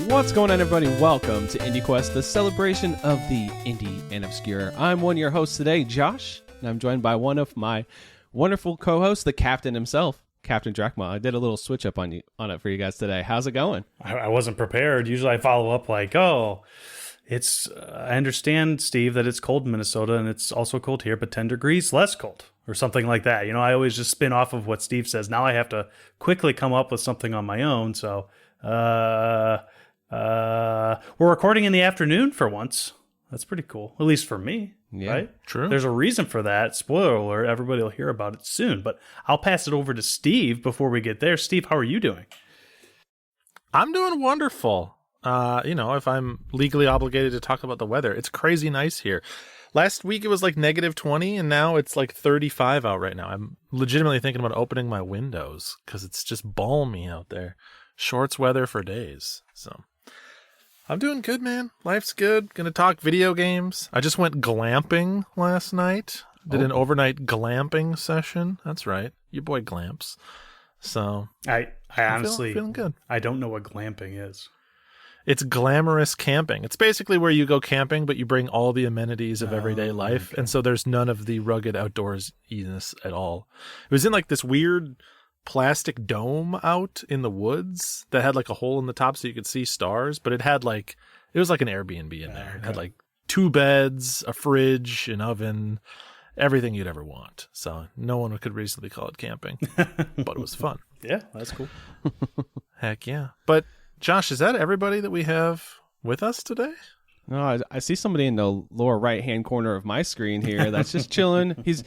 What's going on, everybody? Welcome to IndieQuest, the celebration of the indie and obscure. I'm one of your hosts today, Josh, and I'm joined by one of my wonderful co-hosts, the captain himself, Captain Drachma. I did a little switch up on it for you guys today. How's it going? I wasn't prepared. Usually I follow up like, it's I understand, Steve, that it's cold in Minnesota and it's also cold here, but 10 degrees less cold or something like that. You know, I always just spin off of what Steve says. Now I have to quickly come up with something on my own. So we're recording in the afternoon for once. That's pretty cool, at least for me. Yeah, right? True. There's a reason for that. Spoiler alert, everybody will hear about it soon. But I'll pass it over to Steve before we get there. Steve, how are you doing? I'm doing wonderful. If I'm legally obligated to talk about the weather, it's crazy nice here. Last week it was like negative 20, and now it's like 35 out right now. I'm legitimately thinking about opening my windows because it's just balmy out there. Shorts weather for days. So I'm doing good, man. Life's good. Gonna talk video games. I just went glamping last night. Did an overnight glamping session. That's right. Your boy glamps. So I honestly feeling good. I don't know what glamping is. It's glamorous camping. It's basically where you go camping, but you bring all the amenities of everyday life. Okay. And so there's none of the rugged outdoorsness at all. It was in like this weird plastic dome out in the woods that had like a hole in the top so you could see stars, but it was like an Airbnb in there. Okay. It had like 2 beds, a fridge, an oven, everything you'd ever want. So no one could reasonably call it camping, but it was fun. Yeah, that's cool. Heck yeah. But Josh, is that everybody that we have with us today? No, I see somebody in the lower right-hand corner of my screen here that's just chilling. He's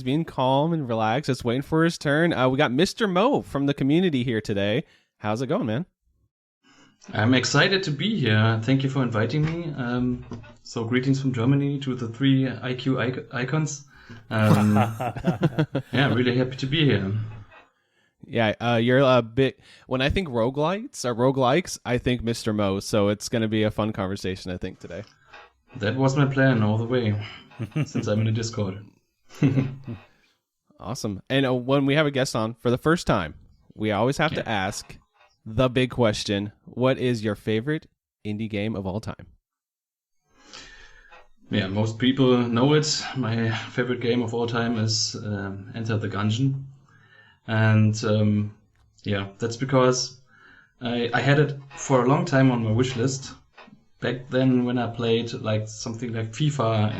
being calm and relaxed, just waiting for his turn. We got Mr. Mo from the community here today. How's it going, man? I'm excited to be here. Thank you for inviting me. So greetings from Germany to the 3 IQ icons. Yeah, really happy to be here. Yeah, you're a bit. When I think roguelikes, I think Mr. Mo. So it's going to be a fun conversation, I think, today. That was my plan all the way, since I'm in a Discord. Awesome. And when we have a guest on for the first time, we always have to ask the big question: what is your favorite indie game of all time? Yeah, most people know it. My favorite game of all time is Enter the Gungeon. And that's because I had it for a long time on my wish list. Back then when I played like something like FIFA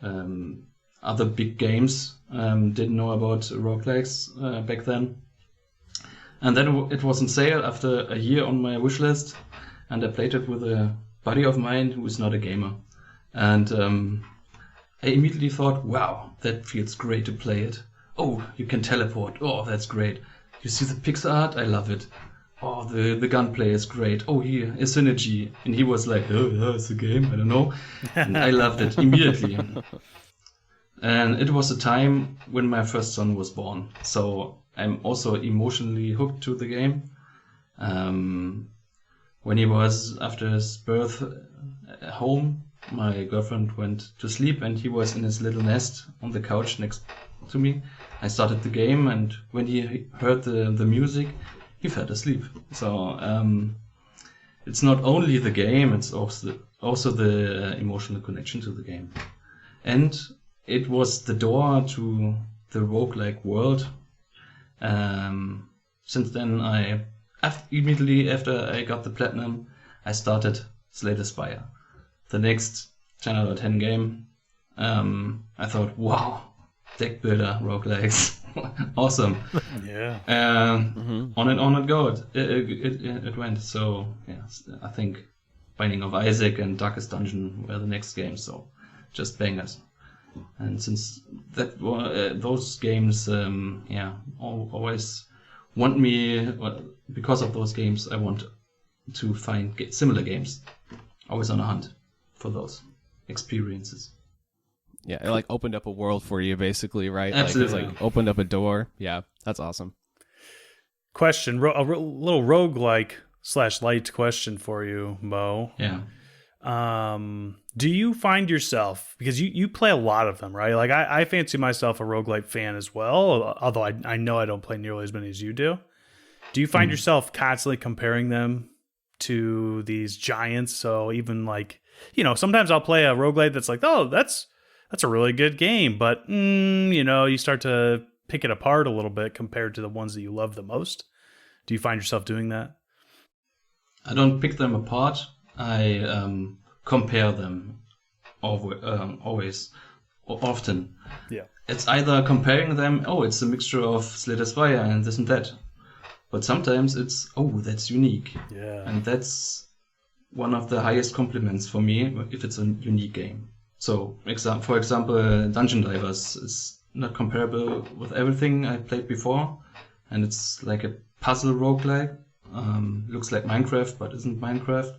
and other big games, didn't know about roguelikes back then. And then it was on sale after a year on my wish list, and I played it with a buddy of mine who is not a gamer. And I immediately thought, wow, that feels great to play it. Oh, you can teleport. Oh, that's great. You see the pixel art? I love it. Oh, the gunplay is great. Oh, here, a synergy. And he was like, oh, yeah, it's a game. I don't know. And I loved it immediately. And it was a time when my first son was born. So I'm also emotionally hooked to the game. When he was, after his birth, home, my girlfriend went to sleep and he was in his little nest on the couch next to me. I started the game, and when he heard the music, he fell asleep. So it's not only the game, it's also the emotional connection to the game. And it was the door to the roguelike world. Since then, immediately after I got the platinum, I started Slay the Spire. The next 10 out of 10 game, I thought, wow, deck builder roguelikes, awesome. Yeah. On and on it goes. It went. So yeah, I think Binding of Isaac and Darkest Dungeon were the next games. So just bangers. And since that those games, always want me. Because of those games, I want to find similar games. Always on a hunt for those experiences. Yeah, it like opened up a world for you, basically, right? Absolutely. Like, it's like opened up a door. Yeah, that's awesome. Question, a little roguelike / light question for you, Mo. Yeah. Do you find yourself, because you play a lot of them, right? Like I fancy myself a roguelike fan as well, although I know I don't play nearly as many as you do. Do you find yourself constantly comparing them to these giants. So even like, sometimes I'll play a roguelite that's like, oh, that's a really good game. But, you start to pick it apart a little bit compared to the ones that you love the most. Do you find yourself doing that? I don't pick them apart. I compare them always, or often. Yeah. It's either comparing them, it's a mixture of Slay the Spire and this and that. But sometimes it's, that's unique. Yeah. And that's one of the highest compliments for me if it's a unique game. So, for example, Dungeon Divers is not comparable with everything I played before. And it's like a puzzle roguelike. Looks like Minecraft, but isn't Minecraft.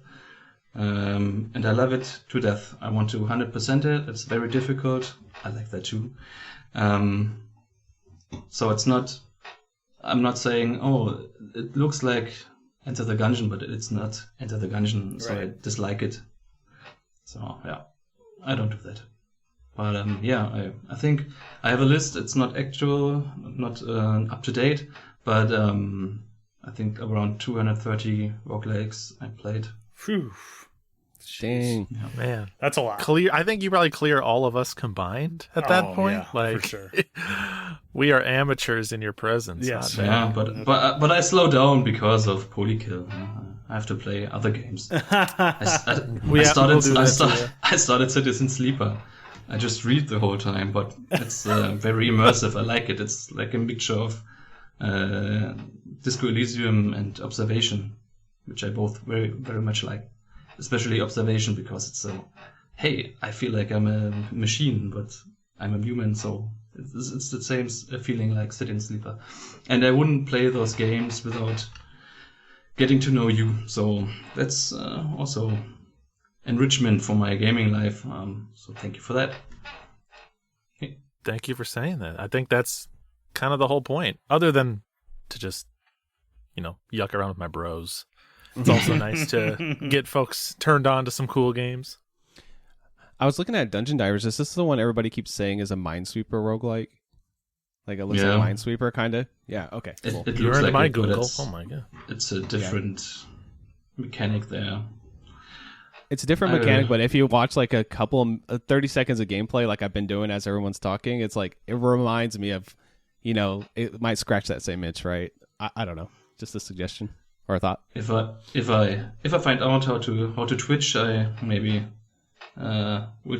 And I love it to death. I want to 100% it. It's very difficult. I like that too. So it's not, I'm not saying, it looks like Enter the Gungeon, but it's not Enter the Gungeon, so right. I dislike it. So, yeah, I don't do that. But, I think I have a list. It's not actual, not up to date, but I think around 230 roguelikes I played. Phew. Dang. Yeah. Man, That's a lot. I think you probably clear all of us combined at that point. Yeah, for sure. We are amateurs in your presence. Yes. Not bad. Yeah, but I slow down because of Polykill. I have to play other games. I started Citizen Sleeper. I just read the whole time, but it's very immersive. I like it. It's like a mixture of Disco Elysium and Observation, which I both very, very much like. Especially Observation, because it's hey, I feel like I'm a machine, but I'm a human, so it's the same feeling like Citizen Sleeper. And I wouldn't play those games without getting to know you. So that's also enrichment for my gaming life. So thank you for that. Thank you for saying that. I think that's kind of the whole point, other than to just, yuck around with my bros. It's also nice to get folks turned on to some cool games. I was looking at Dungeon Divers. Is this the one everybody keeps saying is a Minesweeper roguelike? Like it looks like Minesweeper, kind of? Yeah, okay, cool. It You're looks into like my it, but Google. Oh my god. it's a different mechanic there. It's a different mechanic, but if you watch like a couple 30 seconds of gameplay like I've been doing as everyone's talking, it's like it reminds me of, it might scratch that same itch, right? I don't know. Just a suggestion or a thought. If I find out how to Twitch, I maybe we'll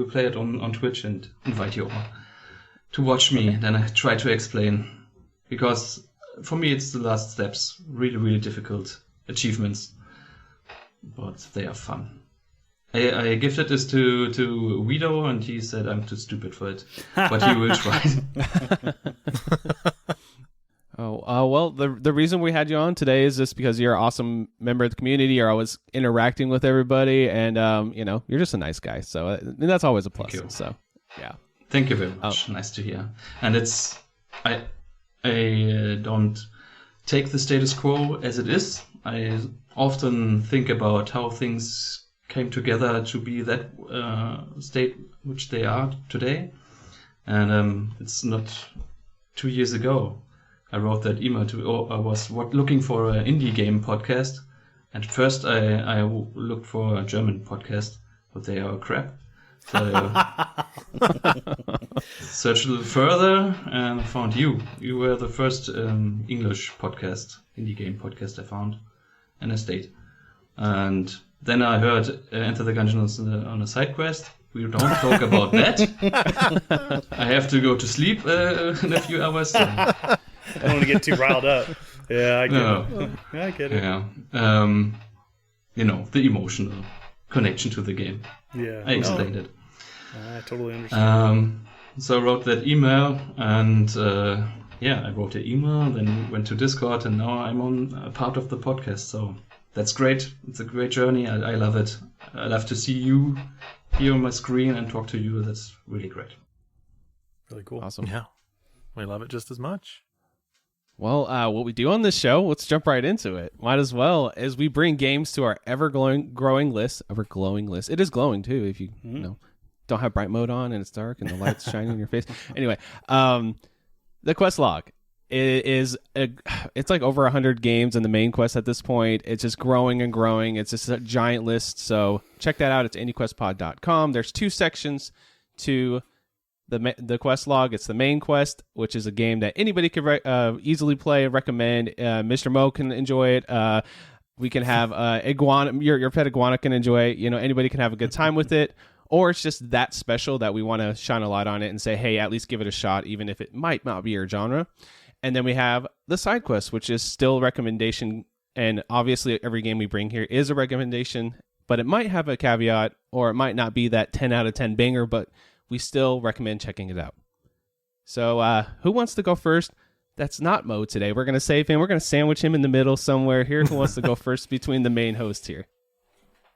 play it on Twitch and invite you over to watch me. Then I try to explain, because for me it's the last steps, really, really difficult achievements, but they are fun. I gifted this to Guido, and he said I'm too stupid for it, but he will try. Well, the reason we had you on today is just because you're an awesome member of the community. You're always interacting with everybody, and you're just a nice guy. So that's always a plus. Thank you. So, yeah. Thank you very much. Nice to hear. And I don't take the status quo as it is. I often think about how things came together to be that state which they are today, and it's not 2 years ago. I wrote that email I was looking for an indie game podcast. At first, I looked for a German podcast, but they are crap. So I searched a little further and found you. You were the first English podcast, indie game podcast I found, and I stayed. And then I heard Enter the Gungeon on a side quest. We don't talk about that. I have to go to sleep in a few hours. So. I don't want to get too riled up. Yeah, I get it. I get it. Yeah. The emotional connection to the game. Yeah. I explained it. I totally understand. So I wrote that email, and I wrote the email, then went to Discord, and now I'm on a part of the podcast. So that's great. It's a great journey. I love it. I love to see you here on my screen and talk to you. That's really great. Really cool. Awesome. Yeah, we love it just as much. Well, what we do on this show, let's jump right into it. Might as well, as we bring games to our ever-glowing list. It is glowing, too, if you, don't have bright mode on and it's dark and the light's shining in your face. Anyway, the quest log. it's like over 100 games in the main quest at this point. It's just growing and growing. It's just a giant list. So check that out. It's IndieQuestPod.com. There's 2 sections to the quest log. It's the main quest, which is a game that anybody could easily play and recommend. Mr. Mo can enjoy it. We can have iguana. Your pet iguana can enjoy it. Anybody can have a good time with it. Or it's just that special that we want to shine a light on it and say, hey, at least give it a shot, even if it might not be your genre. And then we have the side quest, which is still recommendation. And obviously, every game we bring here is a recommendation, but it might have a caveat, or it might not be that 10 out of 10 banger, but we still recommend checking it out. So who wants to go first? That's not Mo today. We're going to save him. We're going to sandwich him in the middle somewhere here. Who wants to go first between the main hosts here?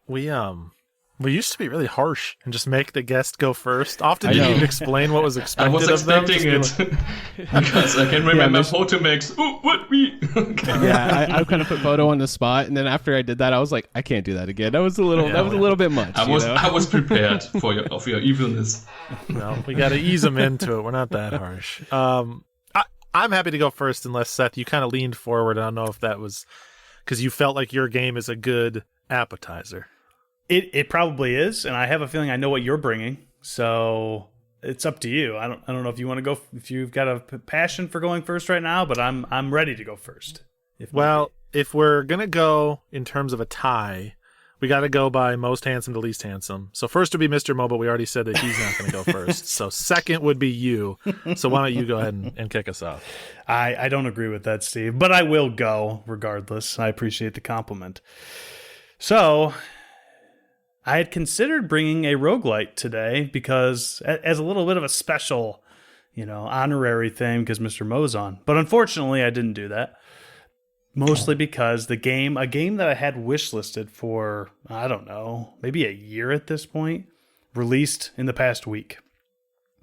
We used to be really harsh and just make the guest go first. Often didn't even explain what was expected I was of them. expecting it because I can remember Potomax. Oh, what me? Yeah, I kind of put Photo on the spot, and then after I did that, I was like, I can't do that again. That was a little bit much. I was prepared for your evilness. No, we got to ease them into it. We're not that harsh. I'm happy to go first, unless Seth, you kind of leaned forward. I don't know if that was because you felt like your game is a good appetizer. It probably is, and I have a feeling I know what you're bringing. So it's up to you. I don't know if you want to go, if you've got a passion for going first right now, but I'm ready to go first. If we're gonna go in terms of a tie, we got to go by most handsome to least handsome. So first would be Mr. Mo, but we already said that he's not going to go first. So second would be you. So why don't you go ahead and kick us off? I don't agree with that, Steve, but I will go regardless. I appreciate the compliment. So I had considered bringing a roguelite today because as a little bit of a special, honorary thing because Mr. Mo's on. But unfortunately, I didn't do that. Mostly because a game that I had wishlisted for, I don't know, maybe a year at this point, released in the past week.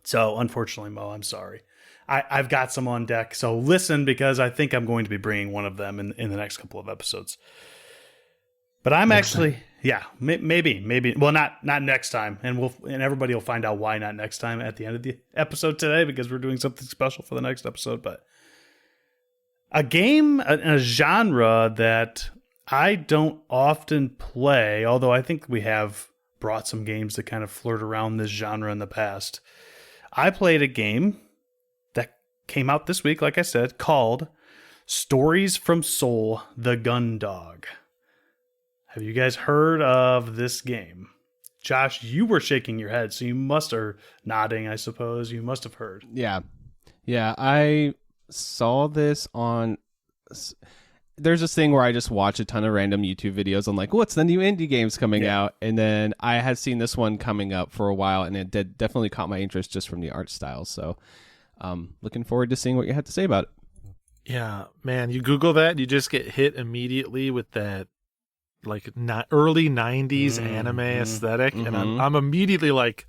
So unfortunately, Mo, I'm sorry. I've got some on deck. So listen, because I think I'm going to be bringing one of them in the next couple of episodes. But I'm maybe. Well, not next time, and everybody will find out why not next time at the end of the episode today, because we're doing something special for the next episode. But a game, a genre that I don't often play, although I think we have brought some games that kind of flirt around this genre in the past. I played a game that came out this week, like I said, called Stories from Seoul: The Gun Dog. Have you guys heard of this game? Josh, you were shaking your head, so you must, or nodding, I suppose. You must have heard. Yeah, I saw this on. There's this thing where I just watch a ton of random YouTube videos on like, what's the new indie games coming out? And then I had seen this one coming up for a while, and it definitely caught my interest just from the art style. So looking forward to seeing what you had to say about it. Yeah, man, you Google that, you just get hit immediately with that like early 90s anime aesthetic. And I'm immediately like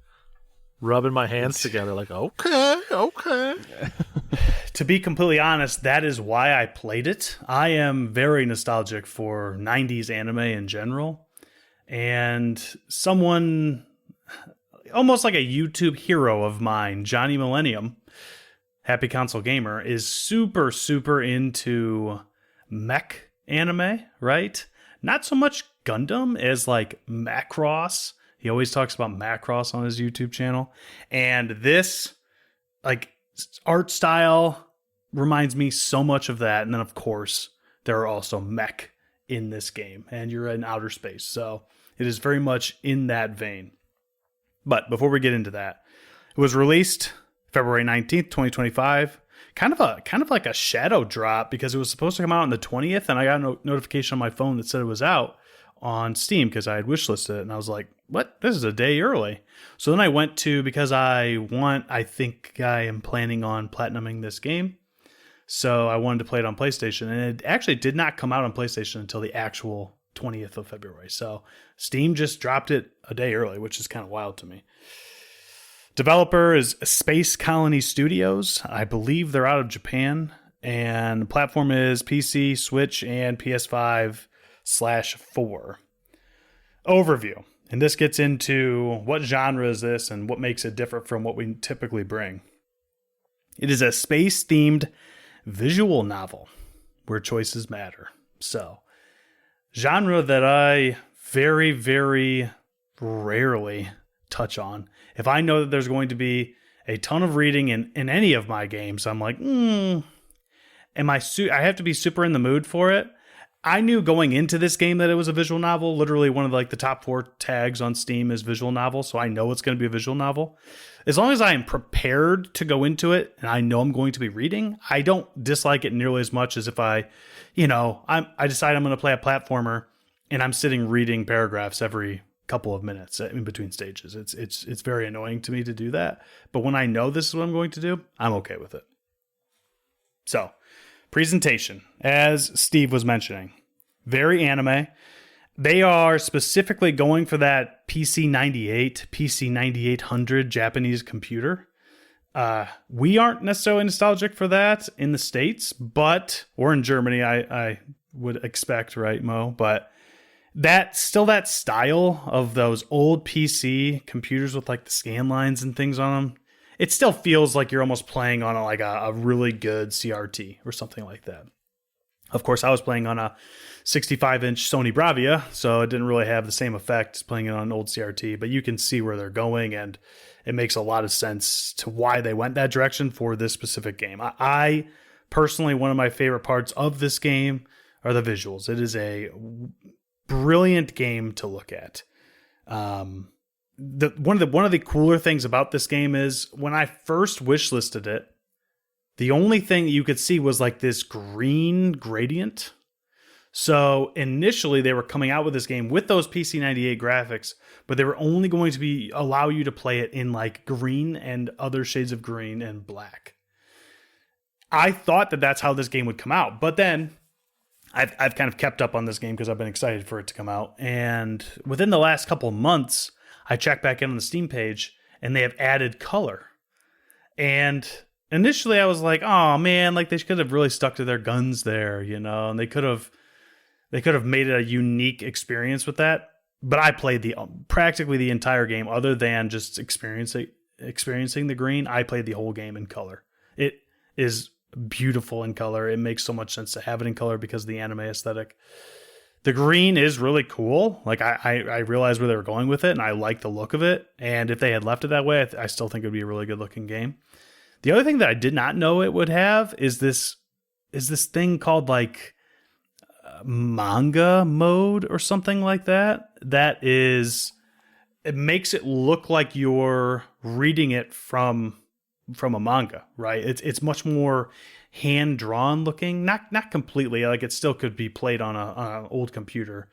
rubbing my hands together like, okay. To be completely honest, that is why I played it. I am very nostalgic for 90s anime in general. And someone, almost like a YouTube hero of mine, Johnny Millennium, Happy Console Gamer, is super, super into mech anime, right? Not so much Gundam as like Macross. He always talks about Macross on his YouTube channel. And this, like, art style reminds me so much of that. And then, of course, there are also mech in this game. And you're in outer space. So it is very much in that vein. But before we get into that, it was released February 19th, 2025. Kind of like a shadow drop, because it was supposed to come out on the 20th, and I got a notification on my phone that said it was out on Steam because I had wishlisted it, and I was like, what? This is a day early. So then I went to, because I think I am planning on platinuming this game, so I wanted to play it on PlayStation, and it actually did not come out on PlayStation until the actual 20th of February. So Steam just dropped it a day early, which is kind of wild to me. Developer is Space Colony Studios. I believe they're out of Japan. And the platform is PC, Switch, and PS5/4. Overview. And this gets into what genre is this and what makes it different from what we typically bring. It is a space-themed visual novel where choices matter. So, genre that I very, very rarely touch on. If I know that there's going to be a ton of reading in any of my games, I'm like, I have to be super in the mood for it. I knew going into this game that it was a visual novel. Literally one of the top 4 tags on Steam is visual novel, so I know it's going to be a visual novel. As long as I am prepared to go into it and I know I'm going to be reading, I don't dislike it nearly as much as if I decide I'm going to play a platformer and I'm sitting reading paragraphs every couple of minutes in between stages. It's very annoying to me to do that. But when I know this is what I'm going to do, I'm okay with it. So, presentation, as Steve was mentioning, very anime. They are specifically going for that PC 9800 Japanese computer. We aren't necessarily nostalgic for that in the States, or in Germany, I would expect, right, Mo? But that style of those old PC computers with like the scan lines and things on them, it still feels like you're almost playing on a really good CRT or something like that. Of course, I was playing on a 65-inch Sony Bravia, so it didn't really have the same effect as playing it on an old CRT, but you can see where they're going, and it makes a lot of sense to why they went that direction for this specific game. I personally, one of my favorite parts of this game are the visuals. It is a brilliant game to look at. One of the cooler things about this game is when I first wishlisted it, the only thing you could see was like this green gradient. So initially they were coming out with this game with those PC98 graphics, but they were only going to allow you to play it in like green and other shades of green and black. I thought that that's how this game would come out, but then I've kind of kept up on this game because I've been excited for it to come out. And within the last couple of months, I checked back in on the Steam page and they have added color. And initially I was like, oh man, like they could have really stuck to their guns there, and they could have made it a unique experience with that. But I played practically the entire game other than just experiencing the green. I played the whole game in color. It is beautiful in color. It makes so much sense to have it in color because of the anime aesthetic. The green is really cool. Like I realized where they were going with it and I like the look of it. And if they had left it that way, I still think it would be a really good looking game. The other thing that I did not know it would have is this thing called like manga mode or something like that. It makes it look like you're reading it from a manga, right? It's much more hand drawn looking, not completely, like it still could be played on an old computer,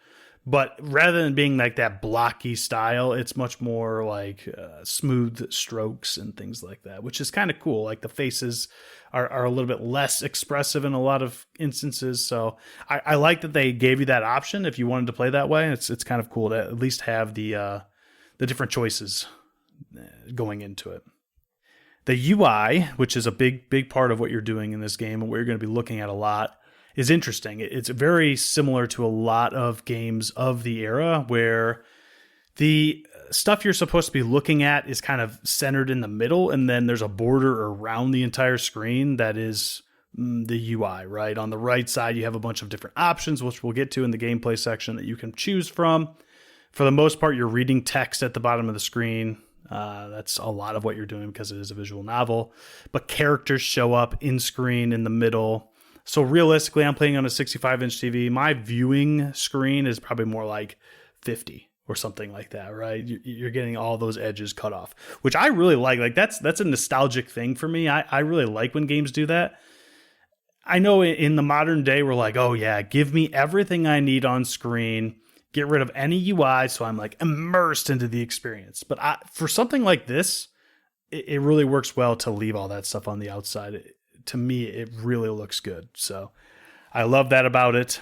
but rather than being like that blocky style, it's much more like smooth strokes and things like that, which is kind of cool. Like the faces are a little bit less expressive in a lot of instances. So I like that they gave you that option if you wanted to play that way. It's kind of cool to at least have the different choices going into it. The UI, which is a big part of what you're doing in this game and what you're going to be looking at a lot, is interesting. It's very similar to a lot of games of the era where the stuff you're supposed to be looking at is kind of centered in the middle, and then there's a border around the entire screen that is the UI, right? On the right side, you have a bunch of different options, which we'll get to in the gameplay section that you can choose from. For the most part, you're reading text at the bottom of the screen. That's a lot of what you're doing because it is a visual novel. But characters show up in screen in the middle. So realistically, I'm playing on a 65-inch TV. My viewing screen is probably more like 50 or something like that, right? You're getting all those edges cut off, which I really like. Like that's a nostalgic thing for me. I really like when games do that. I know in the modern day, we're like, oh yeah, give me everything I need on screen. Get rid of any UI so I'm like immersed into the experience. But for something like this, it really works well to leave all that stuff on the outside. To me, it really looks good. So I love that about it.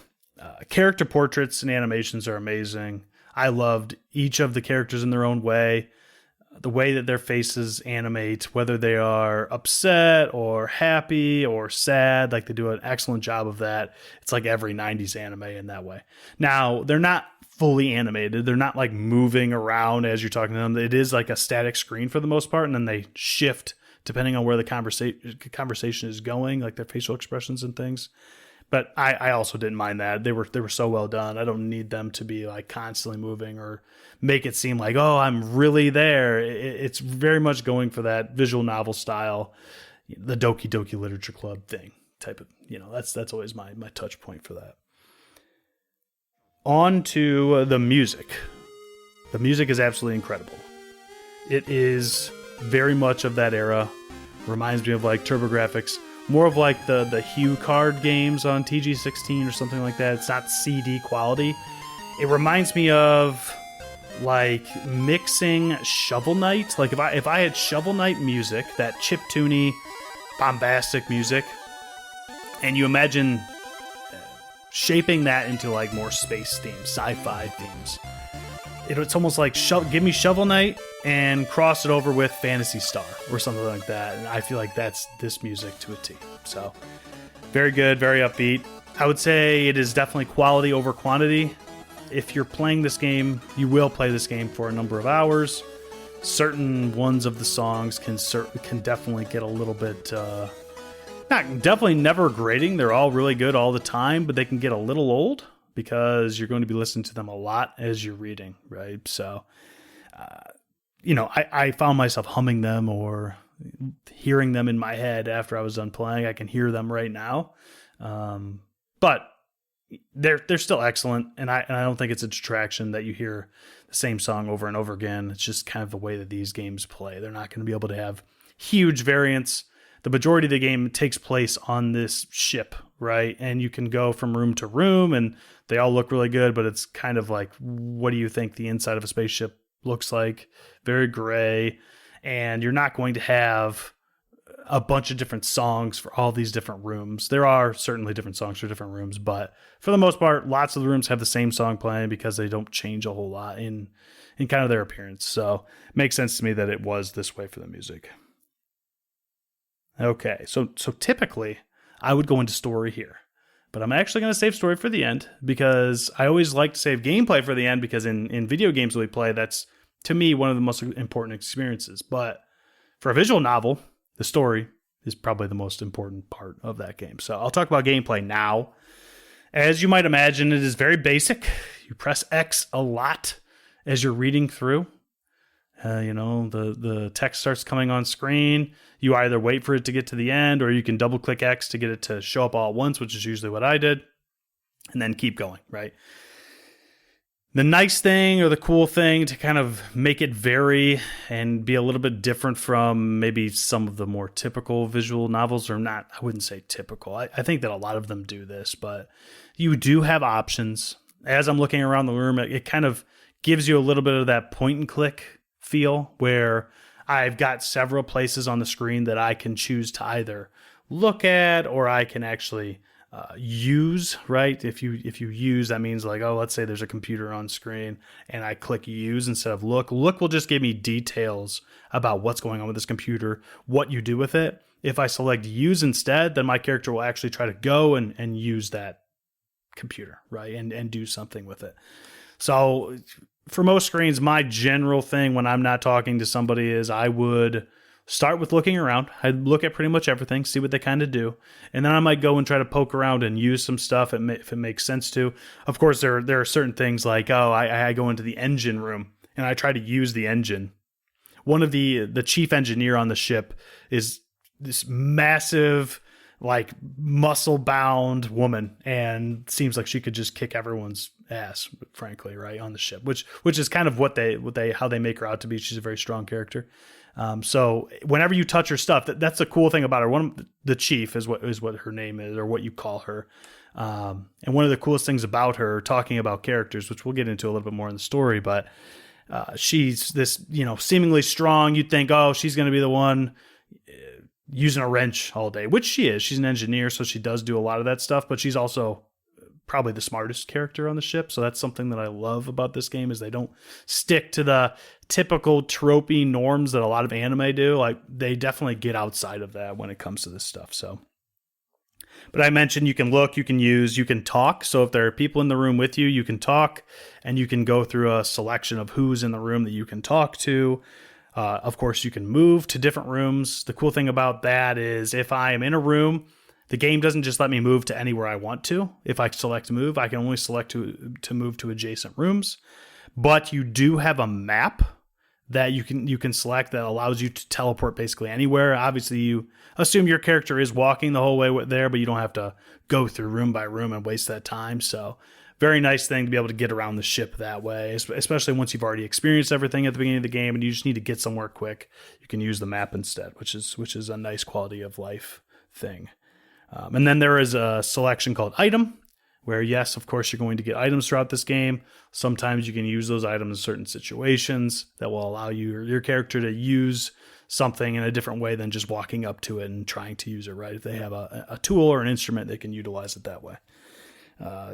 Character portraits and animations are amazing. I loved each of the characters in their own way. The way that their faces animate, whether they are upset or happy or sad, like they do an excellent job of that. It's like every 90s anime in that way. Now, they're not fully animated. They're not like moving around as you're talking to them. It is like a static screen for the most part, and then they shift depending on where the conversation is going, like their facial expressions and things. But I also didn't mind that. They were so well done. I don't need them to be like constantly moving or make it seem like, oh, I'm really there. It's very much going for that visual novel style, the Doki Doki Literature Club thing type of, that's always my touch point for that. On to the music. The music is absolutely incredible. It is very much of that era. Reminds me of like TurboGrafx. More of like the Hue card games on TG16 or something like that. It's not CD quality. It reminds me of like mixing Shovel Knight. Like if I had Shovel Knight music, that chiptune-y, bombastic music, and you imagine shaping that into like more space themes, sci-fi themes. It's almost like give me Shovel Knight and cross it over with Phantasy Star or something like that. And I feel like that's this music to a T. So very good, very upbeat. I would say it is definitely quality over quantity. If you're playing this game, you will play this game for a number of hours. Certain ones of the songs can definitely get a little bit, definitely never grating. They're all really good all the time, but they can get a little old, because you're going to be listening to them a lot as you're reading, right? So, I found myself humming them or hearing them in my head after I was done playing. I can hear them right now. But they're still excellent, and I don't think it's a detraction that you hear the same song over and over again. It's just kind of the way that these games play. They're not going to be able to have huge variants. The majority of the game takes place on this ship, right? And you can go from room to room, and they all look really good, but it's kind of like, what do you think the inside of a spaceship looks like? Very gray. And you're not going to have a bunch of different songs for all these different rooms. There are certainly different songs for different rooms, but for the most part, lots of the rooms have the same song playing because they don't change a whole lot in kind of their appearance. So it makes sense to me that it was this way for the music. Okay, so typically I would go into story here, but I'm actually going to save story for the end, because I always like to save gameplay for the end, because in video games that we play, that's, to me, one of the most important experiences. But for a visual novel, the story is probably the most important part of that game. So I'll talk about gameplay now. As you might imagine, it is very basic. You press X a lot as you're reading through. The text starts coming on screen. You either wait for it to get to the end, or you can double click X to get it to show up all at once, which is usually what I did, and then keep going, right? The nice thing, or the cool thing, to kind of make it vary and be a little bit different from maybe some of the more typical visual novels, or not, I wouldn't say typical. I think that a lot of them do this, but you do have options. As I'm looking around the room, it kind of gives you a little bit of that point and click feel, where I've got several places on the screen that I can choose to either look at, or I can actually use, right? If you use, that means like, let's say there's a computer on screen and I click use instead of look. Look will just give me details about what's going on with this computer, what you do with it. If I select use instead, then my character will actually try to go and use that computer, right? And do something with it. So for most screens, my general thing when I'm not talking to somebody is I would start with looking around. I'd look at pretty much everything, see what they kind of do. And then I might go and try to poke around and use some stuff if it makes sense to. Of course, there are certain things like, I go into the engine room and I try to use the engine. One of the chief engineer on the ship is this massive, like, muscle-bound woman, and seems like she could just kick everyone's ass, frankly, right, on the ship, which is kind of how they make her out to be. She's a very strong character. So whenever you touch her stuff, that's a cool thing about her. The chief is what her name is, or what you call her. And one of the coolest things about her, talking about characters, which we'll get into a little bit more in the story, but she's this, seemingly strong. You'd think, she's going to be the one using a wrench all day, which she is. She's an engineer, so she does do a lot of that stuff, but she's also probably the smartest character on the ship. So that's something that I love about this game, is they don't stick to the typical tropey norms that a lot of anime do. Like, they definitely get outside of that when it comes to this stuff. So, but I mentioned you can look, you can use, you can talk. So if there are people in the room with you, you can talk, and you can go through a selection of who's in the room that you can talk to. Of course, you can move to different rooms. The cool thing about that is if I am in a room, the game doesn't just let me move to anywhere I want to. If I select move, I can only select to move to adjacent rooms. But you do have a map that you can select that allows you to teleport basically anywhere. Obviously, you assume your character is walking the whole way there, but you don't have to go through room by room and waste that time. So very nice thing to be able to get around the ship that way, especially once you've already experienced everything at the beginning of the game and you just need to get somewhere quick. You can use the map instead, which is a nice quality of life thing. And then there is a selection called item, where yes, of course, you're going to get items throughout this game. Sometimes you can use those items in certain situations that will allow your character to use something in a different way than just walking up to it and trying to use it, right? If they have a tool or an instrument, they can utilize it that way.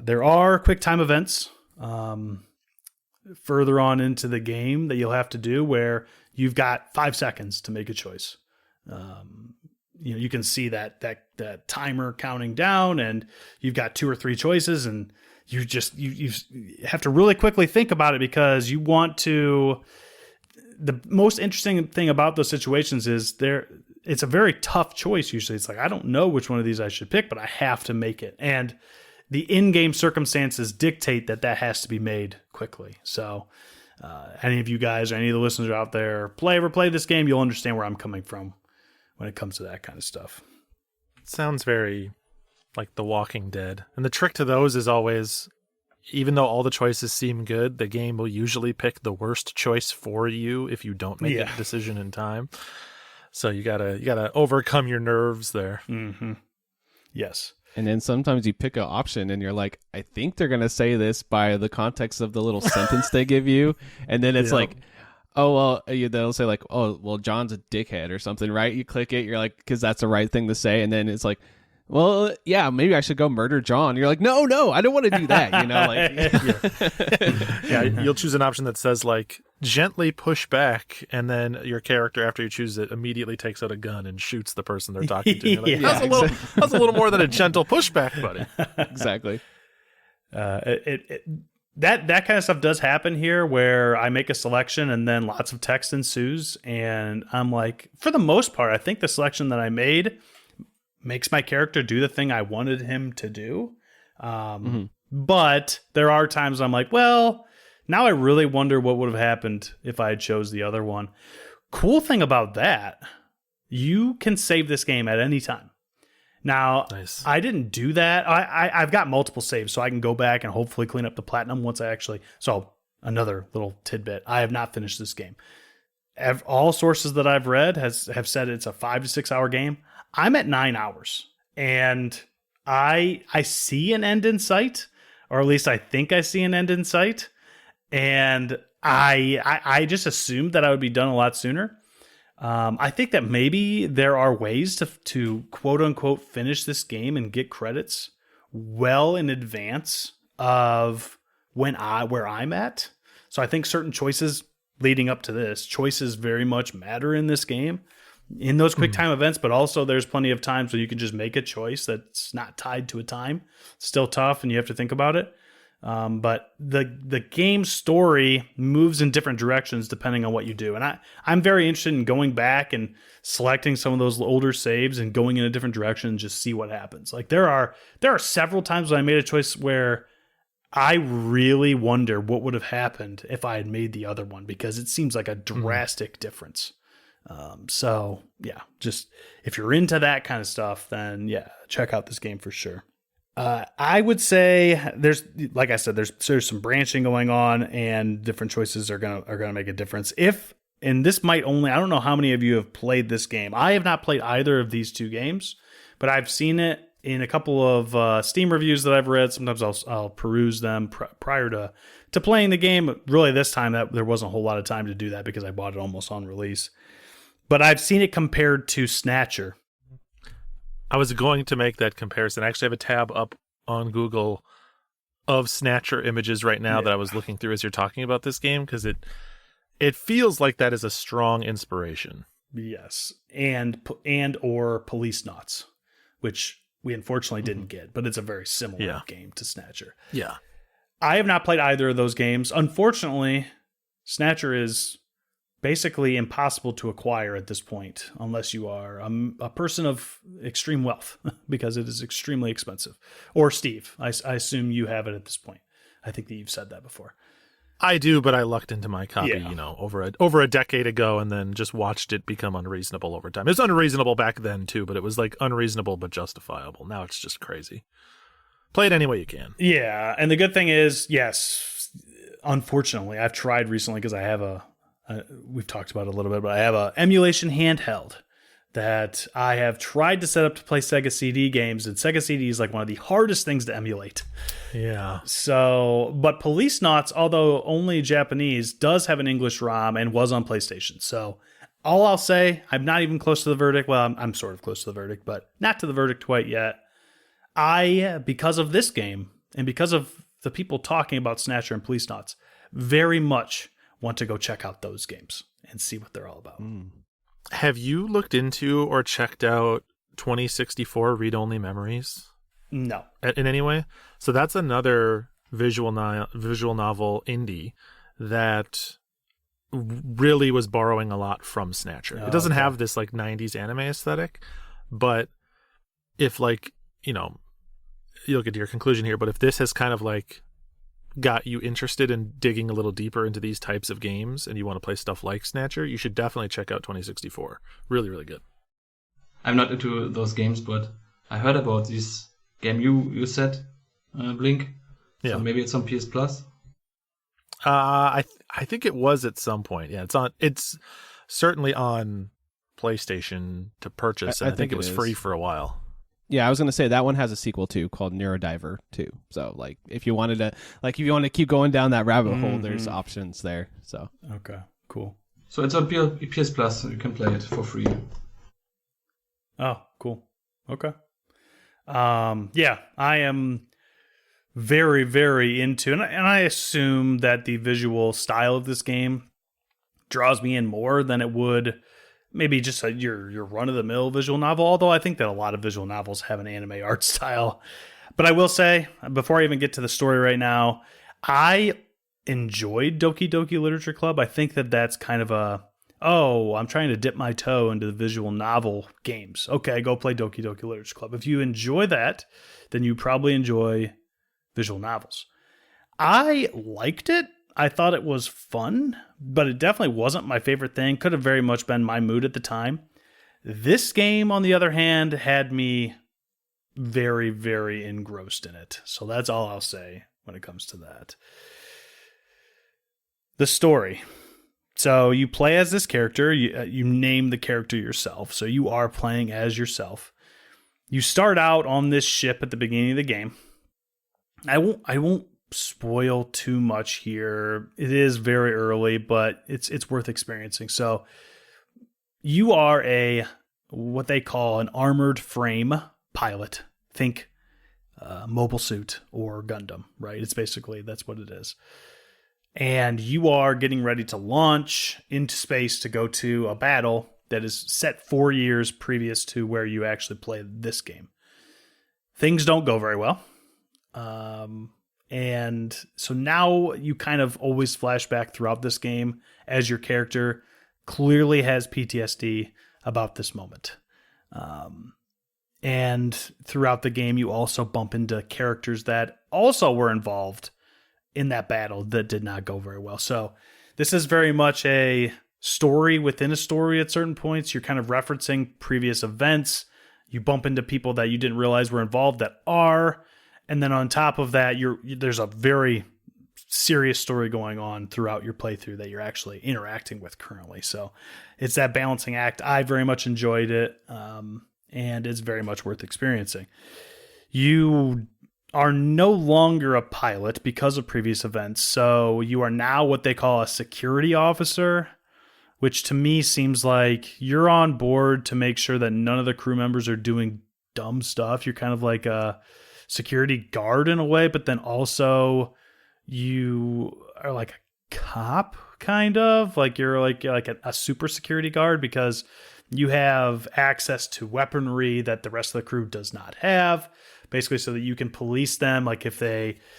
There are quick time events further on into the game that you'll have to do where you've got 5 seconds to make a choice. You can see that timer counting down, and you've got 2 or 3 choices, and you have to really quickly think about it because you want to. The most interesting thing about those situations is it's a very tough choice. Usually, it's like I don't know which one of these I should pick, but I have to make it, and the in-game circumstances dictate that has to be made quickly. So, any of you guys or any of the listeners out there ever play this game, you'll understand where I'm coming from when it comes to that kind of stuff. It sounds very like The Walking Dead. And the trick to those is always, even though all the choices seem good, the game will usually pick the worst choice for you if you don't make a decision in time. So you gotta overcome your nerves there. Mm-hmm. Yes. And then sometimes you pick an option and you're like, I think they're going to say this by the context of the little sentence they give you. And then it's like, oh, well, they'll say like, oh, well, John's a dickhead or something, right? You click it, you're like, because that's the right thing to say. And then it's like, well, yeah, maybe I should go murder John. You're like, no, I don't want to do that. You'll choose an option that says like, gently push back. And then your character, after you choose it, immediately takes out a gun and shoots the person they're talking to. You're like, that's a little more than a gentle pushback, buddy. Exactly. That kind of stuff does happen here where I make a selection and then lots of text ensues. And I'm like, for the most part, I think the selection that I made makes my character do the thing I wanted him to do. But there are times I'm like, well, now I really wonder what would have happened if I had chose the other one. Cool thing about that, you can save this game at any time. Now, nice. I didn't do that. I've got multiple saves, so I can go back and hopefully clean up the platinum once I actually... So, another little tidbit. I have not finished this game. All sources that I've read have said it's a 5 to 6 hour game. I'm at 9 hours. And I see an end in sight, or at least I think I see an end in sight. And I just assumed that I would be done a lot sooner. I think that maybe there are ways to quote unquote finish this game and get credits well in advance of where I'm at. So I think certain choices leading up to this, choices very much matter in this game, in those quick time events, but also there's plenty of times where you can just make a choice that's not tied to a time. It's still tough and you have to think about it. But the game story moves in different directions depending on what you do. And I'm very interested in going back and selecting some of those older saves and going in a different direction and just see what happens. Like there are several times when I made a choice where I really wonder what would have happened if I had made the other one, because it seems like a drastic difference. So yeah, just if you're into that kind of stuff, then yeah, check out this game for sure. I would say there's, like I said, there's some branching going on, and different choices are gonna make a difference. And this might only, I don't know how many of you have played this game. I have not played either of these two games, but I've seen it in a couple of Steam reviews that I've read. Sometimes I'll peruse them prior to playing the game. Really, this time that there wasn't a whole lot of time to do that because I bought it almost on release. But I've seen it compared to Snatcher. I was going to make that comparison. I actually have a tab up on Google of Snatcher images right now that I was looking through as you're talking about this game, because it feels like that is a strong inspiration. Yes, and or Police Knots, which we unfortunately didn't get, but it's a very similar game to Snatcher. Yeah. I have not played either of those games. Unfortunately, Snatcher is basically impossible to acquire at this point unless you are a person of extreme wealth because it is extremely expensive. Or Steve, I assume you have it at this point. I think that you've said that before. I do, but I lucked into my copy, Yeah. over a decade ago, and then just watched it become unreasonable over time. It was unreasonable back then too, but it was like unreasonable but justifiable. Now it's just crazy. Play it any way you can. Yeah, and the good thing is, yes, unfortunately, I've tried recently because I have we've talked about it a little bit, but I have a emulation handheld that I have tried to set up to play Sega CD games, and Sega CD is like one of the hardest things to emulate. Yeah. So, but Police Knots, although only Japanese, does have an English ROM and was on PlayStation. So, all I'll say, I'm not even close to the verdict. Well, I'm sort of close to the verdict, but not to the verdict quite yet. Because of this game, and because of the people talking about Snatcher and Police Knots, very much want to go check out those games and see what they're all about. Have you looked into or checked out 2064 Read-Only Memories No. in any way? So that's another visual novel indie that really was borrowing a lot from Snatcher. It doesn't have this like 90s anime aesthetic, but if like, you'll get to your conclusion here, but if this has kind of like got you interested in digging a little deeper into these types of games and you want to play stuff like Snatcher, you should definitely check out 2064. Really, really good. I'm not into those games, but I heard about this game you said, Blink. Yeah. So maybe it's on PS Plus. I think it was at some point. Yeah, it's certainly on PlayStation to purchase, and I think it was free for a while. Yeah, I was going to say that one has a sequel too called Neurodiver 2. So like if you wanted to keep going down that rabbit hole, there's options there. So Okay, cool. So it's on PS Plus. You can play it for free. Oh, cool. Okay. Yeah, I am very, very into, and I assume that the visual style of this game draws me in more than it would maybe just your run-of-the-mill visual novel, although I think that a lot of visual novels have an anime art style. But I will say, before I even get to the story right now, I enjoyed Doki Doki Literature Club. I think that that's kind of I'm trying to dip my toe into the visual novel games. Okay, go play Doki Doki Literature Club. If you enjoy that, then you probably enjoy visual novels. I liked it. I thought it was fun, but it definitely wasn't my favorite thing. Could have very much been my mood at the time. This game, on the other hand, had me very, very engrossed in it. So that's all I'll say when it comes to that. The story. So you play as this character. You name the character yourself. So you are playing as yourself. You start out on this ship at the beginning of the game. I won't spoil too much here. It is very early, but it's worth experiencing. So you are what they call an armored frame pilot. Think Mobile Suit or Gundam, right? It's basically, that's what it is. And you are getting ready to launch into space to go to a battle that is set 4 years previous to where you actually play this game. Things don't go very well. And so now you kind of always flash back throughout this game as your character clearly has PTSD about this moment. And throughout the game, you also bump into characters that also were involved in that battle that did not go very well. So this is very much a story within a story at certain points. You're kind of referencing previous events. You bump into people that you didn't realize were involved that are. And then on top of that, there's a very serious story going on throughout your playthrough that you're actually interacting with currently. So it's that balancing act. I very much enjoyed it, and it's very much worth experiencing. You are no longer a pilot because of previous events, so you are now what they call a security officer, which to me seems like you're on board to make sure that none of the crew members are doing dumb stuff. You're kind of like a security guard in a way, but then also you are like a cop, kind of like you're like a super security guard, because you have access to weaponry that the rest of the crew does not have, basically so that you can police them. Like if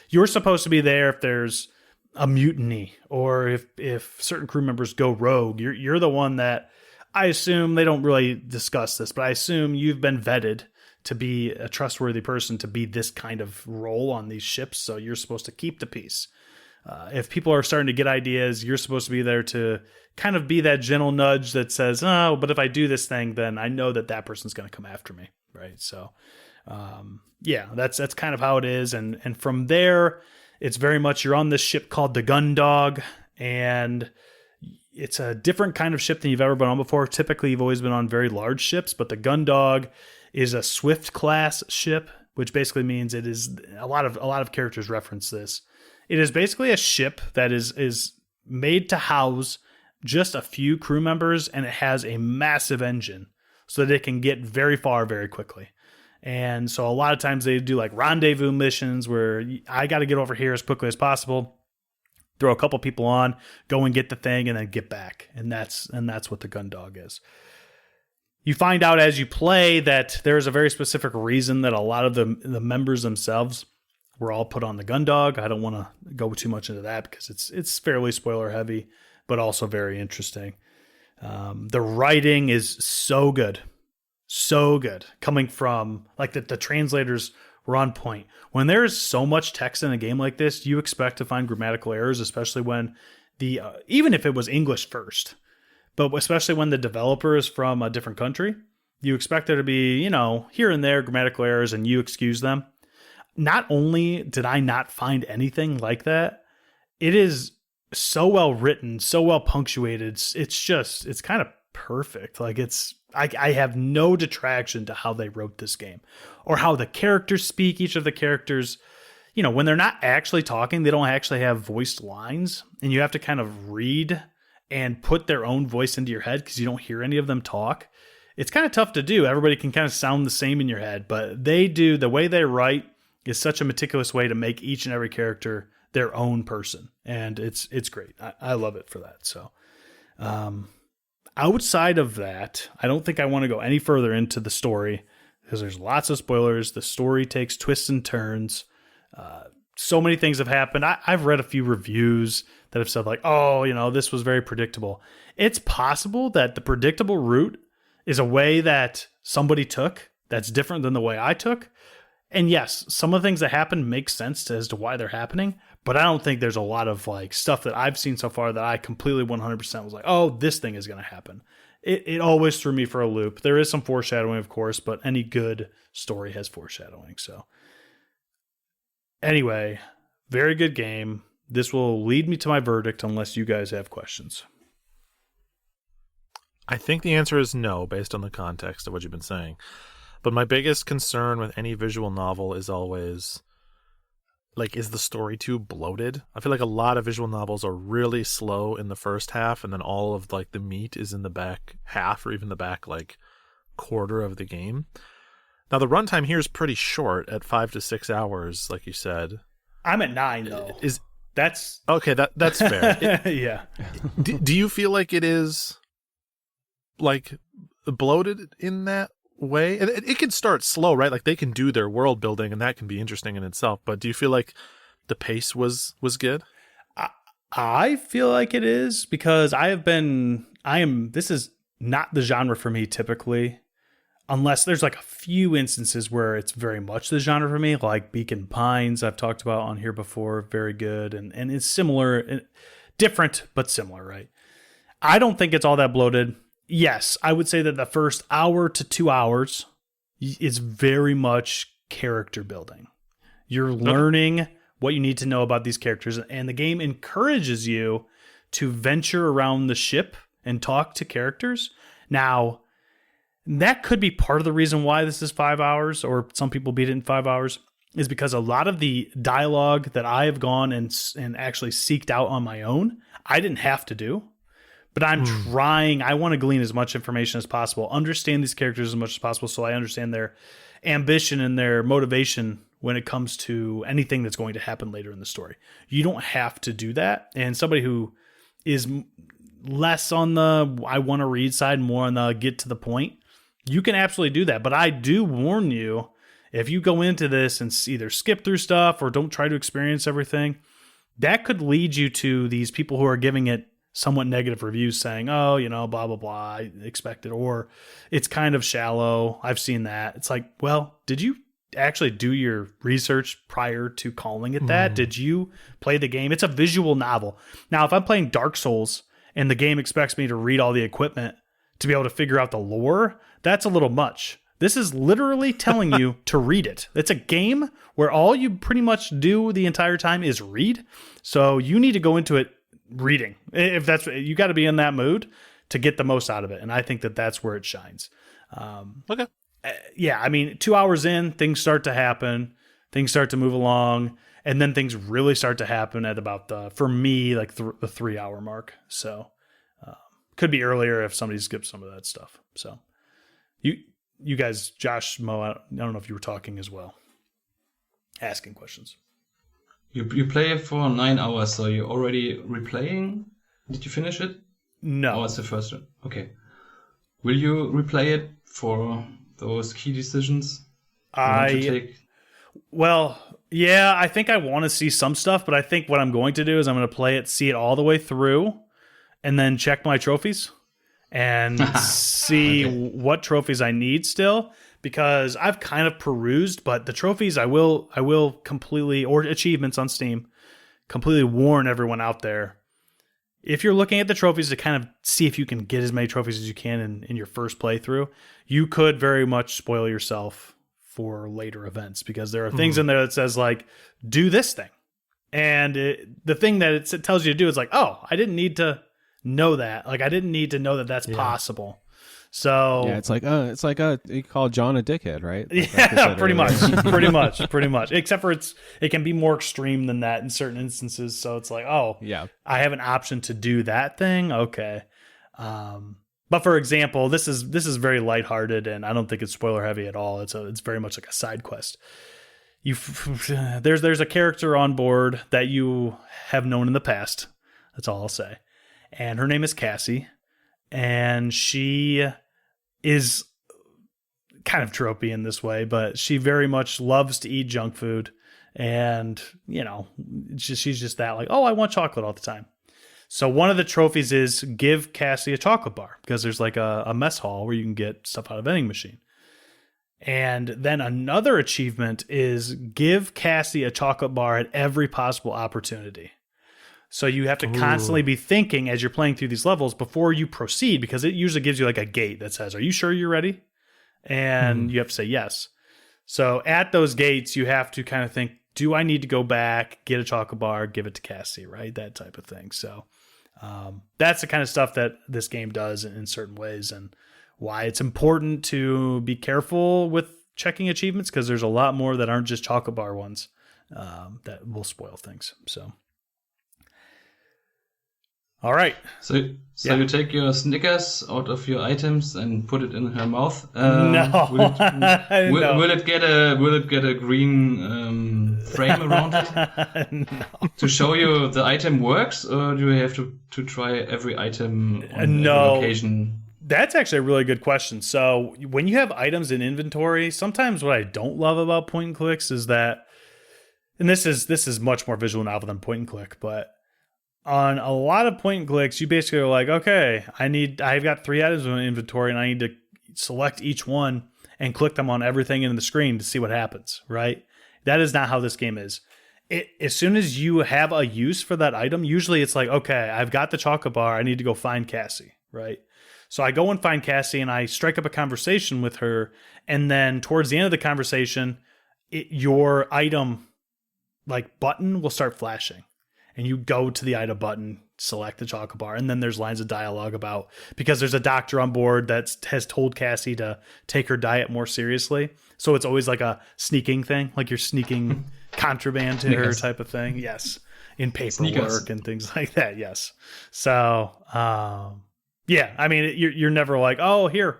you're supposed to be there if there's a mutiny, or if certain crew members go rogue, you're the one that, I assume they don't really discuss this, but I assume you've been vetted to be a trustworthy person to be this kind of role on these ships. So you're supposed to keep the peace. If people are starting to get ideas, you're supposed to be there to kind of be that gentle nudge that says, oh, but if I do this thing, then I know that person's going to come after me. Right. So, yeah, that's kind of how it is. And from there, it's very much, you're on this ship called the Gundog, and it's a different kind of ship than you've ever been on before. Typically, you've always been on very large ships, but the Gundog is a Swift class ship, which basically means it is, a lot of characters reference this. It is basically a ship that is made to house just a few crew members, and it has a massive engine so that it can get very far very quickly. And so a lot of times they do like rendezvous missions where I got to get over here as quickly as possible, throw a couple people on, go and get the thing, and then get back. And that's what the Gundog is. You find out as you play that there is a very specific reason that a lot of the members themselves were all put on the Gundog. I don't want to go too much into that because it's fairly spoiler heavy, but also very interesting. The writing is so good. So good. Coming from, like, the translators were on point. When there's so much text in a game like this, you expect to find grammatical errors, especially when even if it was English first, but especially when the developer is from a different country, you expect there to be, here and there grammatical errors, and you excuse them. Not only did I not find anything like that, it is so well written, so well punctuated. It's kind of perfect. Like, I have no detraction to how they wrote this game or how the characters speak. Each of the characters, when they're not actually talking, they don't actually have voiced lines, and you have to kind of read and put their own voice into your head because you don't hear any of them talk. It's kind of tough to do. Everybody can kind of sound the same in your head, but they do. The way they write is such a meticulous way to make each and every character their own person. And it's great. I love it for that. So, outside of that, I don't think I want to go any further into the story because there's lots of spoilers. The story takes twists and turns. So many things have happened. I've read a few reviews that have said like, oh, this was very predictable. It's possible that the predictable route is a way that somebody took that's different than the way I took. And yes, some of the things that happen make sense as to why they're happening, but I don't think there's a lot of like stuff that I've seen so far that I completely 100% was like, oh, this thing is going to happen. It always threw me for a loop. There is some foreshadowing, of course, but any good story has foreshadowing. So anyway, very good game. This will lead me to my verdict unless you guys have questions. I think the answer is no, based on the context of what you've been saying. But my biggest concern with any visual novel is always, like, is the story too bloated? I feel like a lot of visual novels are really slow in the first half, and then all of, like, the meat is in the back half, or even the back, like, quarter of the game. Now, the runtime here is pretty short at 5 to 6 hours, like you said. I'm at 9, though. That's okay, that's fair. Yeah. Do you feel like it is, like, bloated in that way? It can start slow, right? Like, they can do their world building, and that can be interesting in itself. But do you feel like the pace was good? I feel like it is because this is not the genre for me typically, unless there's like a few instances where it's very much the genre for me, like Beacon Pines I've talked about on here before. Very good. And it's similar, different, but similar, right? I don't think it's all that bloated. Yes, I would say that the first hour to 2 hours is very much character building. You're learning what you need to know about these characters, and the game encourages you to venture around the ship and talk to characters. Now, that could be part of the reason why this is 5 hours, or some people beat it in 5 hours, is because a lot of the dialogue that I have gone and actually seeked out on my own, I didn't have to do. But I'm trying, I want to glean as much information as possible, understand these characters as much as possible so I understand their ambition and their motivation when it comes to anything that's going to happen later in the story. You don't have to do that. And somebody who is less on the I want to read side, more on the get to the point, you can absolutely do that. But I do warn you, if you go into this and either skip through stuff or don't try to experience everything, that could lead you to these people who are giving it somewhat negative reviews saying, oh, blah, blah, blah, I expect it, or it's kind of shallow. I've seen that. It's like, well, did you actually do your research prior to calling it that? Did you play the game? It's a visual novel. Now, if I'm playing Dark Souls and the game expects me to read all the equipment to be able to figure out the lore, that's a little much. This is literally telling you to read it. It's a game where all you pretty much do the entire time is read. So you need to go into it reading. If that's, you got to be in that mood to get the most out of it. And I think that that's where it shines. Okay. Yeah, I mean, 2 hours in, things start to happen, things start to move along, and then things really start to happen at about for me, like the 3 hour mark. So could be earlier if somebody skips some of that stuff. So you guys, Josh, Mo, I don't know if you were talking as well, asking questions. You play it for 9 hours, so you're already replaying? Did you finish it? No. Oh, it's the first one. Okay. Will you replay it for those key decisions you want to take? Well, yeah, I think I want to see some stuff, but I think what I'm going to do is I'm going to play it, see it all the way through, and then check my trophies and see what trophies I need still, because I've kind of perused, but the trophies I will completely, or achievements on Steam, completely warn everyone out there. If you're looking at the trophies to kind of see if you can get as many trophies as you can in your first playthrough, you could very much spoil yourself for later events, because there are things in there that says like, do this thing. And the thing that it tells you to do is like, oh, I didn't need to know that. Like, I didn't need to know that that's possible. So yeah, it's like you call John a dickhead, right? Like yeah, pretty much. Except for it can be more extreme than that in certain instances. So it's like, oh, yeah, I have an option to do that thing. Okay. But for example, this is very lighthearted, and I don't think it's spoiler heavy at all. It's very much like a side quest. There's a character on board that you have known in the past. That's all I'll say. And her name is Cassie, and she is kind of tropey in this way, but she very much loves to eat junk food. And, she's just that like, oh, I want chocolate all the time. So one of the trophies is give Cassie a chocolate bar, because there's like a mess hall where you can get stuff out of a vending machine. And then another achievement is give Cassie a chocolate bar at every possible opportunity. So you have to constantly be thinking as you're playing through these levels before you proceed, because it usually gives you like a gate that says, are you sure you're ready? And you have to say yes. So at those gates, you have to kind of think, do I need to go back, get a chocolate bar, give it to Cassie, right? That type of thing. So that's the kind of stuff that this game does in certain ways, and why it's important to be careful with checking achievements, because there's a lot more that aren't just chocolate bar ones that will spoil things. So. All right. So you take your Snickers out of your items and put it in her mouth. No. Will it get a green frame around it? No. To show you the item works, or do you have to try every item on every location? That's actually a really good question. So when you have items in inventory, sometimes what I don't love about point and clicks is that, and this is much more visual novel than point and click, but on a lot of point and clicks, you basically are like, okay, I've got 3 items in my inventory, and I need to select each one and click them on everything in the screen to see what happens, right? That is not how this game is. As soon as you have a use for that item, usually it's like, okay, I've got the chocolate bar, I need to go find Cassie, right? So I go and find Cassie, and I strike up a conversation with her, and then towards the end of the conversation, your item like button will start flashing. And you go to the item button, select the chocolate bar, and then there's lines of dialogue about, because there's a doctor on board that has told Cassie to take her diet more seriously. So it's always like a sneaking thing, like you're sneaking contraband to her type of thing. Yes. In paperwork and things like that. Yes. So, yeah, I mean, you're never like, oh, here,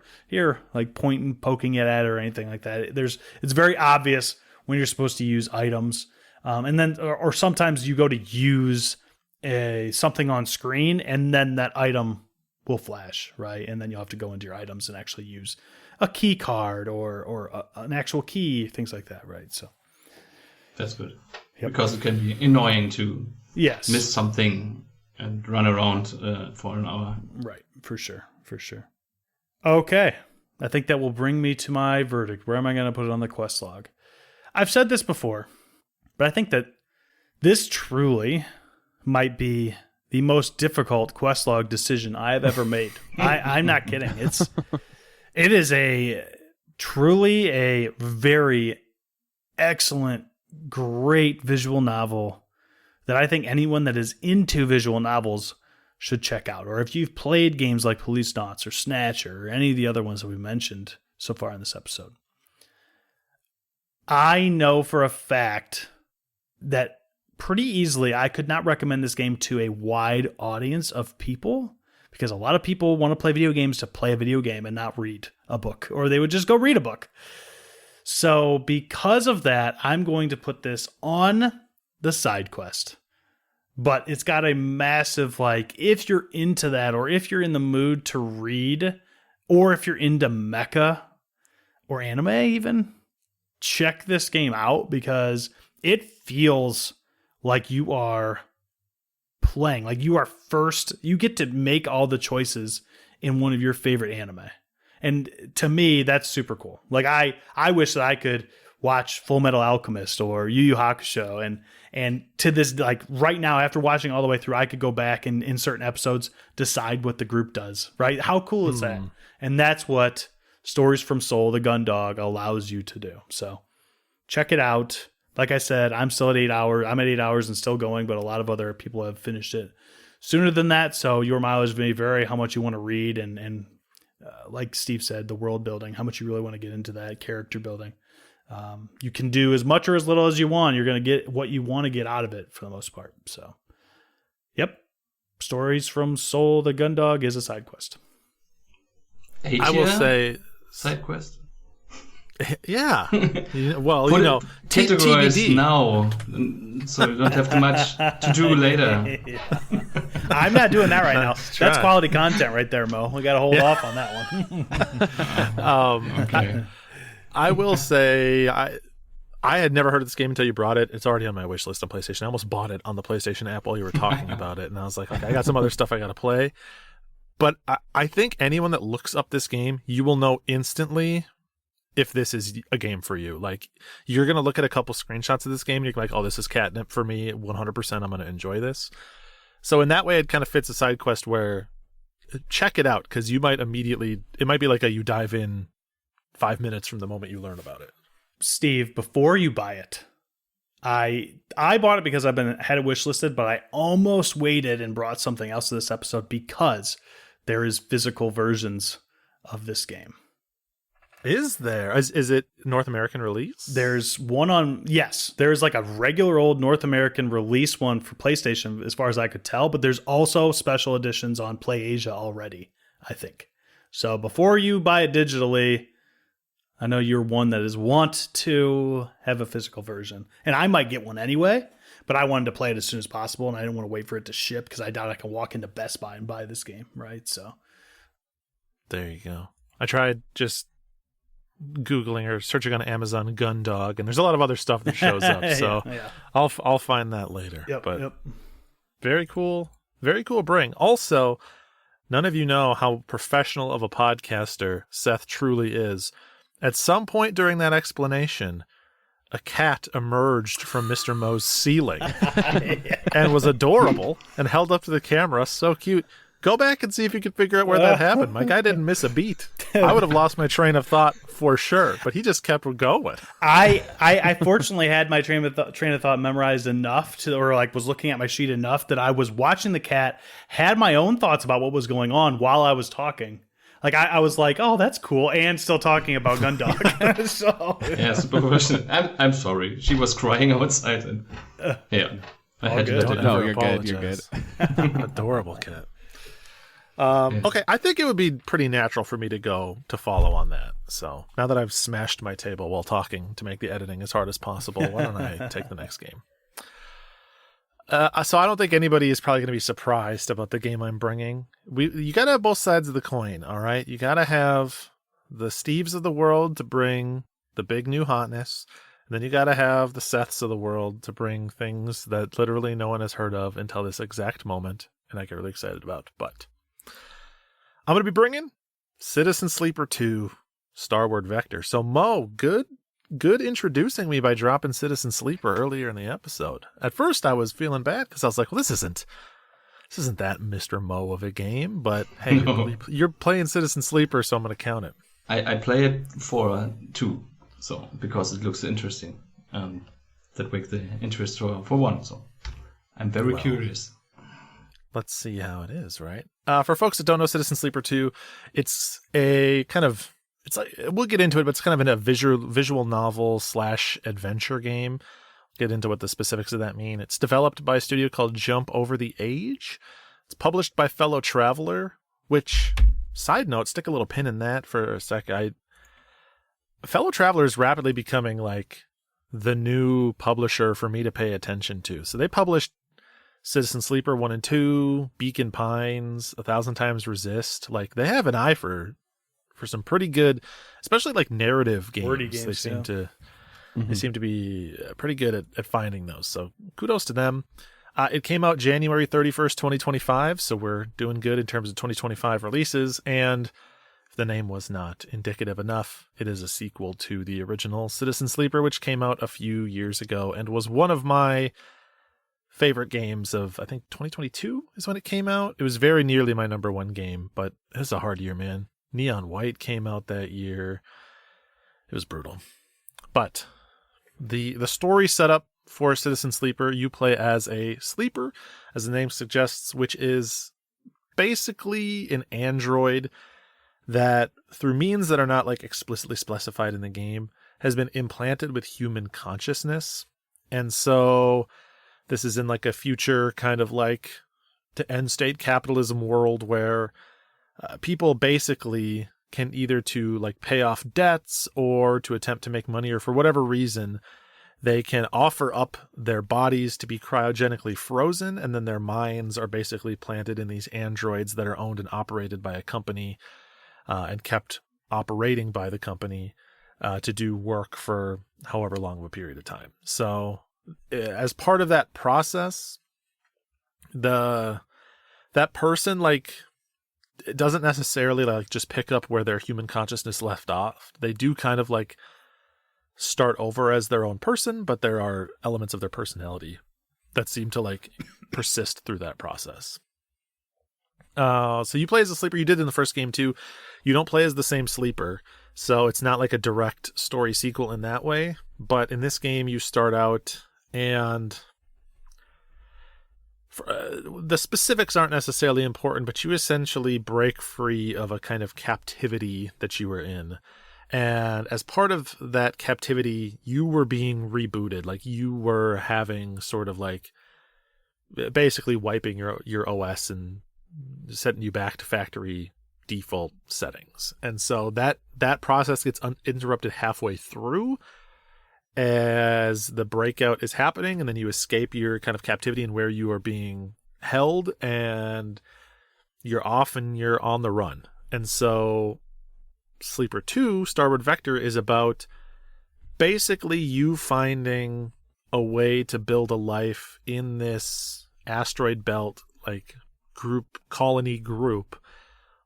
like poking it at her or anything like that. It's very obvious when you're supposed to use items. And then, or sometimes you go to use something on screen, and then that item will flash, right? And then you'll have to go into your items and actually use a key card or an actual key, things like that, right? So that's good. because it can be annoying to Yes. miss something and run around for an hour. Right. For sure. Okay. I think that will bring me to my verdict. Where am I going to put it on the quest log? I've said this before, but I think that this truly might be the most difficult quest log decision I have ever made. I'm not kidding. It is truly a very excellent, great visual novel that I think anyone that is into visual novels should check out. Or if you've played games like Policenauts or Snatch or any of the other ones that we mentioned so far in this episode, I know for a fact that pretty easily I could not recommend this game to a wide audience of people, because a lot of people want to play video games to play a video game and not read a book, or they would just go read a book. So because of that, I'm going to put this on the side quest. But it's got a massive, if you're into that, or if you're in the mood to read, or if you're into mecha or anime even, check this game out, because it feels like you are playing, like you get to make all the choices in one of your favorite anime. And to me, that's super cool. Like I wish that I could watch Full Metal Alchemist or Yu Yu Hakusho, and to this, right now, after watching all the way through, I could go back and in certain episodes decide what the group does, right? How cool is that? And that's what Stories from Soul, the Gundog, allows you to do. So check it out. Like I said, I'm still at 8 hours. I'm at 8 hours and still going, but a lot of other people have finished it sooner than that. So your mileage may vary how much you want to read, and like Steve said, the world building, how much you really want to get into that character building. You can do as much or as little as you want. You're going to get what you want to get out of it for the most part. So, yep. Stories from Soul, the Gundog is a side quest. I will say side quest. Yeah. Well, categorize TBD now, so you don't have too much to do later. I'm not doing that right now. That's quality content right there, Mo. We got to hold off on that one. Okay. I will say I had never heard of this game until you brought it. It's already on my wish list on PlayStation. I almost bought it on the PlayStation app while you were talking about it, and I was like, okay, I got some other stuff I got to play. But I think anyone that looks up this game, you will know instantly if this is a game for you. Like, you're going to look at a couple screenshots of this game, and you're like, oh, this is catnip for me. 100% I'm going to enjoy this. So in that way, it kind of fits a side quest where check it out, because you might immediately, it might be like you dive in 5 minutes from the moment you learn about it. Steve, before you buy it, I bought it because had it wish listed, but I almost waited and brought something else to this episode because there is physical versions of this game. Is there? Is it North American release? There's one there's like a regular old North American release one for PlayStation, as far as I could tell, but there's also special editions on PlayAsia already, I think. So before you buy it digitally, I know you're one that is want to have a physical version, and I might get one anyway, but I wanted to play it as soon as possible, and I didn't want to wait for it to ship because I doubt I can walk into Best Buy and buy this game, right? So there you go. I tried just Googling or searching on Amazon Gundog, and there's a lot of other stuff that shows up, so yeah. I'll find that later. Yep. Very cool bring. Also, none of you know how professional of a podcaster Seth truly is. At some point during that explanation, a cat emerged from Mr. Mo's ceiling and was adorable and held up to the camera. So cute. Go back and see if you can figure out where that happened. My guy didn't miss a beat. I would have lost my train of thought for sure, but he just kept going. I fortunately had my train of thought memorized enough was looking at my sheet enough that I was watching the cat, had my own thoughts about what was going on while I was talking. Like, I was like, oh, that's cool, and still talking about Gundog. So, yeah, super professional. I'm sorry. She was crying outside. And, yeah. I had to let it No, out. you're good. You're good. Adorable cat. Okay, I think it would be pretty natural for me to follow on that. So now that I've smashed my table while talking to make the editing as hard as possible, why don't I take the next game? So I don't think anybody is probably going to be surprised about the game I'm bringing. You got to have both sides of the coin, all right? You got to have the Steves of the world to bring the big new hotness, then you got to have the Seths of the world to bring things that literally no one has heard of until this exact moment, and I get really excited about. But I'm going to be bringing Citizen Sleeper 2 Starward Vector. So Mo, good introducing me by dropping Citizen Sleeper earlier in the episode. At first I was feeling bad because I was like, well, this isn't that Mr. Mo of a game, but hey, No. you're playing Citizen Sleeper, so I'm going to count it. I play it for 2, so because it looks interesting. That wake the interest for 1, so I'm very curious. Let's see how it is, right? For folks that don't know Citizen Sleeper 2, it's a kind of, it's like, we'll get into it, but it's kind of a visual novel / adventure game. Get into what the specifics of that mean. It's developed by a studio called Jump Over the Age. It's published by Fellow Traveler, which, side note, stick a little pin in that for a sec. Fellow Traveler is rapidly becoming like the new publisher for me to pay attention to. So they published Citizen Sleeper 1 and 2, Beacon Pines, 1,000 Times Resist. Like, they have an eye for some pretty good, especially like narrative games. Wordy games, They seem yeah. they seem to be pretty good at finding those. So kudos to them. It came out January 31st, 2025. So we're doing good in terms of 2025 releases. And if the name was not indicative enough, it is a sequel to the original Citizen Sleeper, which came out a few years ago and was one of my favorite games of, I think 2022 is when it came out. It was very nearly my number 1 game, but it was a hard year, man. Neon White came out that year. It was brutal. But the story setup for Citizen Sleeper, you play as a sleeper, as the name suggests, which is basically an android that, through means that are not like explicitly specified in the game, has been implanted with human consciousness. And so this is in like a future kind of like to end state capitalism world where people basically can either to like pay off debts or to attempt to make money, or for whatever reason, they can offer up their bodies to be cryogenically frozen, and then their minds are basically planted in these androids that are owned and operated by a company and kept operating by the company to do work for however long of a period of time. So as part of that process, that person like it doesn't necessarily like just pick up where their human consciousness left off. They do kind of like start over as their own person, but there are elements of their personality that seem to like persist through that process. So you play as a sleeper. You did in the first game too. You don't play as the same sleeper, so it's not like a direct story sequel in that way. But in this game, you start out and the specifics aren't necessarily important, but you essentially break free of a kind of captivity that you were in. And as part of that captivity, you were being rebooted. Like you were having sort of like basically wiping your OS and setting you back to factory default settings. And so that process gets interrupted halfway through as the breakout is happening, and then you escape your kind of captivity and where you are being held, and you're off and you're on the run. And so Sleeper 2, Starward Vector, is about basically you finding a way to build a life in this asteroid belt, like colony group,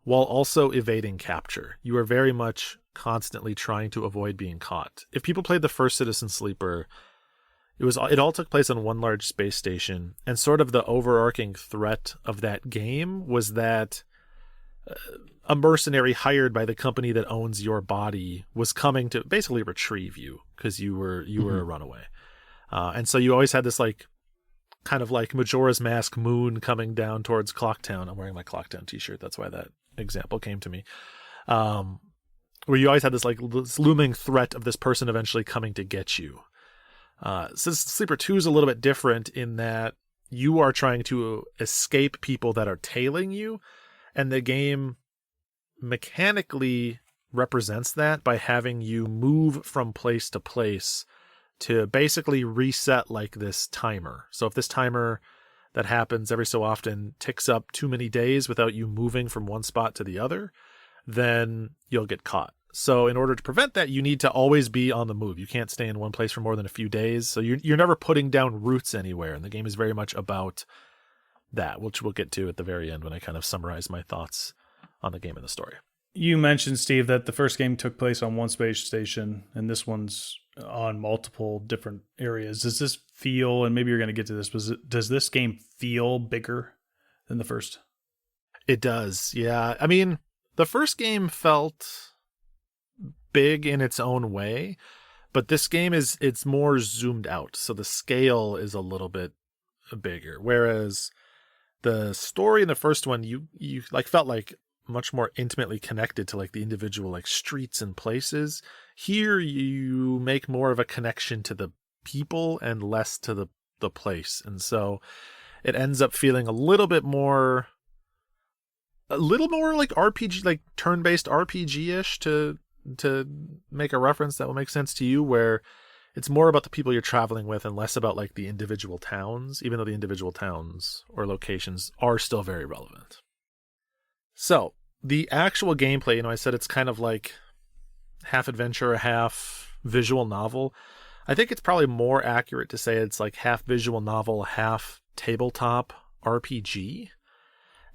while also evading capture. You are very much constantly trying to avoid being caught. If people played the first Citizen Sleeper, it all took place on one large space station, and sort of the overarching threat of that game was that a mercenary hired by the company that owns your body was coming to basically retrieve you because you were a runaway. And so you always had this like kind of like Majora's Mask moon coming down towards Clocktown. I'm wearing my Clocktown t-shirt. That's why that example came to me. Where you always had this like this looming threat of this person eventually coming to get you. Sleeper 2 is a little bit different in that you are trying to escape people that are tailing you, and the game mechanically represents that by having you move from place to place to basically reset like this timer. So if this timer that happens every so often ticks up too many days without you moving from one spot to the other, then you'll get caught. So in order to prevent that, you need to always be on the move. You can't stay in one place for more than a few days. So you're never putting down roots anywhere. And the game is very much about that, which we'll get to at the very end when I kind of summarize my thoughts on the game and the story. You mentioned, Steve, that the first game took place on one space station and this one's on multiple different areas. Does this feel, and maybe you're going to get to this, does this game feel bigger than the first? It does, yeah. I mean, the first game felt big in its own way, but this game it's more zoomed out, so the scale is a little bit bigger. Whereas the story in the first one, you like felt like much more intimately connected to like the individual like streets and places. Here you make more of a connection to the people and less to the place, and so it ends up feeling a little more like RPG, like turn-based RPG-ish, to make a reference that will make sense to you, where it's more about the people you're traveling with and less about like the individual towns, even though the individual towns or locations are still very relevant. So the actual gameplay, I said it's kind of like half adventure, half visual novel. I think it's probably more accurate to say it's like half visual novel, half tabletop RPG.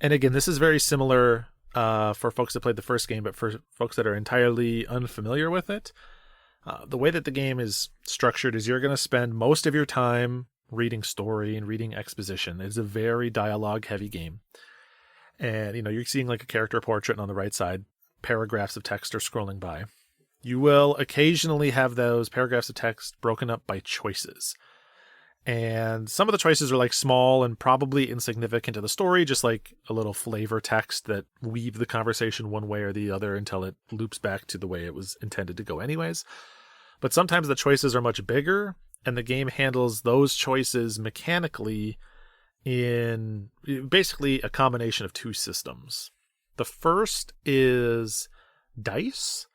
And again, this is very similar for folks that played the first game, but for folks that are entirely unfamiliar with it, the way that the game is structured is you're going to spend most of your time reading story and reading exposition. It's a very dialogue-heavy game. And, you're seeing like a character portrait, and on the right side, paragraphs of text are scrolling by. You will occasionally have those paragraphs of text broken up by choices. And some of the choices are like small and probably insignificant to the story, just like a little flavor text that weave the conversation one way or the other until it loops back to the way it was intended to go anyways. But sometimes the choices are much bigger, and the game handles those choices mechanically in basically a combination of two systems. The first is dice.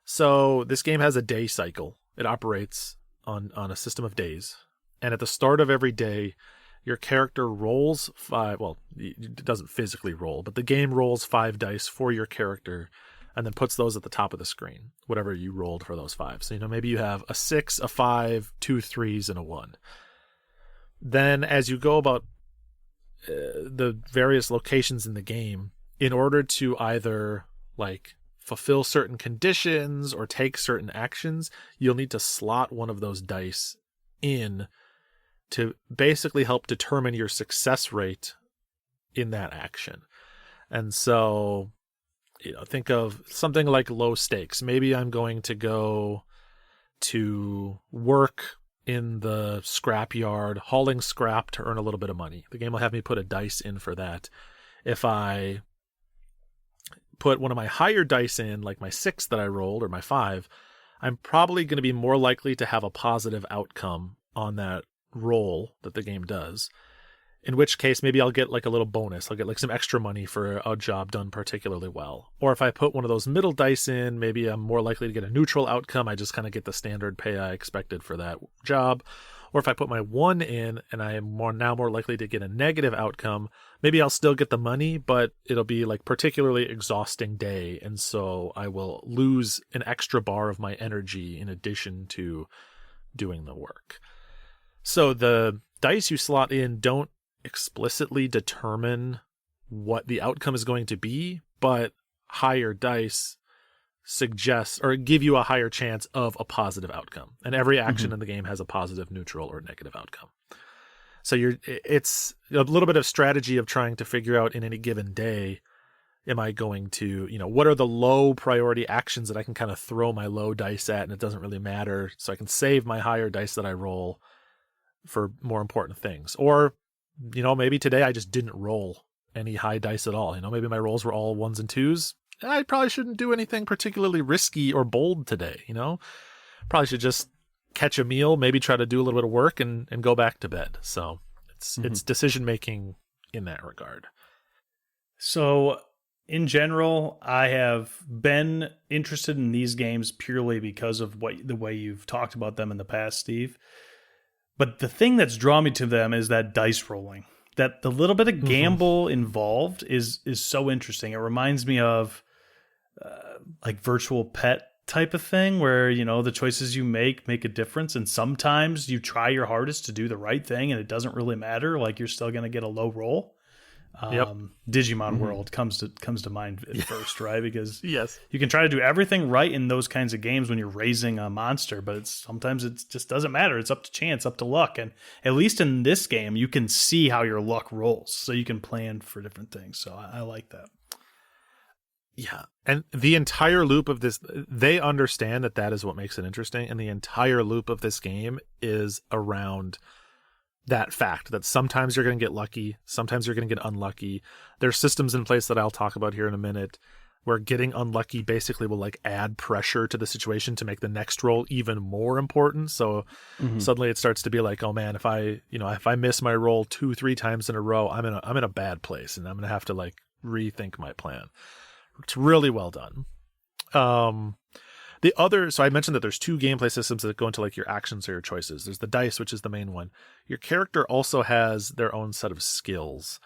So this game has a day cycle. It operates on a system of days. And at the start of every day, your character rolls 5, well, it doesn't physically roll, but the game rolls 5 dice for your character and then puts those at the top of the screen, whatever you rolled for those 5. So, maybe you have a 6, a 5, 2 3s, and a 1. Then as you go about the various locations in the game, in order to either like fulfill certain conditions or take certain actions, you'll need to slot one of those dice in to basically help determine your success rate in that action. And so, think of something like low stakes. Maybe I'm going to go to work in the scrap yard, hauling scrap to earn a little bit of money. The game will have me put a dice in for that. If I put one of my higher dice in, like my 6 that I rolled or my 5, I'm probably going to be more likely to have a positive outcome on that roll that the game does, in which case maybe I'll get like a little bonus. I'll get like some extra money for a job done particularly well. Or if I put one of those middle dice in, maybe I'm more likely to get a neutral outcome. I just kind of get the standard pay I expected for that job. Or if I put my 1 in and I am more likely to get a negative outcome, maybe I'll still get the money, but it'll be like particularly exhausting day, and so I will lose an extra bar of my energy in addition to doing the work. So the dice you slot in don't explicitly determine what the outcome is going to be, but higher dice suggest or give you a higher chance of a positive outcome. And every action in the game has a positive, neutral, or negative outcome. So it's a little bit of strategy of trying to figure out in any given day, am I going to, what are the low priority actions that I can kind of throw my low dice at and it doesn't really matter, so I can save my higher dice that I roll for more important things. Or, maybe today I just didn't roll any high dice at all. Maybe my rolls were all 1s and 2s. I probably shouldn't do anything particularly risky or bold today, Probably should just catch a meal, maybe try to do a little bit of work and go back to bed. So it's decision making in that regard. So in general, I have been interested in these games purely because of the way you've talked about them in the past, Steve. But the thing that's drawn me to them is that dice rolling. That the little bit of gamble involved is so interesting. It reminds me of like virtual pet type of thing where, you know, the choices you make a difference. And sometimes you try your hardest to do the right thing and it doesn't really matter. Like you're still going to get a low roll. Digimon World comes to mind at first, right? Because Yes. you can try to do everything right in those kinds of games when you're raising a monster, but sometimes it just doesn't matter. It's up to chance, up to luck. And at least in this game, you can see how your luck rolls, so you can plan for different things. So I like that. Yeah. And the entire loop of this, they understand that is what makes it interesting. And the entire loop of this game is around that fact that sometimes you're going to get lucky, sometimes you're going to get unlucky. There's systems in place that I'll talk about here in a minute where getting unlucky basically will like add pressure to the situation to make the next roll even more important. So suddenly it starts to be like, oh man, if I miss my roll 2-3 times in a row, I'm in a bad place and I'm going to have to like rethink my plan. It's really well done. So I mentioned that there's 2 gameplay systems that go into like your actions or your choices. There's the dice, which is the main one. Your character also has their own set of skills.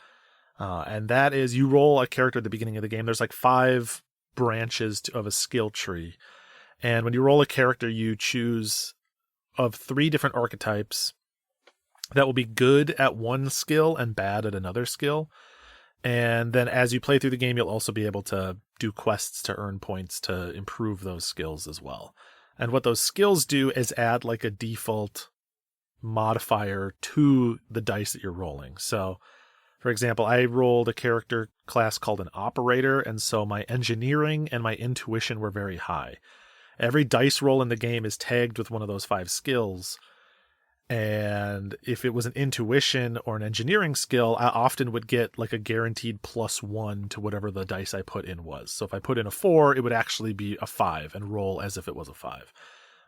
And that is you roll a character at the beginning of the game. There's like 5 branches of a skill tree. And when you roll a character, you choose of 3 different archetypes that will be good at one skill and bad at another skill. And then as you play through the game, you'll also be able to do quests to earn points to improve those skills as well. And what those skills do is add like a default modifier to the dice that you're rolling. So, for example, I rolled a character class called an operator, and so my engineering and my intuition were very high. Every dice roll in the game is tagged with one of those 5 skills. And if it was an intuition or an engineering skill, I often would get like a guaranteed +1 to whatever the dice I put in was. So if I put in a 4, it would actually be a 5 and roll as if it was a 5.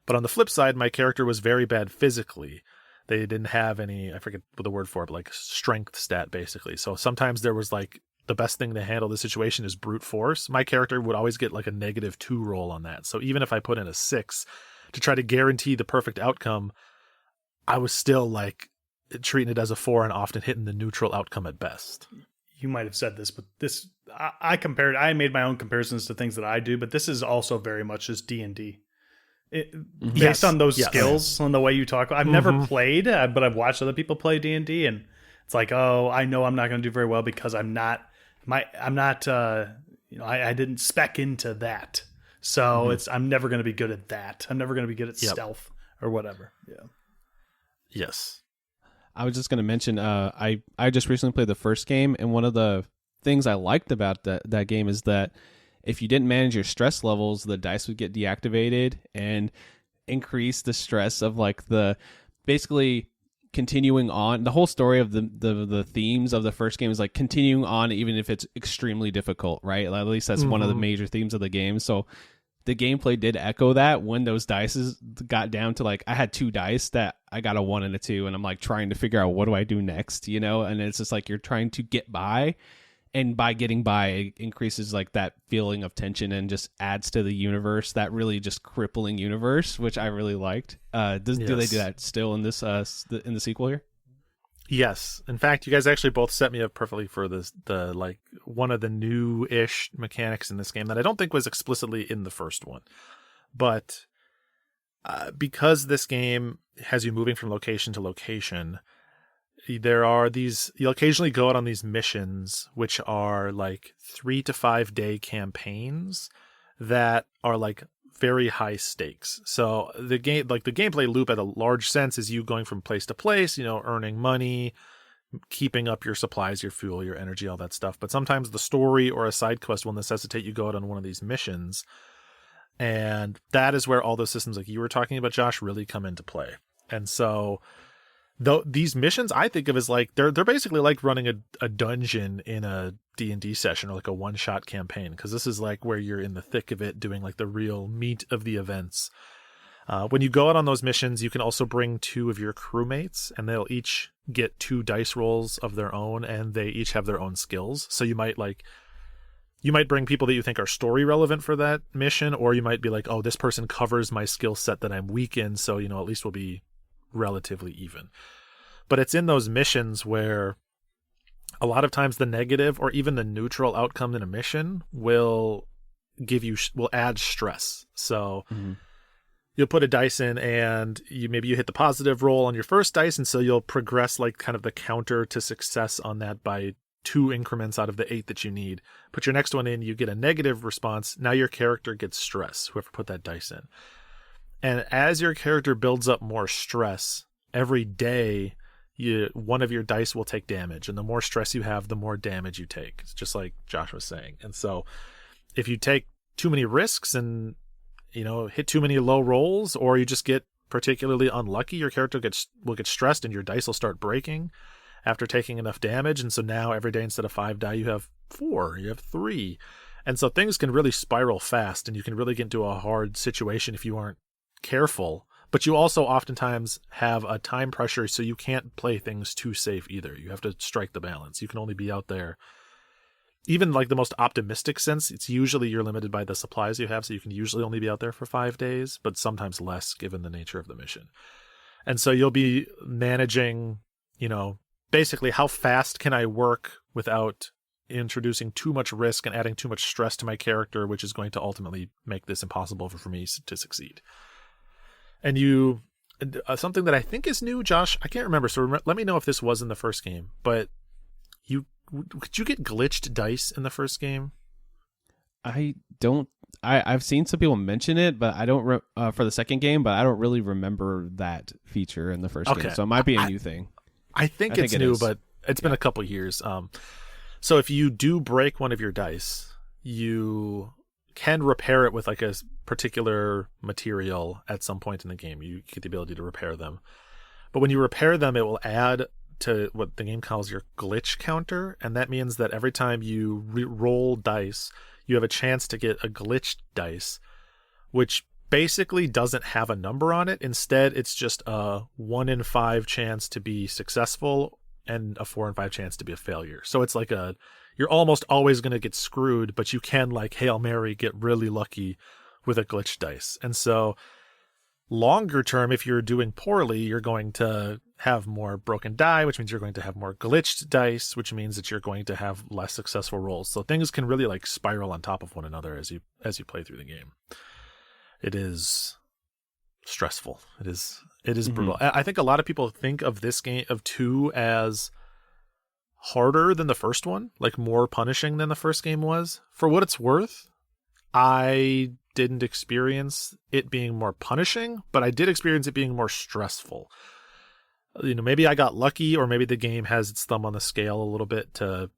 But on the flip side, my character was very bad physically. They didn't have any, I forget the word for it, but like strength stat basically. So sometimes there was like the best thing to handle the situation is brute force. My character would always get like a -2 roll on that. So even if I put in a 6 to try to guarantee the perfect outcome, I was still like treating it as a 4 and often hitting the neutral outcome at best. You might have said this, but I made my own comparisons to things that I do, but this is also very much just D&D. Based on those skills, on the way you talk. I've never played, but I've watched other people play D&D, and it's like, oh, I know I'm not going to do very well because I didn't spec into that. So I'm never going to be good at that. I'm never going to be good at stealth or whatever. Yeah. Yes. I was just going to mention, I just recently played the first game, and one of the things I liked about that game is that if you didn't manage your stress levels, the dice would get deactivated and increase the stress of like the basically continuing on. The whole story of the themes of the first game is like continuing on even if it's extremely difficult, right? At least that's one of the major themes of the game. So the gameplay did echo that when those dices got down to like, I had 2 dice that I got a 1 and a 2, and I'm like trying to figure out what do I do next, you know? And it's just like you're trying to get by, and by getting by, it increases like that feeling of tension and just adds to the universe, that really just crippling universe, which I really liked. Do they do that still in this in the sequel here? Yes. In fact, you guys actually both set me up perfectly for the like one of the new-ish mechanics in this game that I don't think was explicitly in the first one. But because this game has you moving from location to location, there are you'll occasionally go out on these missions, which are like 3 to 5 day campaigns that are like very high stakes. So the gameplay loop at a large sense is you going from place to place, you know, earning money, keeping up your supplies, your fuel, your energy, all that stuff. But sometimes the story or a side quest will necessitate you go out on one of these missions. And that is where all those systems like you were talking about, Josh, really come into play. And so these missions I think of as like they're basically like running a dungeon in a D&D session or like a one-shot campaign, because this is like where you're in the thick of it doing like the real meat of the events. When you go out on those missions, you can also bring 2 of your crewmates, and they'll each get 2 dice rolls of their own, and they each have their own skills. So you might bring people that you think are story relevant for that mission, or you might be like, oh, this person covers my skill set that I'm weak in, so you know at least we'll be relatively even. But it's in those missions where a lot of times the negative or even the neutral outcome in a mission will will add stress. So you'll put a dice in and maybe you hit the positive roll on your first dice, and so you'll progress like kind of the counter to success on that by 2 increments out of the 8 that you need. Put your next one in, you get a negative response. Now your character gets stress, whoever put that dice in. And as your character builds up more stress, every day one of your dice will take damage, and the more stress you have, the more damage you take. It's just like Josh was saying. And so if you take too many risks and hit too many low rolls, or you just get particularly unlucky, your character will get stressed and your dice will start breaking after taking enough damage. And so now every day, instead of 5 die, you have 4, you have 3. And so things can really spiral fast, and you can really get into a hard situation if you aren't careful. But you also oftentimes have a time pressure, so you can't play things too safe either. You have to strike the balance. You can only be out there, even like the most optimistic sense, it's usually you're limited by the supplies you have, so you can usually only be out there for 5 days, but sometimes less given the nature of the mission. And so you'll be managing, basically how fast can I work without introducing too much risk and adding too much stress to my character, which is going to ultimately make this impossible for me to succeed. And something that I think is new, Josh, I can't remember, so let me know if this was in the first game, but could you get glitched dice in the first game? I've seen some people mention it, but I don't for the second game, but I don't really remember that feature in the first game, so it might be a new thing. I think it's new, but it's been a couple years. So if you do break one of your dice, you can repair it with like a particular material at some point in the game. You get the ability to repair them. But when you repair them, it will add to what the game calls your glitch counter, and that means that every time you roll dice, you have a chance to get a glitched dice, which basically doesn't have a number on it. Instead, it's just a 1 in 5 chance to be successful and a 4 in 5 chance to be a failure. So it's like you're almost always going to get screwed, but you can, like Hail Mary, get really lucky with a glitch dice. And so longer term, if you're doing poorly, you're going to have more broken die, which means you're going to have more glitched dice, which means that you're going to have less successful rolls. So things can really like spiral on top of one another as you play through the game. It is stressful. It is brutal. I think a lot of people think of this game of 2 as harder than the first one, like more punishing than the first game was. For what it's worth, I didn't experience it being more punishing, but I did experience it being more stressful. Maybe I got lucky, or maybe the game has its thumb on the scale a little bit to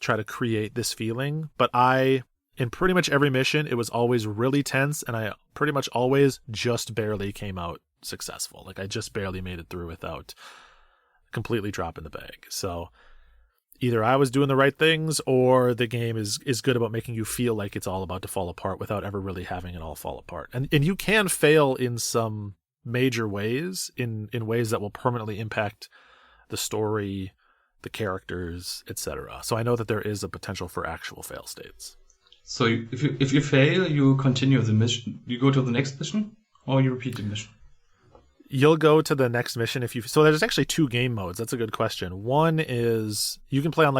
try to create this feeling. But in pretty much every mission, it was always really tense, and I pretty much always just barely came out successful. Like I just barely made it through without completely dropping the bag. So either I was doing the right things, or the game is good about making you feel like it's all about to fall apart without ever really having it all fall apart. And you can fail in some major ways, in ways that will permanently impact the story, the characters, etc. So I know that there is a potential for actual fail states. So if you fail, you continue the mission. You go to the next mission, or you repeat the mission? You'll go to the next mission so there's actually 2 game modes. That's a good question. One is you can play on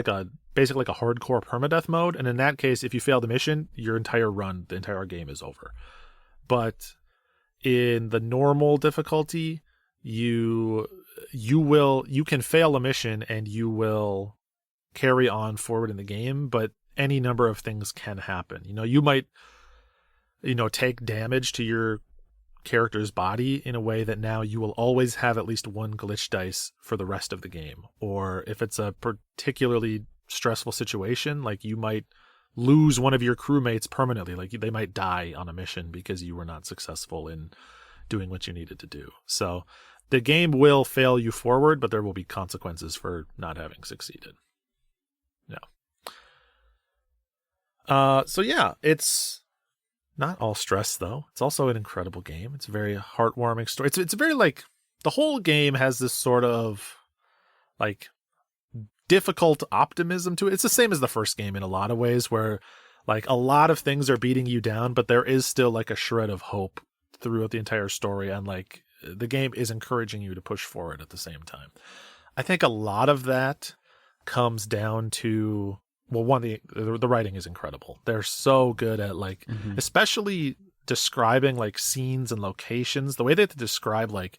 basically like a hardcore permadeath mode, and in that case, if you fail the mission, your entire run, the entire game is over. But in the normal difficulty, you can fail a mission and you will carry on forward in the game, but any number of things can happen. You might take damage to your character's body in a way that now you will always have at least 1 glitch dice for the rest of the game. Or if it's a particularly stressful situation, like you might lose one of your crewmates permanently, like they might die on a mission because you were not successful in doing what you needed to do. So the game will fail you forward, but there will be consequences for not having succeeded. So yeah, it's not all stress though. It's also an incredible game. It's a very heartwarming story. It's very like the whole game has this sort of like difficult optimism to it. It's the same as the first game in a lot of ways, where like a lot of things are beating you down, but there is still like a shred of hope throughout the entire story, and like the game is encouraging you to push forward at the same time. I think a lot of that comes down to well, one, the writing is incredible. They're so good at like, especially describing like scenes and locations. The way they have to describe like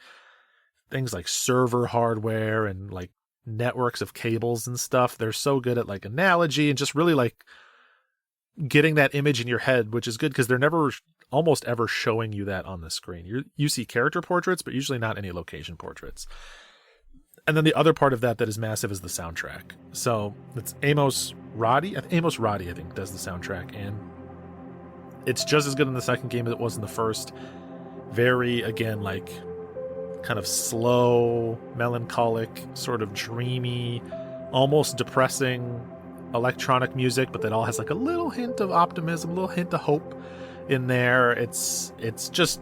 things like server hardware and like networks of cables and stuff. They're so good at like analogy and just really like getting that image in your head, which is good because they're never almost ever showing you that on the screen. You see character portraits, but usually not any location portraits. And then the other part of that is massive is the soundtrack. So it's Amos Roddy, I think, does the soundtrack, and it's just as good in the second game as it was in the first. Very, again, like kind of slow, melancholic, sort of dreamy, almost depressing electronic music, but that all has like a little hint of optimism, a little hint of hope in there. It's just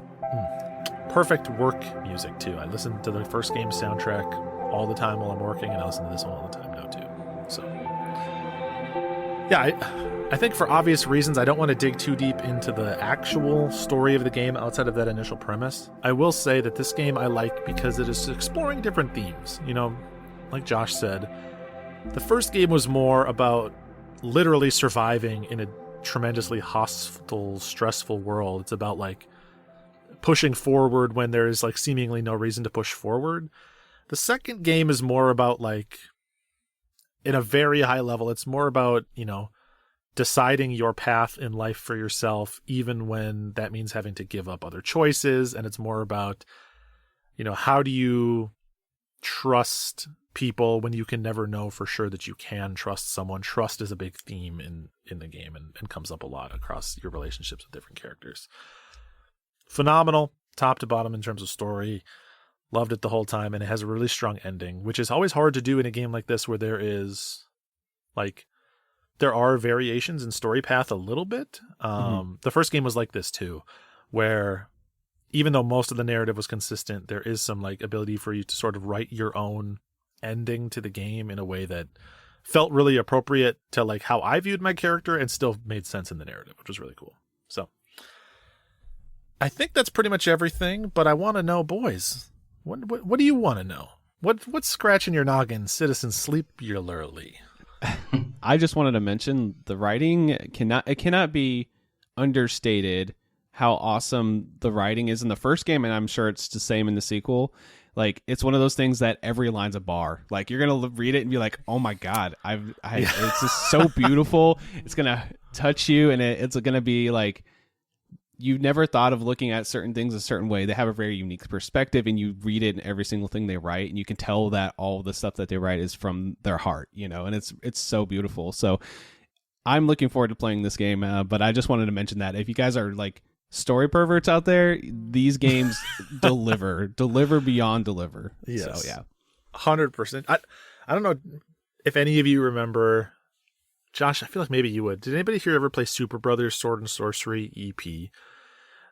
perfect work music too. I listen to the first game soundtrack all the time while I'm working, and I listen to this one all the time now too. So yeah, I think for obvious reasons I don't want to dig too deep into the actual story of the game outside of that initial premise. I will say that this game I like because it is exploring different themes. You know, like Josh said, the first game was more about literally surviving in a tremendously hostile, stressful world. It's about like pushing forward when there is like seemingly no reason to push forward. The second game is more about like, in a very high level, it's more about, you know, deciding your path in life for yourself, even when that means having to give up other choices. And it's more about, you know, how do you trust people when you can never know for sure that you can trust someone. Trust is a big theme in the game and comes up a lot across your relationships with different characters. Phenomenal, top to bottom in terms of story. Loved it the whole time, and it has a really strong ending, which is always hard to do in a game like this where there are variations in story path a little bit. The first game was like this too, where even though most of the narrative was consistent, there is some like ability for you to sort of write your own ending to the game in a way that felt really appropriate to like how I viewed my character and still made sense in the narrative, which was really cool. So I think that's pretty much everything, but I want to know, boys, what do you want to know? What's scratching your noggin, Citizen Sleepularly? I just wanted to mention the writing cannot be understated how awesome the writing is in the first game, and I'm sure it's the same in the sequel. Like, it's one of those things that every line's a bar. Like, you're gonna read it and be like, "Oh my god, it's just so beautiful." It's gonna touch you, and it's gonna be like, you never thought of looking at certain things a certain way. They have a very unique perspective, and you read it in every single thing they write, and you can tell that all the stuff that they write is from their heart, you know, and it's so beautiful. So I'm looking forward to playing this game, but I just wanted to mention that if you guys are like story perverts out there, these games deliver beyond deliver. Yes. So yeah, 100%. I don't know if any of you remember, Josh, I feel like maybe you would. Did anybody here ever play Super Brothers Sword and Sorcery EP?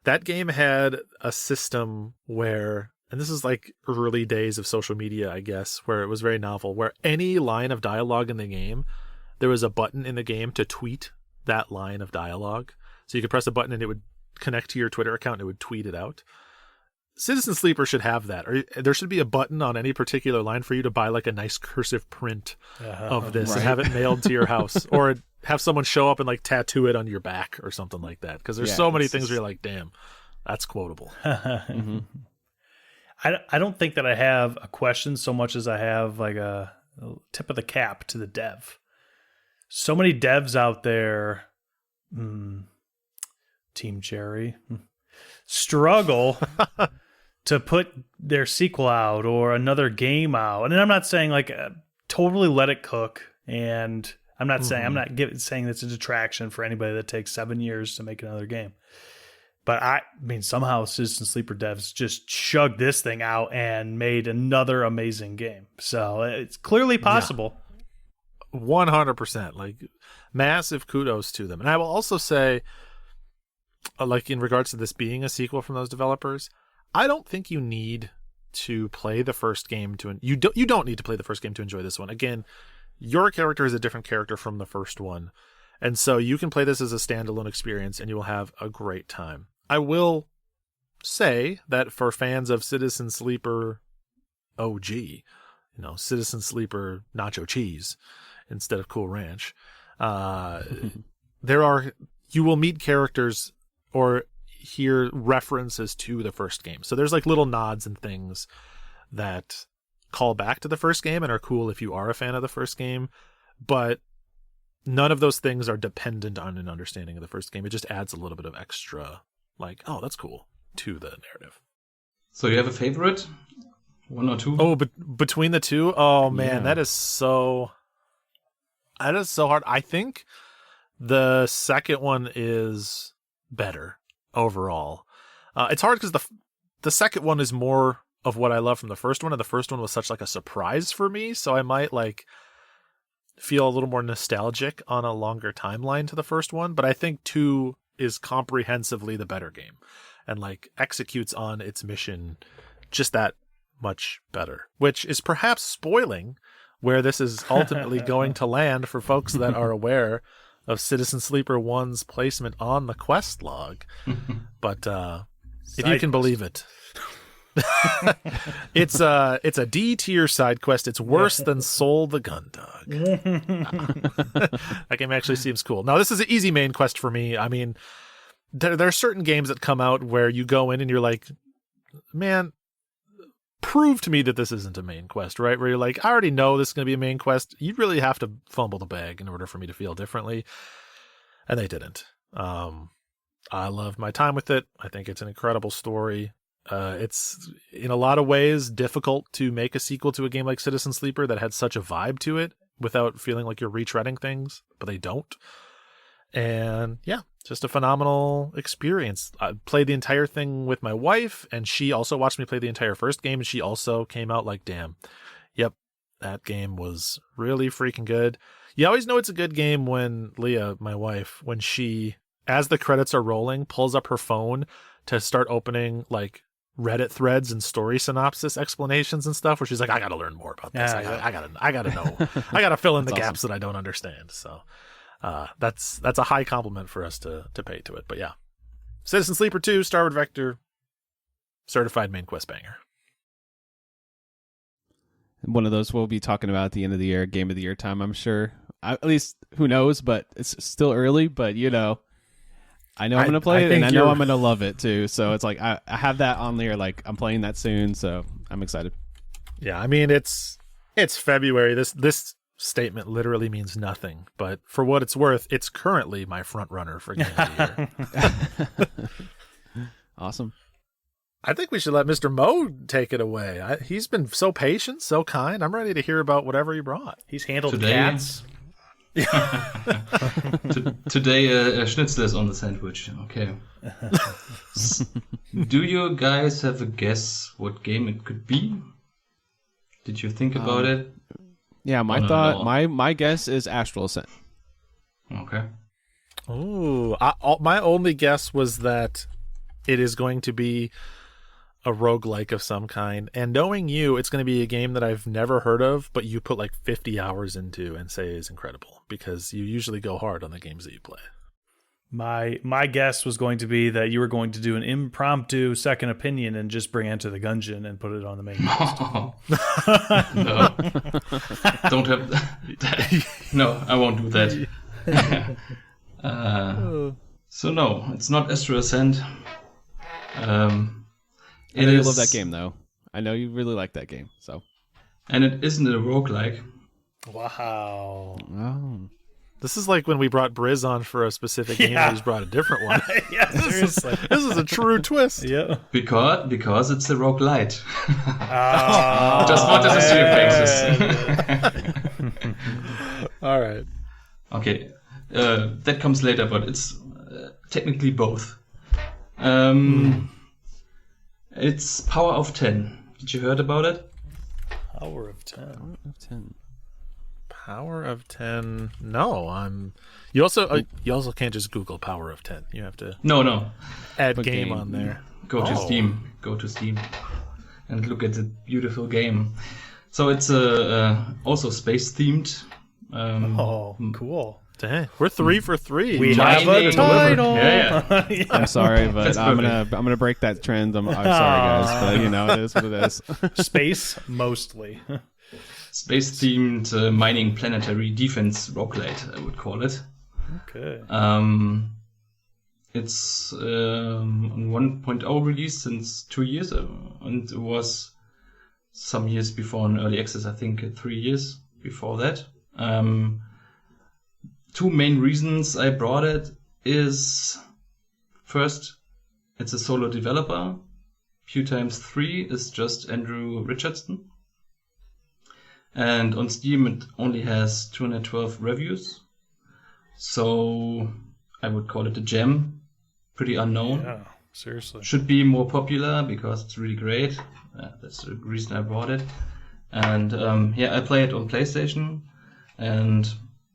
That game had a system where, and this is like early days of social media, I guess, where it was very novel, where any line of dialogue in the game, there was a button in the game to tweet that line of dialogue. So you could press a button and it would connect to your Twitter account and it would tweet it out. Citizen Sleeper should have that. Or there should be a button on any particular line for you to buy like a nice cursive print of this and have it mailed to your house, or have someone show up and like tattoo it on your back or something like that. Because there's so many things where you're like, damn, that's quotable. I don't think that I have a question so much as I have like a tip of the cap to the dev. So many devs out there, Team Cherry, struggle to put their sequel out or another game out. And I'm not saying like totally let it cook. And I'm not saying, saying that's a detraction for anybody that takes 7 years to make another game. But I mean, somehow Citizen Sleeper devs just chugged this thing out and made another amazing game. So it's clearly possible. Yeah. 100%. Like, massive kudos to them. And I will also say, like, in regards to this being a sequel from those developers, I don't think you need to play the first game you don't need to play the first game to enjoy this one. Again, your character is a different character from the first one, and so you can play this as a standalone experience and you will have a great time. I will say that for fans of Citizen Sleeper OG, Citizen Sleeper Nacho Cheese instead of Cool Ranch, You will meet characters or hear references to the first game. So there's like little nods and things that call back to the first game and are cool if you are a fan of the first game, but none of those things are dependent on an understanding of the first game. It just adds a little bit of extra, like, oh, that's cool, to the narrative. So you have a favorite? One or two? Oh, but between the two? Oh, man, that is so hard. I think the second one is better overall. It's hard because the second one is more of what I love from the first one, and the first one was such like a surprise for me, so I might like feel a little more nostalgic on a longer timeline to the first one, but I think 2 is comprehensively the better game and like executes on its mission just that much better, which is perhaps spoiling where this is ultimately going to land for folks that are aware of Citizen Sleeper 1's placement on the quest log. But if you can believe it, it's a D tier side quest. It's worse than Soul the Gun Dog. That game actually seems cool. Now, this is an easy main quest for me. I mean, there are certain games that come out where you go in and you're like, man, prove to me that this isn't a main quest, right? Where you're like, I already know this is going to be a main quest. You really have to fumble the bag in order for me to feel differently. And they didn't. I loved my time with it. I think it's an incredible story. It's in a lot of ways difficult to make a sequel to a game like Citizen Sleeper that had such a vibe to it without feeling like you're retreading things, but they don't. And yeah, just a phenomenal experience. I played the entire thing with my wife, and she also watched me play the entire first game, and she also came out like, damn, yep, that game was really freaking good. You always know it's a good game when Leah, my wife, when she, as the credits are rolling, pulls up her phone to start opening like Reddit threads and story synopsis explanations and stuff, where she's like, I gotta learn more about this. I gotta know. I gotta fill in the gaps that I don't understand. So that's a high compliment for us to pay to it. But yeah, Citizen Sleeper 2, Starboard Vector, certified main quest banger. One of those we'll be talking about at the end of the year, game of the year time, I'm sure. At least, who knows, but it's still early, but you know, I know I'm going to play it, and I know I'm going to love it too. So it's like, I have that on there, like I'm playing that soon, so I'm excited. Yeah, I mean, it's February. This statement literally means nothing, but for what it's worth, it's currently my front runner for game of the year. Awesome. I think we should let Mr. Mo take it away. He's been so patient, so kind. I'm ready to hear about whatever he brought. He's handled cats. Today, Schnitzel is on the sandwich. Okay. Do you guys have a guess what game it could be? Did you think about it? Yeah, my guess is Astral Ascent. Okay. Ooh, my only guess was that it is going to be a roguelike of some kind. And knowing you, it's going to be a game that I've never heard of, but you put like 50 hours into and say is incredible, because you usually go hard on the games that you play. My guess was going to be that you were going to do an impromptu second opinion and just bring Enter the Gungeon and put it on the main list. No. Don't have that. No, I won't do that. So no, it's not Astral Ascent. I know you love that game, though. I know you really like that game. So, and it isn't a roguelike. Wow. Oh. This is like when we brought Briz on for a specific game, and he's brought a different one. Yeah, seriously. This is a true twist. Yeah. Because it's a roguelite. Just wanted to see your faces. All right. Okay. That comes later, but it's technically both. It's Power of 10. Did you heard about it? Power of 10. Power of 10. Power of 10. No, You also can't just Google Power of 10. You have to. No. Add game on there. Go to Steam. Go to Steam, and look at the beautiful game. So it's also space themed. Cool. Dang, we're 3 for 3. We have a title. Yeah. I'm sorry, but I'm gonna break that trend. I'm sorry, guys, but you know it is what it is. Space, mostly. space-themed mining planetary defense roguelite, I would call it. Okay. It's on 1.0 release since 2 years, and it was some years before an early access, I think 3 years before that. Two main reasons I brought it is, first, it's a solo developer. Pew times 3 is just Andrew Richardson. And on Steam it only has 212 reviews. So I would call it a gem. Pretty unknown. Yeah, seriously. Should be more popular because it's really great. That's the reason I bought it. And I play it on PlayStation. And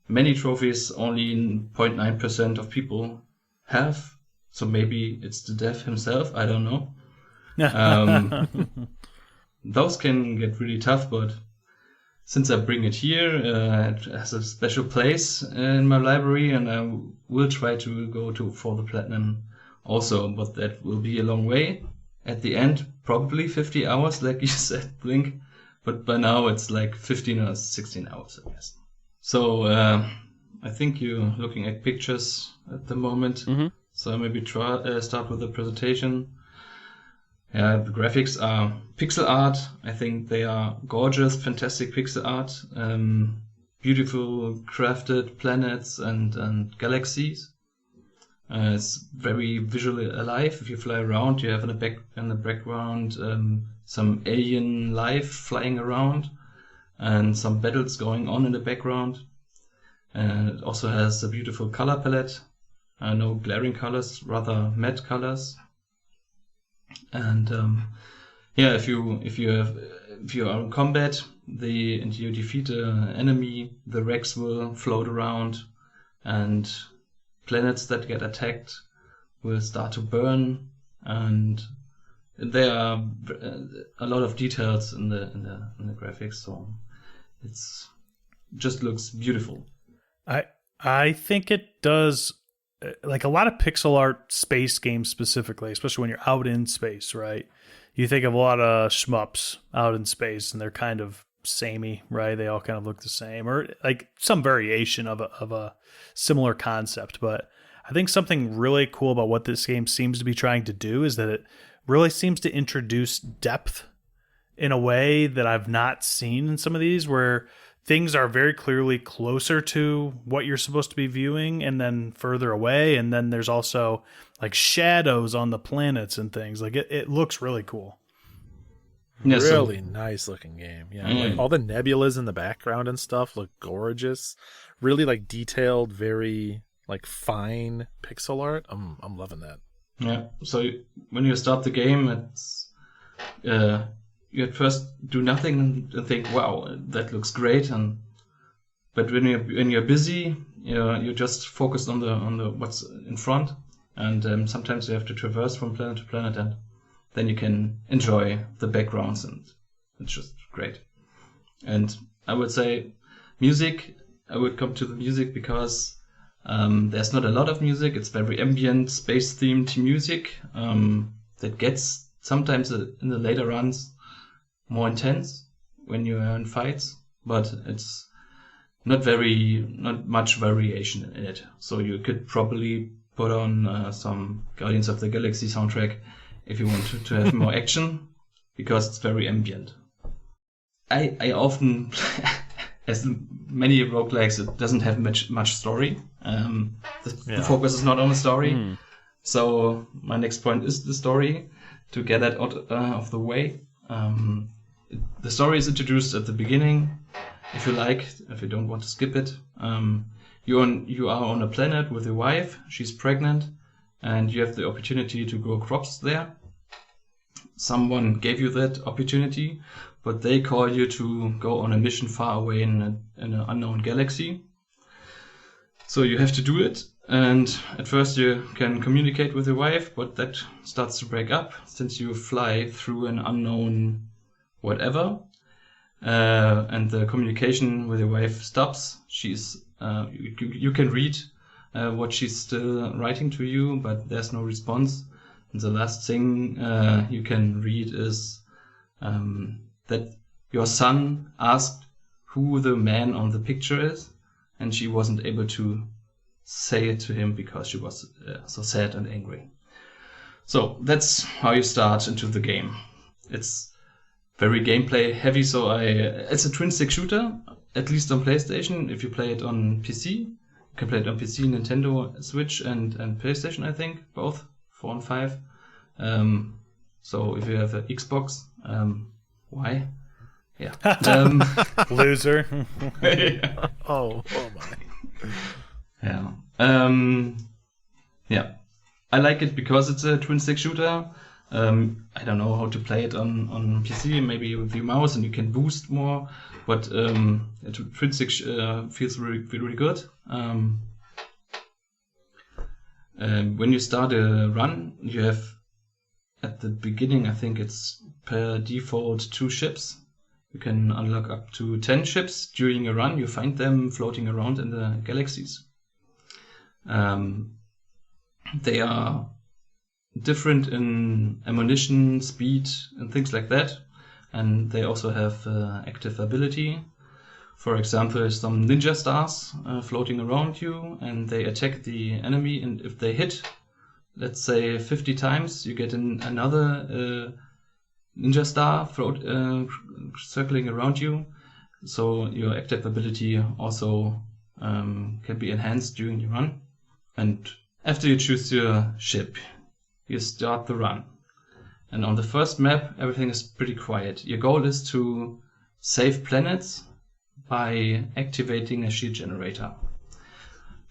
many trophies only 0.9% of people have. So maybe it's the dev himself. I don't know. Those can get really tough, but since I bring it here, it has a special place in my library, and I will try to go for the platinum also, but that will be a long way. At the end, probably 50 hours, like you said, Blink, but by now it's like 15 or 16 hours, I guess. So I think you're looking at pictures at the moment, so maybe start with the presentation. Yeah, the graphics are pixel art. I think they are gorgeous, fantastic pixel art. Beautiful crafted planets and galaxies. It's very visually alive. If you fly around, you have in the background some alien life flying around and some battles going on in the background. And it also has a beautiful color palette. No glaring colors, rather matte colors. And if you are in combat, and you defeat an enemy, the wrecks will float around, and planets that get attacked will start to burn, and there are a lot of details in the graphics, so it's just looks beautiful. I think it does. Like a lot of pixel art space games specifically, especially when you're out in space, right? You think of a lot of shmups out in space, and they're kind of samey, right? They all kind of look the same, or like some variation of a similar concept. But I think something really cool about what this game seems to be trying to do is that it really seems to introduce depth in a way that I've not seen in some of these, where things are very clearly closer to what you're supposed to be viewing and then further away. And then there's also like shadows on the planets and things. Like it looks really cool. Yeah, really nice looking game. Yeah. Like all the nebulas in the background and stuff look gorgeous. Really like detailed, very like fine pixel art. I'm loving that. Yeah. So when you start the game, it's you at first do nothing and think, "Wow, that looks great." But when you're busy, you just focus on the what's in front, and sometimes you have to traverse from planet to planet, and then you can enjoy the backgrounds, and it's just great. And I would say music. I would come to the music because there's not a lot of music. It's very ambient, space-themed music that gets sometimes in the later runs more intense when you're in fights, but it's not much variation in it. So you could probably put on some Guardians of the Galaxy soundtrack if you want to have more action, because it's very ambient. I often, as many roguelikes, it doesn't have much story. The focus is not on the story. So my next point is the story, to get that out of the way. The story is introduced at the beginning, if you don't want to skip it. You are on a planet with your wife, she's pregnant, and you have the opportunity to grow crops there. Someone gave you that opportunity, but they call you to go on a mission far away in an unknown galaxy. So you have to do it, and at first you can communicate with your wife, but that starts to break up since you fly through an unknown whatever, and the communication with your wife stops. You can read what she's still writing to you, but there's no response. And the last thing you can read is that your son asked who the man on the picture is, and she wasn't able to say it to him because she was so sad and angry. So that's how you start into the game. It's very gameplay heavy, so it's a twin-stick shooter, at least on PlayStation. If you play it on PC, you can play it on PC, Nintendo, Switch, and PlayStation, I think, both, 4 and 5. So if you have an Xbox, why? Yeah. Loser. Yeah. Oh my. Yeah. Yeah. I like it because it's a twin-stick shooter. I don't know how to play it on PC, maybe with the mouse and you can boost more, but twin-stick feels really, really good. When you start a run, you have at the beginning, I think it's per default 2 ships. You can unlock up to 10 ships during a run. You find them floating around in the galaxies. They are different in ammunition, speed, and things like that. And they also have active ability. For example, some ninja stars floating around you, and they attack the enemy. And if they hit, let's say 50 times, you get another ninja star circling around you. So your active ability also can be enhanced during your run. And after you choose your ship, you start the run. And on the first map, everything is pretty quiet. Your goal is to save planets by activating a shield generator.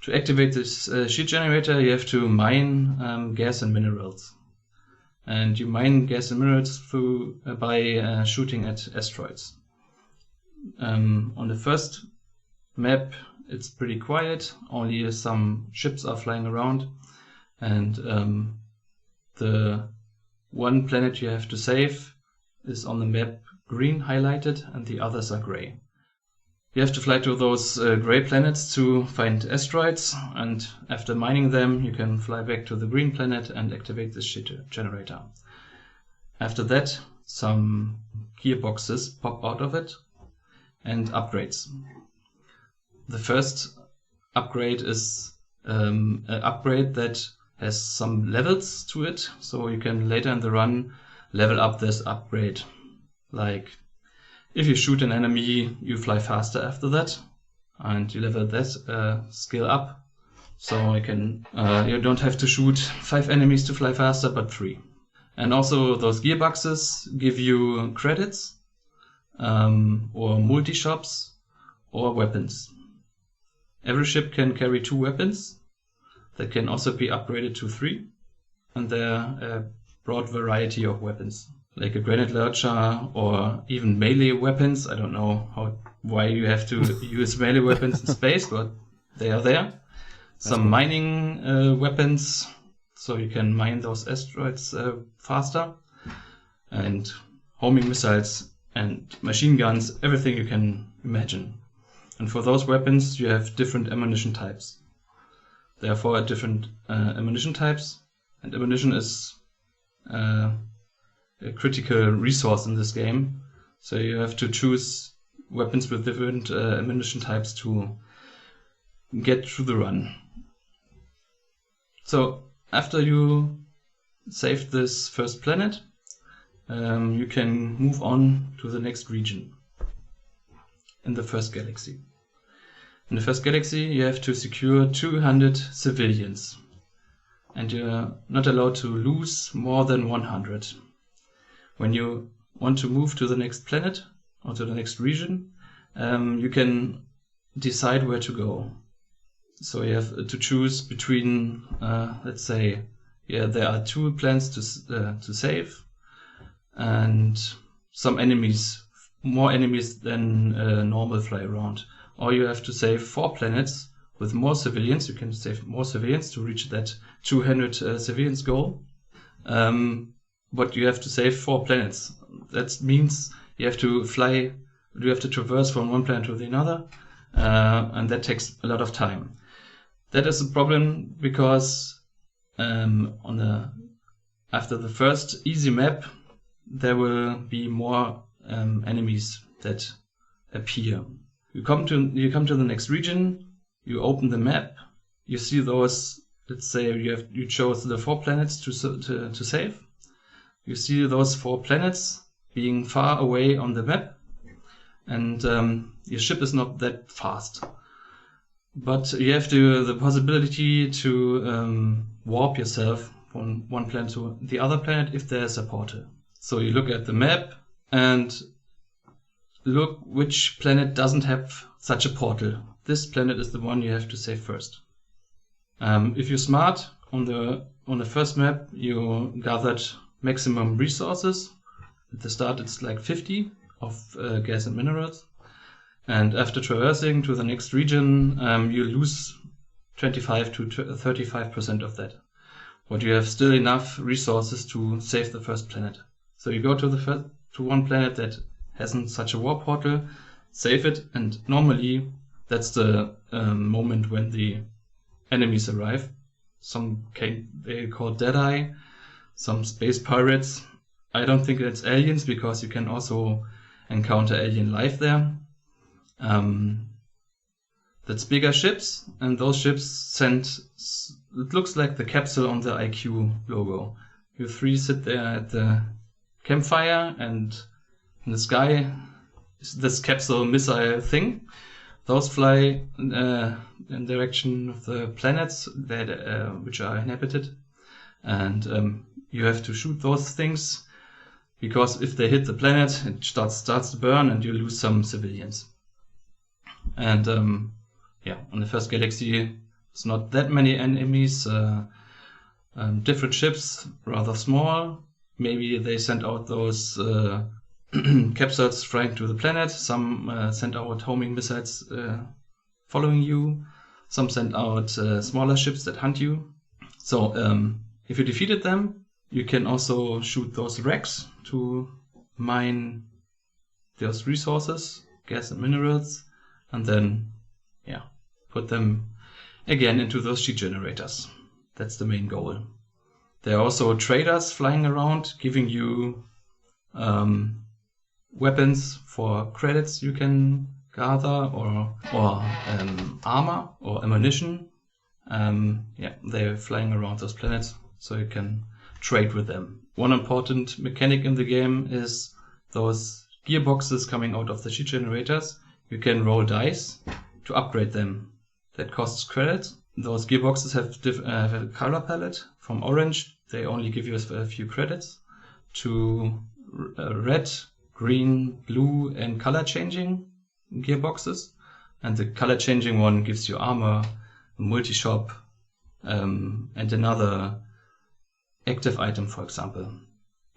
To activate this shield generator, you have to mine gas and minerals. And you mine gas and minerals by shooting at asteroids. On the first map, it's pretty quiet. Only some ships are flying around. And the one planet you have to save is on the map green highlighted, and the others are gray. You have to fly to those gray planets to find asteroids, and after mining them, you can fly back to the green planet and activate the shield generator. After that, some gearboxes pop out of it and upgrades. The first upgrade is an upgrade that has some levels to it, so you can later in the run level up this upgrade. Like, if you shoot an enemy, you fly faster after that, and you level that skill up. So you don't have to shoot 5 enemies to fly faster, but 3. And also those gearboxes give you credits, or multi-shops, or weapons. Every ship can carry 2 weapons that can also be upgraded to 3, and there are a broad variety of weapons, like a grenade launcher or even melee weapons. I don't know why you have to use melee weapons in space, but they are there. Some cool. Mining weapons, so you can mine those asteroids faster, and homing missiles and machine guns, everything you can imagine. And for those weapons, you have different ammunition types. There are 4 different ammunition types, and ammunition is a critical resource in this game. So you have to choose weapons with different ammunition types to get through the run. So after you saved this first planet, you can move on to the next region in the first galaxy. In the first galaxy, you have to secure 200 civilians, and you're not allowed to lose more than 100. When you want to move to the next planet or to the next region, you can decide where to go. So you have to choose between, let's say, there are 2 planets to save, and some enemies, more enemies than normal fly around. Or you have to save 4 planets with more civilians. You can save more civilians to reach that 200 civilians goal. But you have to save 4 planets. That means you have to traverse from one planet to the other, and that takes a lot of time. That is a problem because after the first easy map, there will be more enemies that appear. You come to the next region. You open the map. You see those. Let's say you chose the 4 planets to save. You see those 4 planets being far away on the map, and your ship is not that fast. But you have the possibility to warp yourself from one planet to the other planet if there's a portal. So you look at the map and look which planet doesn't have such a portal. This planet is the one you have to save first. If you're smart, on the first map you gathered maximum resources. At the start it's like 50 of gas and minerals. And after traversing to the next region, you lose 25 to 35% of that. But you have still enough resources to save the first planet. So you go to one planet that hasn't such a warp portal, save it, and normally that's the moment when the enemies arrive. Some they call Deadeye, some space pirates. I don't think it's aliens because you can also encounter alien life there. That's bigger ships, and those ships send. It looks like the capsule on the IQ logo. You 3 sit there at the campfire, and in the sky is this capsule missile thing. Those fly in direction of the planets that which are inhabited, and you have to shoot those things because if they hit the planet, it starts to burn, and you lose some civilians. And on the first galaxy, it's not that many enemies. Different ships, rather small. Maybe they send out those capsules flying to the planet. Some send out homing missiles following you. Some send out smaller ships that hunt you. So if you defeated them, you can also shoot those wrecks to mine those resources, gas and minerals, and then put them again into those sheet generators. That's the main goal. There are also traders flying around giving you weapons for credits you can gather, or armor or ammunition. They're flying around those planets, so you can trade with them. One important mechanic in the game is those gearboxes coming out of the sheet generators. You can roll dice to upgrade them. That costs credits. Those gearboxes have a color palette. From orange, they only give you a few credits, to red, green, blue, and color changing gearboxes. And the color changing one gives you armor, a multi-shop, and another active item, for example.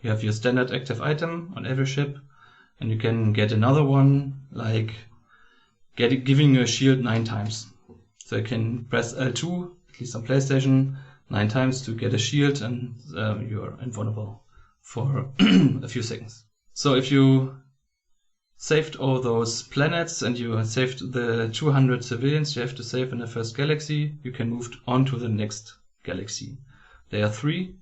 You have your standard active item on every ship, and you can get another one, like giving you a shield 9 times. So you can press L2, at least on PlayStation, 9 times to get a shield, and you're invulnerable for a few seconds. So if you saved all those planets and you saved the 200 civilians you have to save in the first galaxy, you can move on to the next galaxy. There are 3.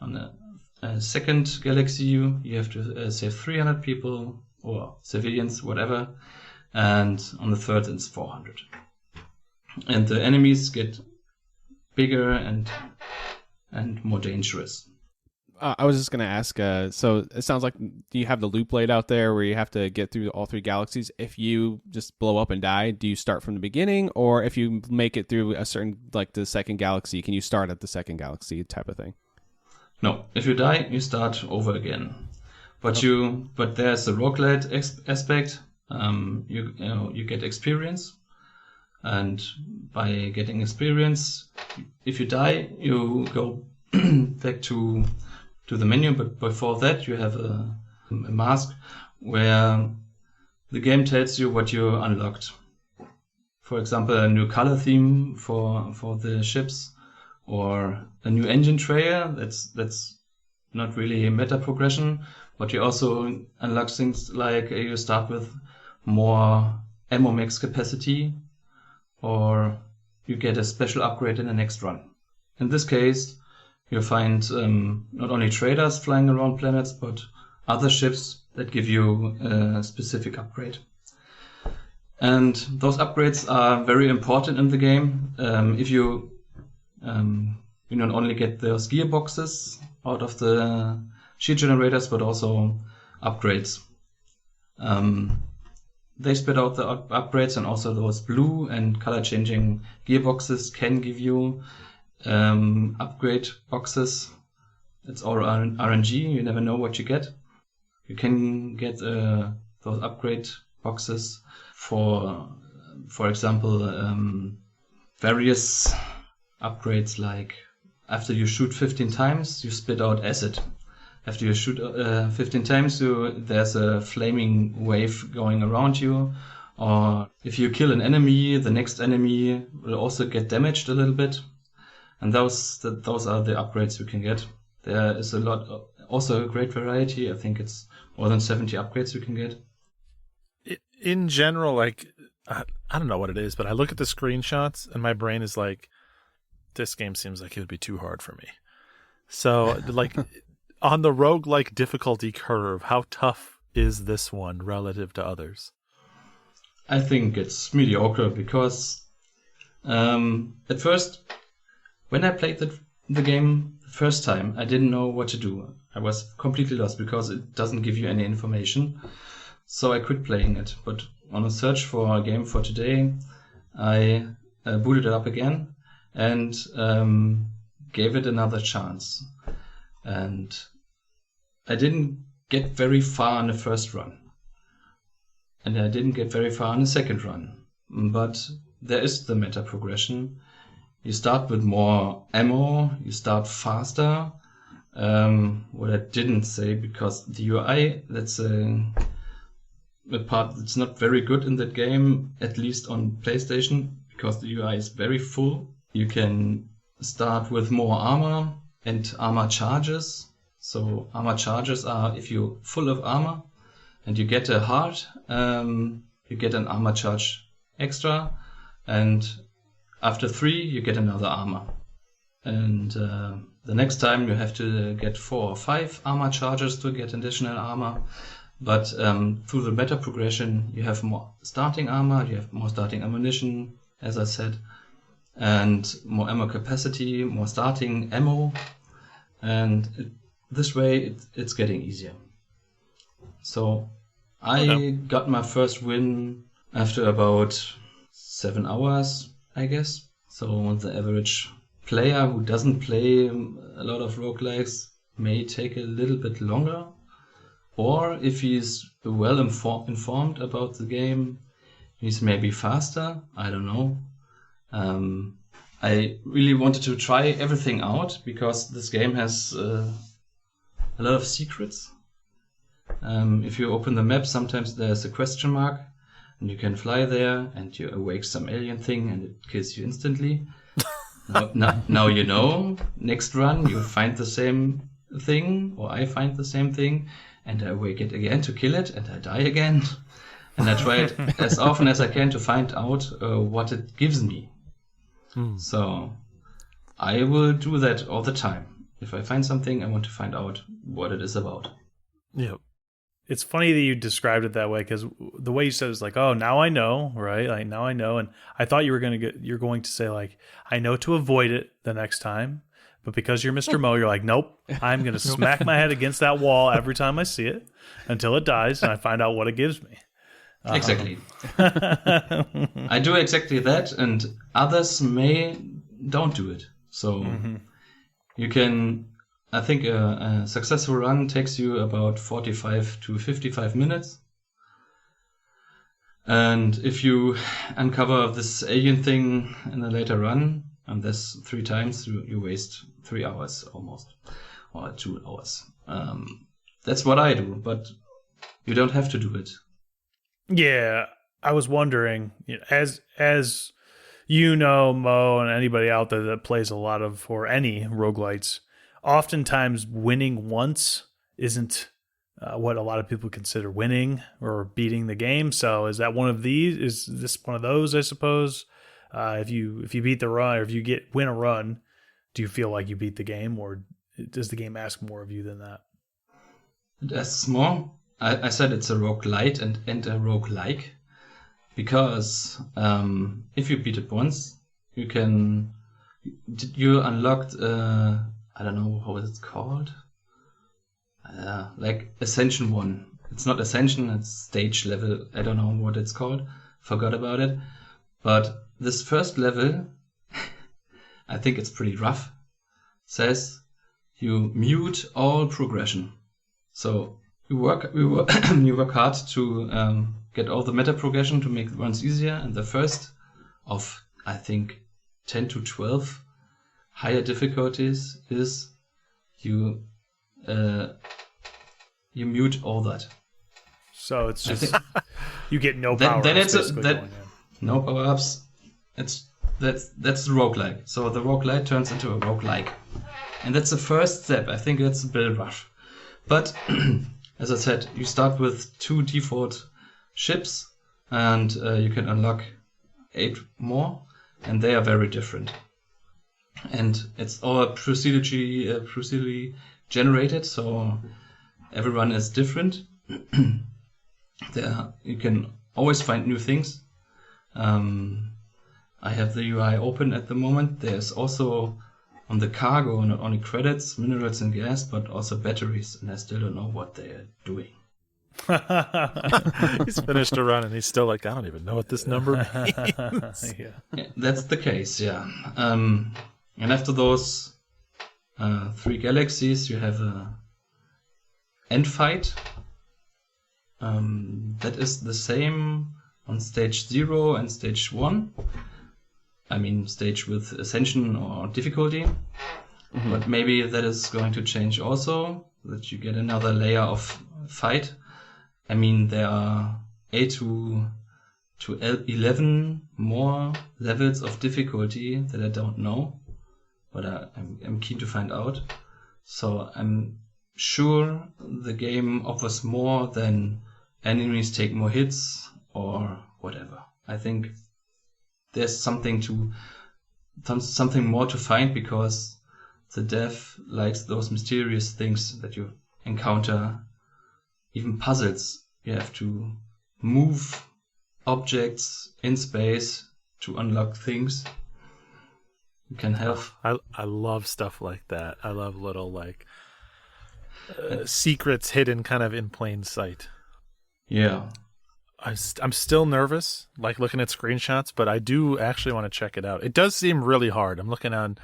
On the second galaxy, you have to save 300 people, or civilians, whatever. And on the third, it's 400. And the enemies get bigger and more dangerous. I was just going to ask, so it sounds like you have the loop laid out there where you have to get through all 3 galaxies. If you just blow up and die, do you start from the beginning? Or if you make it through a certain, like the second galaxy, can you start at the second galaxy type of thing? No, if you die, you start over again. But there's a roguelite aspect. You get experience. And by getting experience, if you die, you go back to the menu. But before that, you have a mask where the game tells you what you unlocked. For example, a new color theme for the ships, or a new engine tray. That's not really a meta progression, but you also unlock things like you start with more ammo max capacity, or you get a special upgrade in the next run. In this case, you'll find not only traders flying around planets, but other ships that give you a specific upgrade. And those upgrades are very important in the game. If you not only get those gearboxes out of the sheet generators, but also upgrades. They spit out the upgrades, and also those blue and color changing gearboxes can give you upgrade boxes. It's all RNG. You never know what you get. You can get those upgrade boxes for example, various upgrades, like after you shoot 15 times, you spit out acid. After you shoot 15 times, there's a flaming wave going around you. Or if you kill an enemy, the next enemy will also get damaged a little bit. And those are the upgrades you can get. There is also a great variety. I think it's more than 70 upgrades you can get. In general, like, I don't know what it is, but I look at the screenshots and my brain is like, this game seems like it would be too hard for me. So, like, on the roguelike difficulty curve, how tough is this one relative to others? I think it's mediocre because at first, when I played the game the first time, I didn't know what to do. I was completely lost because it doesn't give you any information. So I quit playing it. But on a search for a game for today, I booted it up again and gave it another chance. And I didn't get very far in the first run. And I didn't get very far in the second run. But there is the meta progression. You start with more ammo, you start faster. What I didn't say, because the UI, that's a part that's not very good in that game, at least on PlayStation, because the UI is very full. You can start with more armor and armor charges. So armor charges are if you're full of armor and you get a heart, you get an armor charge extra, and after 3 you get another armor. And the next time you have to get 4 or 5 armor charges to get additional armor. But through the meta progression, you have more starting armor, you have more starting ammunition, as I said, and more ammo capacity, more starting ammo, and this way it's getting easier. So I got my first win after about 7 hours, I guess. So the average player who doesn't play a lot of roguelikes may take a little bit longer. Or if he's well informed about the game, he's maybe faster. I don't know. I really wanted to try everything out because this game has a lot of secrets. If you open the map, sometimes there's a question mark and you can fly there and you awake some alien thing and it kills you instantly. Now you know. Next run, you find the same thing, or I find the same thing, and I wake it again to kill it, and I die again. And I try it as often as I can to find out what it gives me. So I will do that all the time. If I find something, I want to find out what it is about. Yeah. It's funny that you described it that way, because the way you said it was like, oh, now I know, right? Like, now I know. And I thought you're going to say, like, I know to avoid it the next time. But because you're Mr. Mo, you're like, nope, I'm going to smack my head against that wall every time I see it until it dies and I find out what it gives me. Exactly. I do exactly that, and others don't do it. So you can, I think a successful run takes you about 45 to 55 minutes. And if you uncover this alien thing in a later run, and that's 3 times, you waste 3 hours almost, or 2 hours. That's what I do, but you don't have to do it. Yeah, I was wondering, as you know, Mo, and anybody out there that plays a lot of, or any roguelites, oftentimes winning once isn't what a lot of people consider winning or beating the game. So is that one of these? Is this one of those, I suppose? If you beat the run, or if you win a run, do you feel like you beat the game, or does the game ask more of you than that? It asks more. I said it's a roguelite and a roguelike because if you beat it once, you unlocked I don't know how it's called, like Ascension 1. It's not Ascension, it's stage level. I don't know what it's called. Forgot about it. But this first level, I think it's pretty rough, says you mute all progression. So you work hard to get all the meta progression to make runs easier. And the first of, I think, 10 to 12 higher difficulties is you mute all that. So it's just you get no power. No power ups. That's the roguelike. So the roguelike turns into a roguelike, and that's the first step. I think that's a bit rough, but as I said, you start with 2 default ships, and you can unlock 8 more, and they are very different. And it's all procedurally generated, so everyone is different. There you can always find new things. I have the UI open at the moment. There's also on the cargo not only credits, minerals and gas, but also batteries, and I still don't know what they are doing. He's finished a run and he's still like, I don't even know what this number means. Yeah, that's the case, yeah. And after those 3 galaxies, you have a end fight. That is the same on stage 0 and stage 1. I mean, stage with ascension or difficulty. Mm-hmm. But maybe that is going to change also, that you get another layer of fight. I mean, there are 8 to 11 more levels of difficulty that I don't know, but I'm keen to find out. So I'm sure the game offers more than enemies take more hits or whatever. I think there's something more to find, because the dev likes those mysterious things that you encounter. Even puzzles, you have to move objects in space to unlock things. You can have. I love stuff like that. I love little secrets hidden kind of in plain sight. Yeah. I'm still nervous, looking at screenshots, but I do actually want to check it out. It does seem really hard. I'm looking on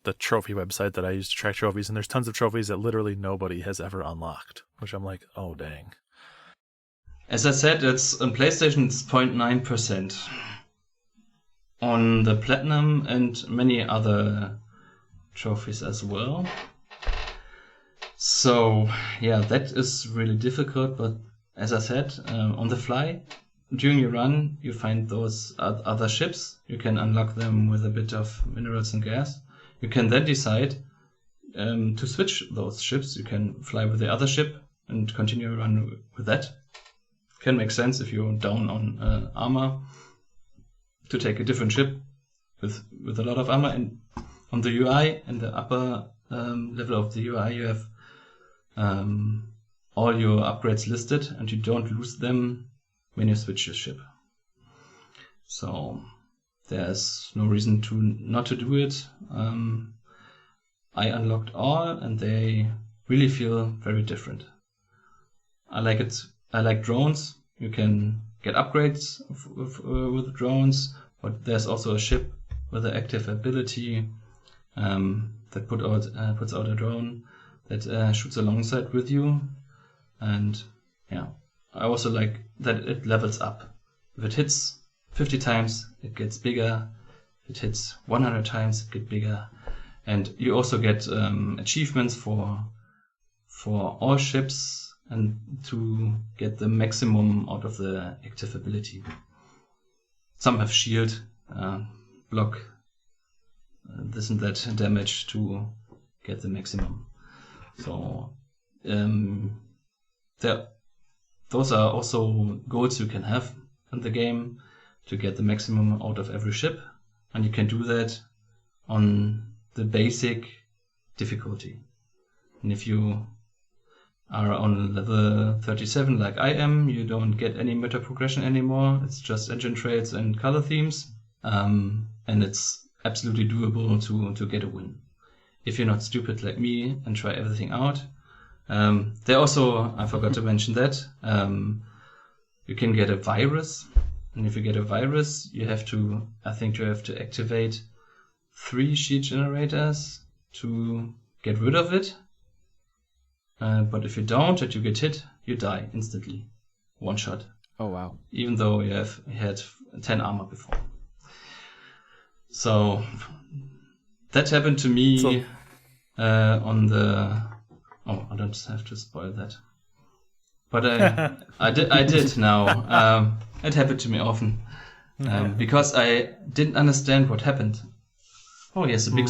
the trophy website that I use to track trophies, and there's tons of trophies that literally nobody has ever unlocked, which I'm like, oh, dang. As I said, it's on PlayStation, it's 0.9%. On the Platinum and many other trophies as well. So, yeah, that is really difficult, but as I said, on the fly, during your run, you find those other ships. You can unlock them with a bit of minerals and gas. You can then decide to switch those ships. You can fly with the other ship and continue your run with that. Can make sense if you're down on armor to take a different ship with a lot of armor. And on the UI, in the upper level of the UI, you have all your upgrades listed, and you don't lose them when you switch your ship. So there's no reason not to do it. I unlocked all, and they really feel very different. I like it. I like drones. You can get upgrades with drones, but there's also a ship with an active ability that puts out a drone that shoots alongside with you. And yeah, I also like that it levels up. If it hits 50 times, it gets bigger. If it hits 100 times, it gets bigger. And you also get achievements for all ships, and to get the maximum out of the active ability. Some have shield, block this and that damage to get the maximum. So those are also goals you can have in the game, to get the maximum out of every ship, and you can do that on the basic difficulty. And if you are on level 37 like I am, you don't get any meta progression anymore. It's just engine traits and color themes. And it's absolutely doable to get a win. If you're not stupid like me and try everything out. There also, I forgot to mention that, you can get a virus. And if you get a virus, I think you have to activate 3 sheet generators to get rid of it. But if you don't, and you get hit, you die instantly. 1 shot. Oh, wow. Even though you had 10 armor before. So that happened to me on the... Oh, I don't have to spoil that. But I did now. It happened to me often. Because I didn't understand what happened. Oh, here's a big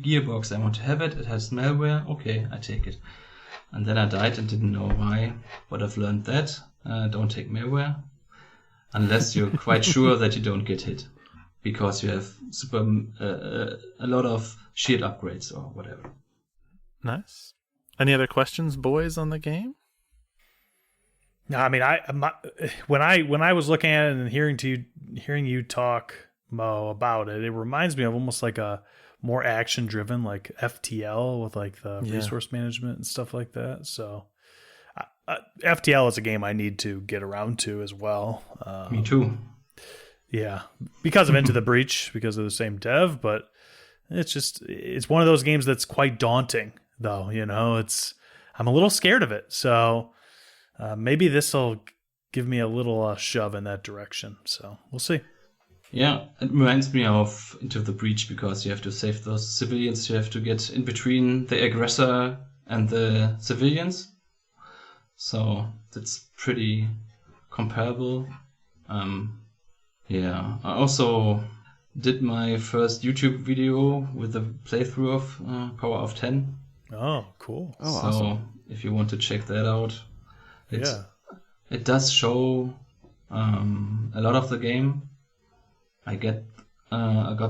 gearbox. I want to have it. It has malware. Okay, I take it. And then I died and didn't know why. But I've learned that. Don't take malware. Unless you're quite sure that you don't get hit. Because you have a lot of shield upgrades or whatever. Nice. Any other questions, boys, on the game? No, I mean, when I was looking at it and hearing you talk, Mo, about it, it reminds me of almost like a more action driven, like FTL with like the resource management and stuff like that. So FTL is a game I need to get around to as well. Me too. Yeah, because of Into the Breach, because of the same dev, but it's one of those games that's quite daunting, though. You know, I'm a little scared of it. So maybe this will give me a little shove in that direction. So we'll see. Yeah, it reminds me of Into the Breach because you have to save those civilians. You have to get in between the aggressor and the civilians. So that's pretty comparable. Yeah, I also did my first YouTube video with a playthrough of Power of 10. Oh, cool. Oh, so awesome. If you want to check that out, Yeah. It does show a lot of the game. I got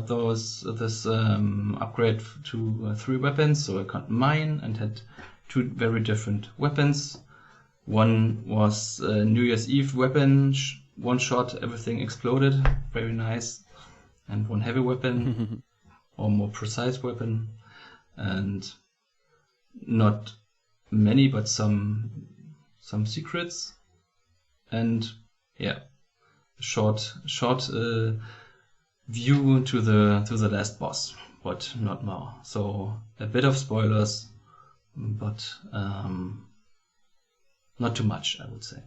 this upgrade to 3 weapons, so I got mine and had 2 very different weapons. One was a New Year's Eve weapon, 1 shot, everything exploded, very nice, and 1 heavy weapon, or more precise weapon, and not many, but some secrets, and yeah, short view to the last boss, but not more. So a bit of spoilers, but not too much, I would say.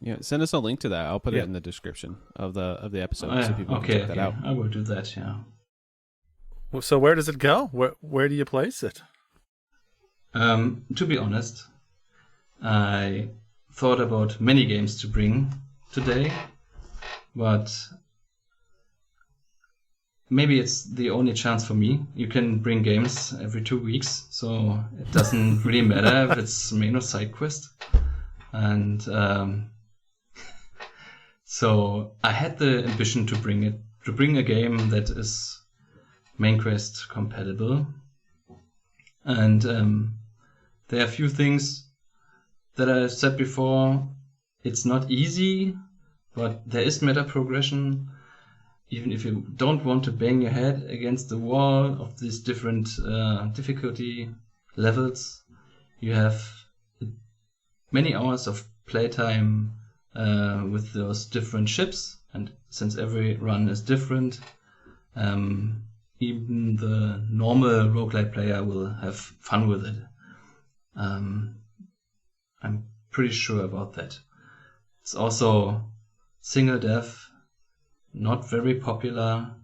Yeah, send us a link to that. I'll put it in the description of the episode so people can check that out. I will do that. Yeah. So where does it go? Where do you place it? To be honest, I thought about many games to bring today, but maybe it's the only chance for me. You can bring games every 2 weeks, so it doesn't really matter if it's main or side quest. And so I had the ambition to bring a game that is main quest compatible. And there are a few things that I said before. It's not easy, but there is meta progression. Even if you don't want to bang your head against the wall of these different difficulty levels, you have many hours of playtime with those different ships, and since every run is different, even the normal roguelite player will have fun with it. I'm pretty sure about that. It's also single dev, not very popular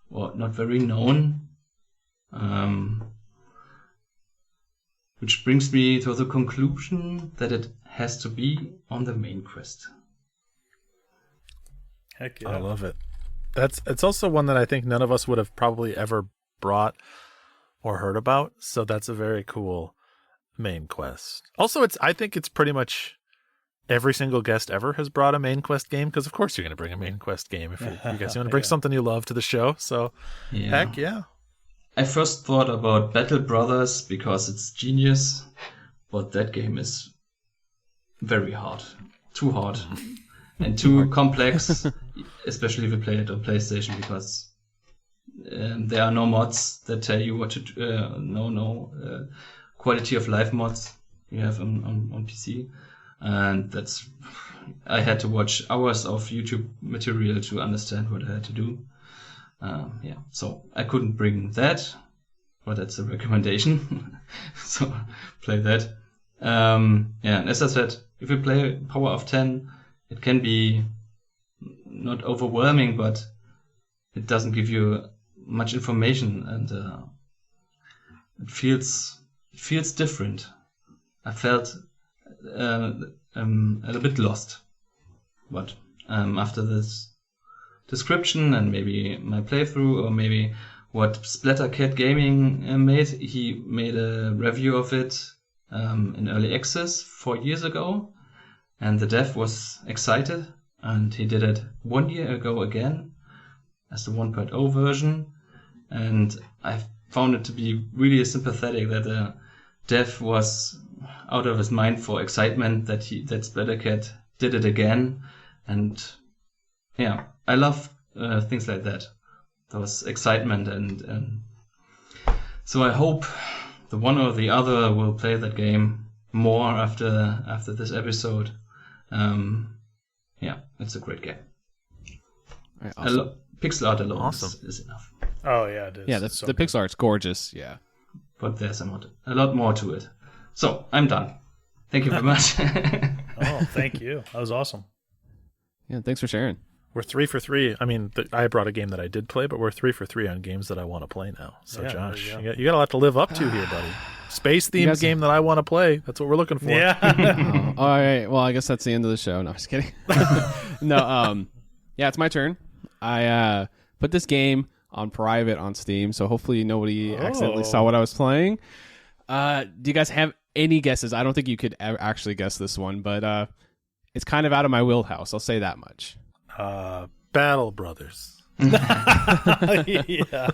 or not very known, which brings me to the conclusion that it has to be on the main quest. Heck yeah. I love it. It's also one that I think none of us would have probably ever brought or heard about, so that's a very cool main quest. Also, I think it's pretty much every single guest ever has brought a main quest game, because of course you're going to bring a main quest game if you guys want to bring something you love to the show. So heck yeah. I first thought about Battle Brothers because it's genius, but that game is very hard, too hard, and too complex, especially if you play it on PlayStation, because there are no mods that tell you what to do, no quality of life mods you have on PC, and I had to watch hours of YouTube material to understand what I had to do. So I couldn't bring that, but that's a recommendation. So play that. And as I said, if you play Power of 10, it can be not overwhelming, but it doesn't give you much information, and it feels different. I felt a little bit lost, but after this description and maybe my playthrough, or maybe what Splattercat Gaming made, he made a review of it in early access 4 years ago, and the dev was excited, and he did it 1 year ago again as the 1.0 version, and I found it to be really sympathetic that the dev was out of his mind for excitement that Splattercat did it again. And I love things like that. There was excitement, and so I hope the one or the other will play that game more after this episode. It's a great game. All right, awesome. Pixel art alone Awesome. is enough. Oh yeah, it is. Yeah, It's so the good. pixel art's gorgeous. Yeah. But there's a lot more to it. So I'm done. Thank you very much. Oh, thank you. That was awesome. Yeah, thanks for sharing. We're 3 for 3. I mean, I brought a game that I did play, but we're 3 for 3 on games that I want to play now. So, Yeah, Josh, there you got a lot to live up to here, buddy. Space-themed guys- game that I want to play. That's what we're looking for. Yeah. Oh, all right. Well, I guess that's the end of the show. No, I'm just kidding. No. Yeah, it's my turn. I put this game on private on Steam, so hopefully nobody accidentally saw what I was playing. Do you guys have any guesses? I don't think you could actually guess this one, but it's kind of out of my wheelhouse. I'll say that much. Battle Brothers. Yeah.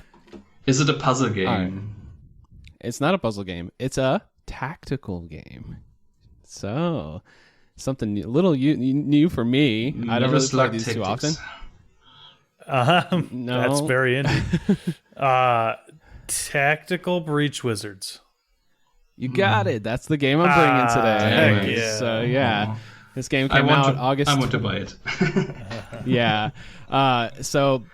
Is it a puzzle game? All right. It's not a puzzle game. It's a tactical game. So something a little new for me. I don't Metal really play Slug these too often. Tactics. No. That's very indie. Tactical Breach Wizards. You got it. That's the game I'm bringing today. heck Anyways, yeah. So yeah, this game I came want out to. August. I want to buy it. Yeah. So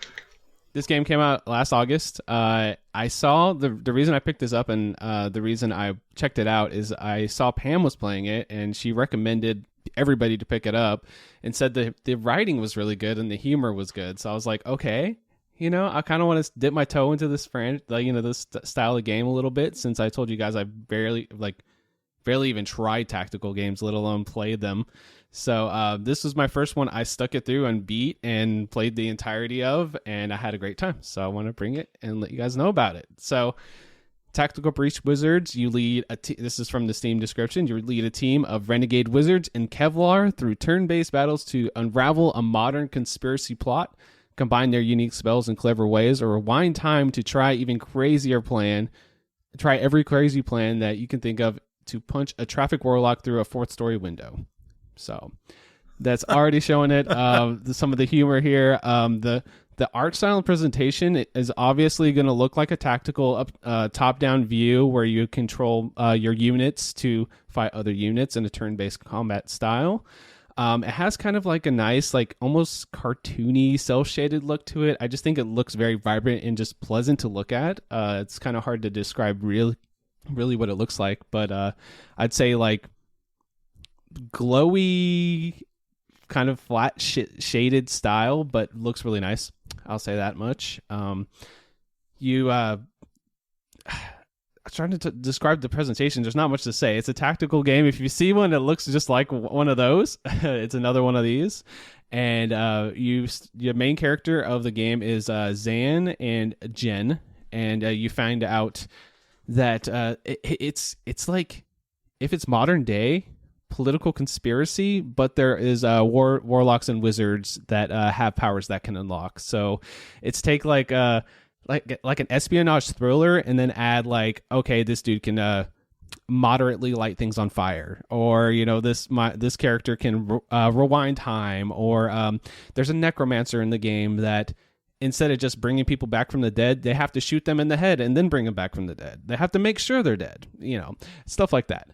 this game came out last August. I saw the reason I picked this up, and the reason I checked it out is I saw Pam was playing it, and she recommended everybody to pick it up, and said the writing was really good and the humor was good. So I was like, okay, I kind of want to dip my toe into this this style of game a little bit, since I told you guys I barely even tried tactical games, let alone played them. So this was my first one. I stuck it through and beat and played the entirety of, and I had a great time. So I want to bring it and let you guys know about it. So Tactical Breach Wizards, you lead this is from the Steam description. You lead a team of renegade wizards in Kevlar through turn-based battles to unravel a modern conspiracy plot, combine their unique spells in clever ways, or rewind time to try every crazy plan that you can think of to punch a traffic warlock through a 4th-story window. So that's already showing it. Some of the humor here. The art style and presentation is obviously going to look like a tactical top-down view where you control your units to fight other units in a turn-based combat style. It has kind of like a nice, like almost cartoony, cel-shaded look to it. I just think it looks very vibrant and just pleasant to look at. It's kind of hard to describe really what it looks like, but I'd say like glowy, kind of flat shaded style, but looks really nice. I'll say that much. I'm trying to describe the presentation. There's not much to say. It's a tactical game. If you see one that looks just like one of those, it's another one of these. And your main character of the game is Zan and Jen, and you find out that it's like if it's modern day political conspiracy, but there is warlocks and wizards that have powers that can unlock. So it's take like an espionage thriller and then add like, okay, this dude can moderately light things on fire, or this character can rewind time, or there's a necromancer in the game that instead of just bringing people back from the dead, they have to shoot them in the head and then bring them back from the dead. They have to make sure they're dead, stuff like that.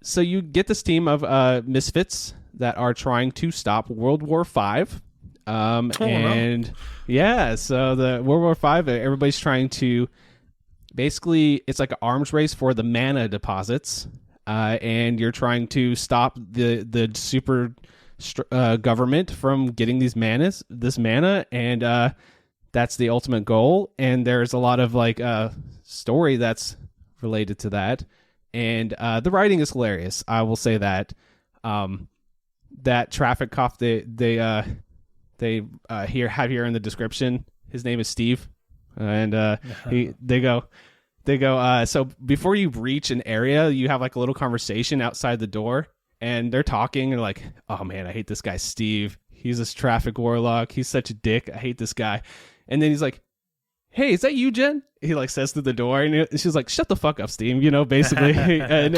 So you get this team of misfits that are trying to stop World War V. So the World War V, everybody's trying to, basically, it's like an arms race for the mana deposits, and you're trying to stop the super government from getting this mana, and that's the ultimate goal. And there's a lot of story that's related to that, and the writing is hilarious. I will say that that traffic cop they have here in the description. His name is Steve, and they go. So before you reach an area, you have like a little conversation outside the door, and they're talking and like, oh man, I hate this guy Steve. He's this traffic warlock. He's such a dick. I hate this guy. And then he's like, hey, is that you, Jen? He like says through the door, and she's like, shut the fuck up, Steve, basically. And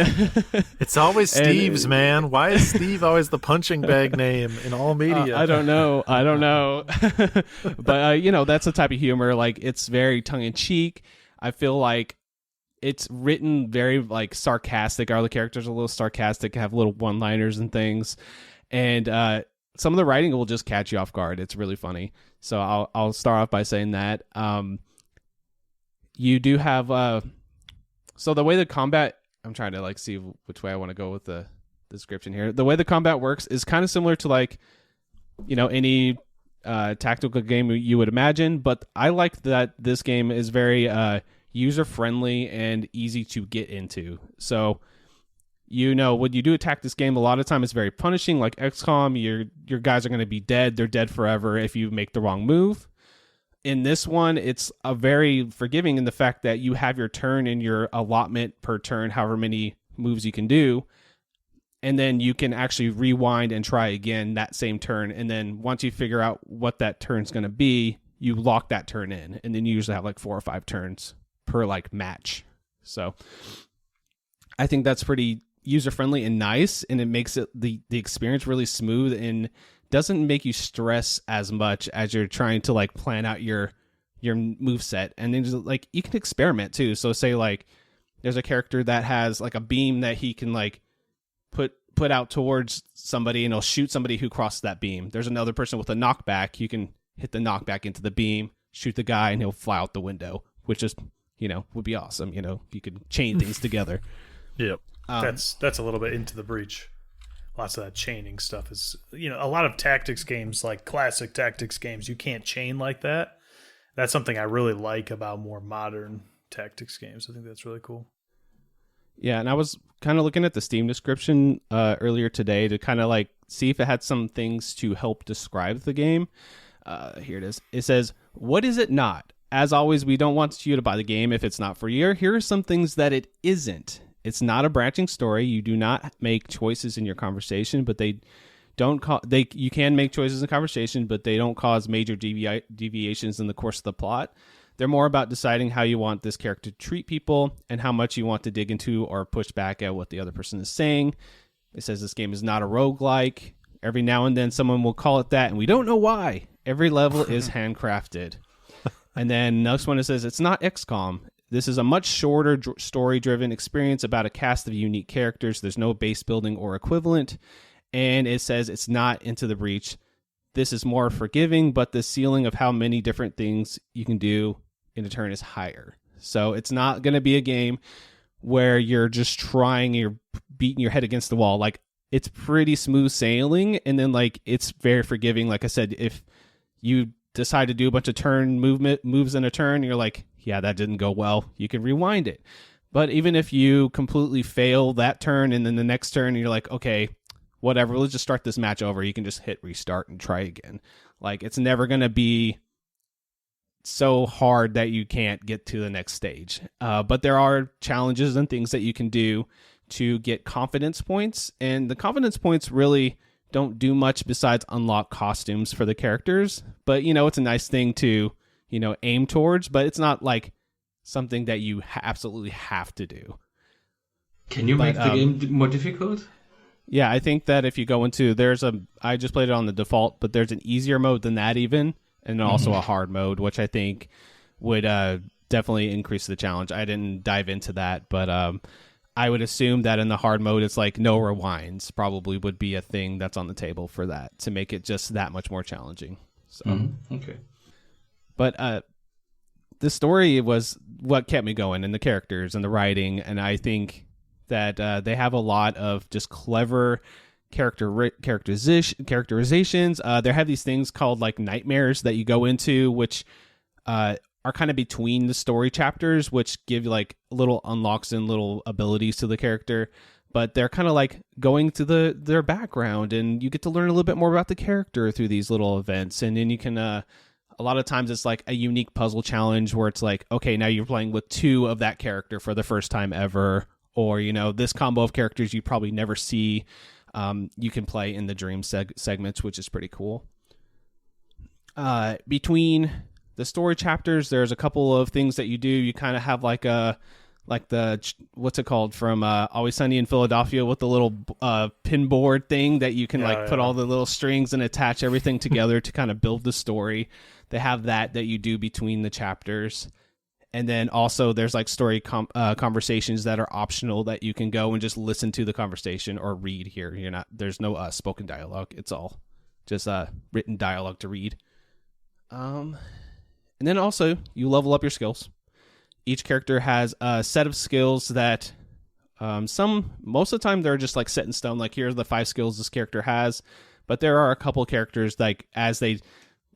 it's always Steve's, man. Why is Steve always the punching bag name in all media? I don't know. But, that's the type of humor. Like, it's very tongue-in-cheek. I feel like it's written very, like, sarcastic. All the characters are a little sarcastic, have little one-liners and things. And some of the writing will just catch you off guard. It's really funny. So I'll start off by saying that. You do have so the way the combat, I'm trying to see which way I want to go with the description here. The way the combat works is kind of similar to any tactical game you would imagine, but I like that this game is very user friendly and easy to get into. So when you do attack this game, a lot of time it's very punishing, like XCOM. Your guys are going to be dead. They're dead forever if you make the wrong move. In this one, it's a very forgiving in the fact that you have your turn and your allotment per turn, however many moves you can do. And then you can actually rewind and try again that same turn. And then once you figure out what that turn's going to be, you lock that turn in. And then you usually have 4 or 5 turns per match. So I think that's pretty user-friendly and nice. And it makes it the experience really smooth and doesn't make you stress as much as you're trying to plan out your move set. And then just you can experiment too. So say there's a character that has a beam that he can put out towards somebody, and he'll shoot somebody who crosses that beam. There's another person with a knockback. You can hit the knockback into the beam, shoot the guy, and he'll fly out the window, which is would be awesome. You could chain things together. Yep. That's a little bit into the breach. Lots of that chaining stuff is, a lot of tactics games, like classic tactics games, you can't chain like that. That's something I really like about more modern tactics games. I think that's really cool. Yeah, and I was kind of looking at the Steam description earlier today to kind of see if it had some things to help describe the game. Here it is. It says, what is it not? As always, we don't want you to buy the game if it's not for you. Here are some things that it isn't. It's not a branching story. You do not make choices in your conversation, but you can make choices in conversation, but they don't cause major deviations in the course of the plot. They're more about deciding how you want this character to treat people and how much you want to dig into or push back at what the other person is saying. It says this game is not a roguelike. Every now and then someone will call it that, and we don't know why. Every level is handcrafted. And then next one, it says it's not XCOM. This is a much shorter story-driven experience about a cast of unique characters. There's no base building or equivalent. And it says it's not Into the Breach. This is more forgiving, but the ceiling of how many different things you can do in a turn is higher. So it's not going to be a game where you're just you're beating your head against the wall. It's pretty smooth sailing, and then it's very forgiving. Like I said, if you decide to do a bunch of moves in a turn, you're like, yeah, that didn't go well, you can rewind it. But even if you completely fail that turn and then the next turn you're like, okay, whatever, let's just start this match over, you can just hit restart and try again. It's never going to be so hard that you can't get to the next stage. But there are challenges and things that you can do to get confidence points, and the confidence points really don't do much besides unlock costumes for the characters. But, it's a nice thing to, aim towards, but it's not something that you absolutely have to do. Can you make the game more difficult? Yeah, I think that if you go into, I just played it on the default, but there's an easier mode than that even, and also a hard mode, which I think would definitely increase the challenge. I didn't dive into that, but I would assume that in the hard mode, it's like no rewinds probably would be a thing that's on the table for that to make it just that much more challenging. So, okay. But the story was what kept me going, and the characters and the writing, and I think that they have a lot of just clever characterizations. They have these things called like nightmares that you go into, which are kind of between the story chapters, which give like little unlocks and little abilities to the character. But they're kind of like going to their background, and you get to learn a little bit more about the character through these little events. And then you can, a lot of times it's like a unique puzzle challenge where it's like, okay, now you're playing with 2 of that character for the first time ever. Or, this combo of characters you probably never see, you can play in the dream segments, which is pretty cool. Between the story chapters, there's a couple of things that you do. You kind of have like what's it called from Always Sunny in Philadelphia with the little pin board thing that you can put all the little strings and attach everything together to kind of build the story. They have that you do between the chapters. And then also there's like story conversations that are optional that you can go and just listen to the conversation or read here. There's no spoken dialogue. It's all just written dialogue to read. And then also you level up your skills. Each character has a set of skills that most of the time they're just like set in stone. Like, here are the 5 skills this character has. But there are a couple characters, like as they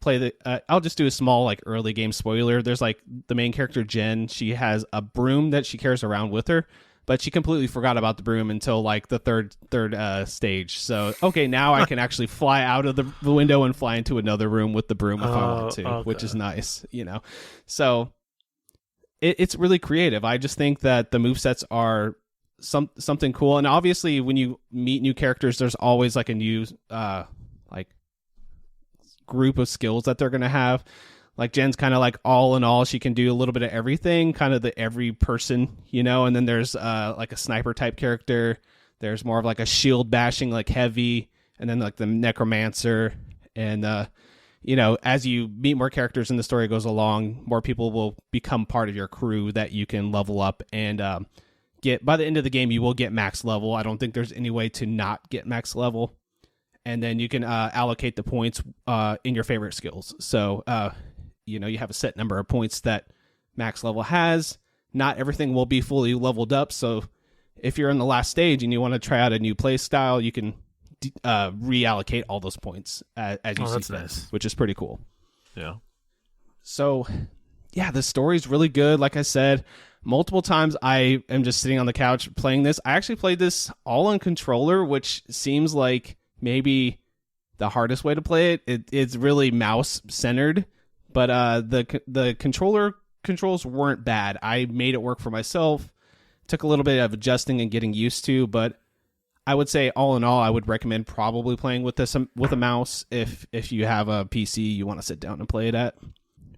play I'll just do a small like early game spoiler. There's like the main character Jen. She has a broom that she carries around with her, but she completely forgot about the broom until like the third stage. So okay, now I can actually fly out of the window and fly into another room with the broom if I want to, okay. Which is nice, So it's really creative. I just think that the movesets are something cool, and obviously when you meet new characters, there's always like a new group of skills that they're going to have. Like Jen's kind of like all in all, she can do a little bit of everything, kind of the every person, and then there's like a sniper type character. There's more of like a shield bashing, like heavy, and then like the necromancer. And as you meet more characters and the story goes along, more people will become part of your crew that you can level up and get. By the end of the game, you will get max level. I don't think there's any way to not get max level. And then you can allocate the points in your favorite skills. So, you have a set number of points that max level has. Not everything will be fully leveled up. So if you're in the last stage and you want to try out a new play style, you can reallocate all those points as you see fit, nice. Which is pretty cool. Yeah. So, yeah, the story's really good. Like I said, multiple times I am just sitting on the couch playing this. I actually played this all on controller, which seems like maybe the hardest way to play it. It's really mouse centered, but the controller controls weren't bad. I made it work for myself. Took a little bit of adjusting and getting used to, but I would say all in all, I would recommend probably playing with a mouse if you have a PC you want to sit down and play it at.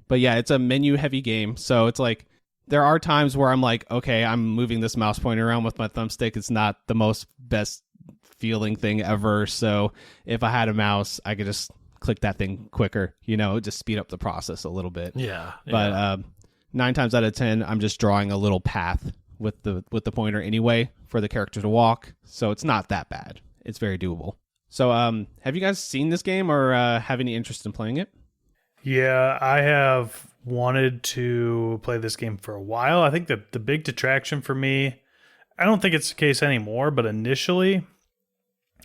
But yeah, it's a menu heavy game, so it's like there are times where I'm like, okay, I'm moving this mouse pointer around with my thumbstick. It's not the most best feeling thing ever. So if I had a mouse, I could just click that thing quicker, just speed up the process a little bit. Yeah. But 9 times out of 10, I'm just drawing a little path with the pointer anyway for the character to walk. So it's not that bad. It's very doable. So have you guys seen this game or have any interest in playing it? Yeah, I have wanted to play this game for a while. I think that the big detraction for me, I don't think it's the case anymore, but initially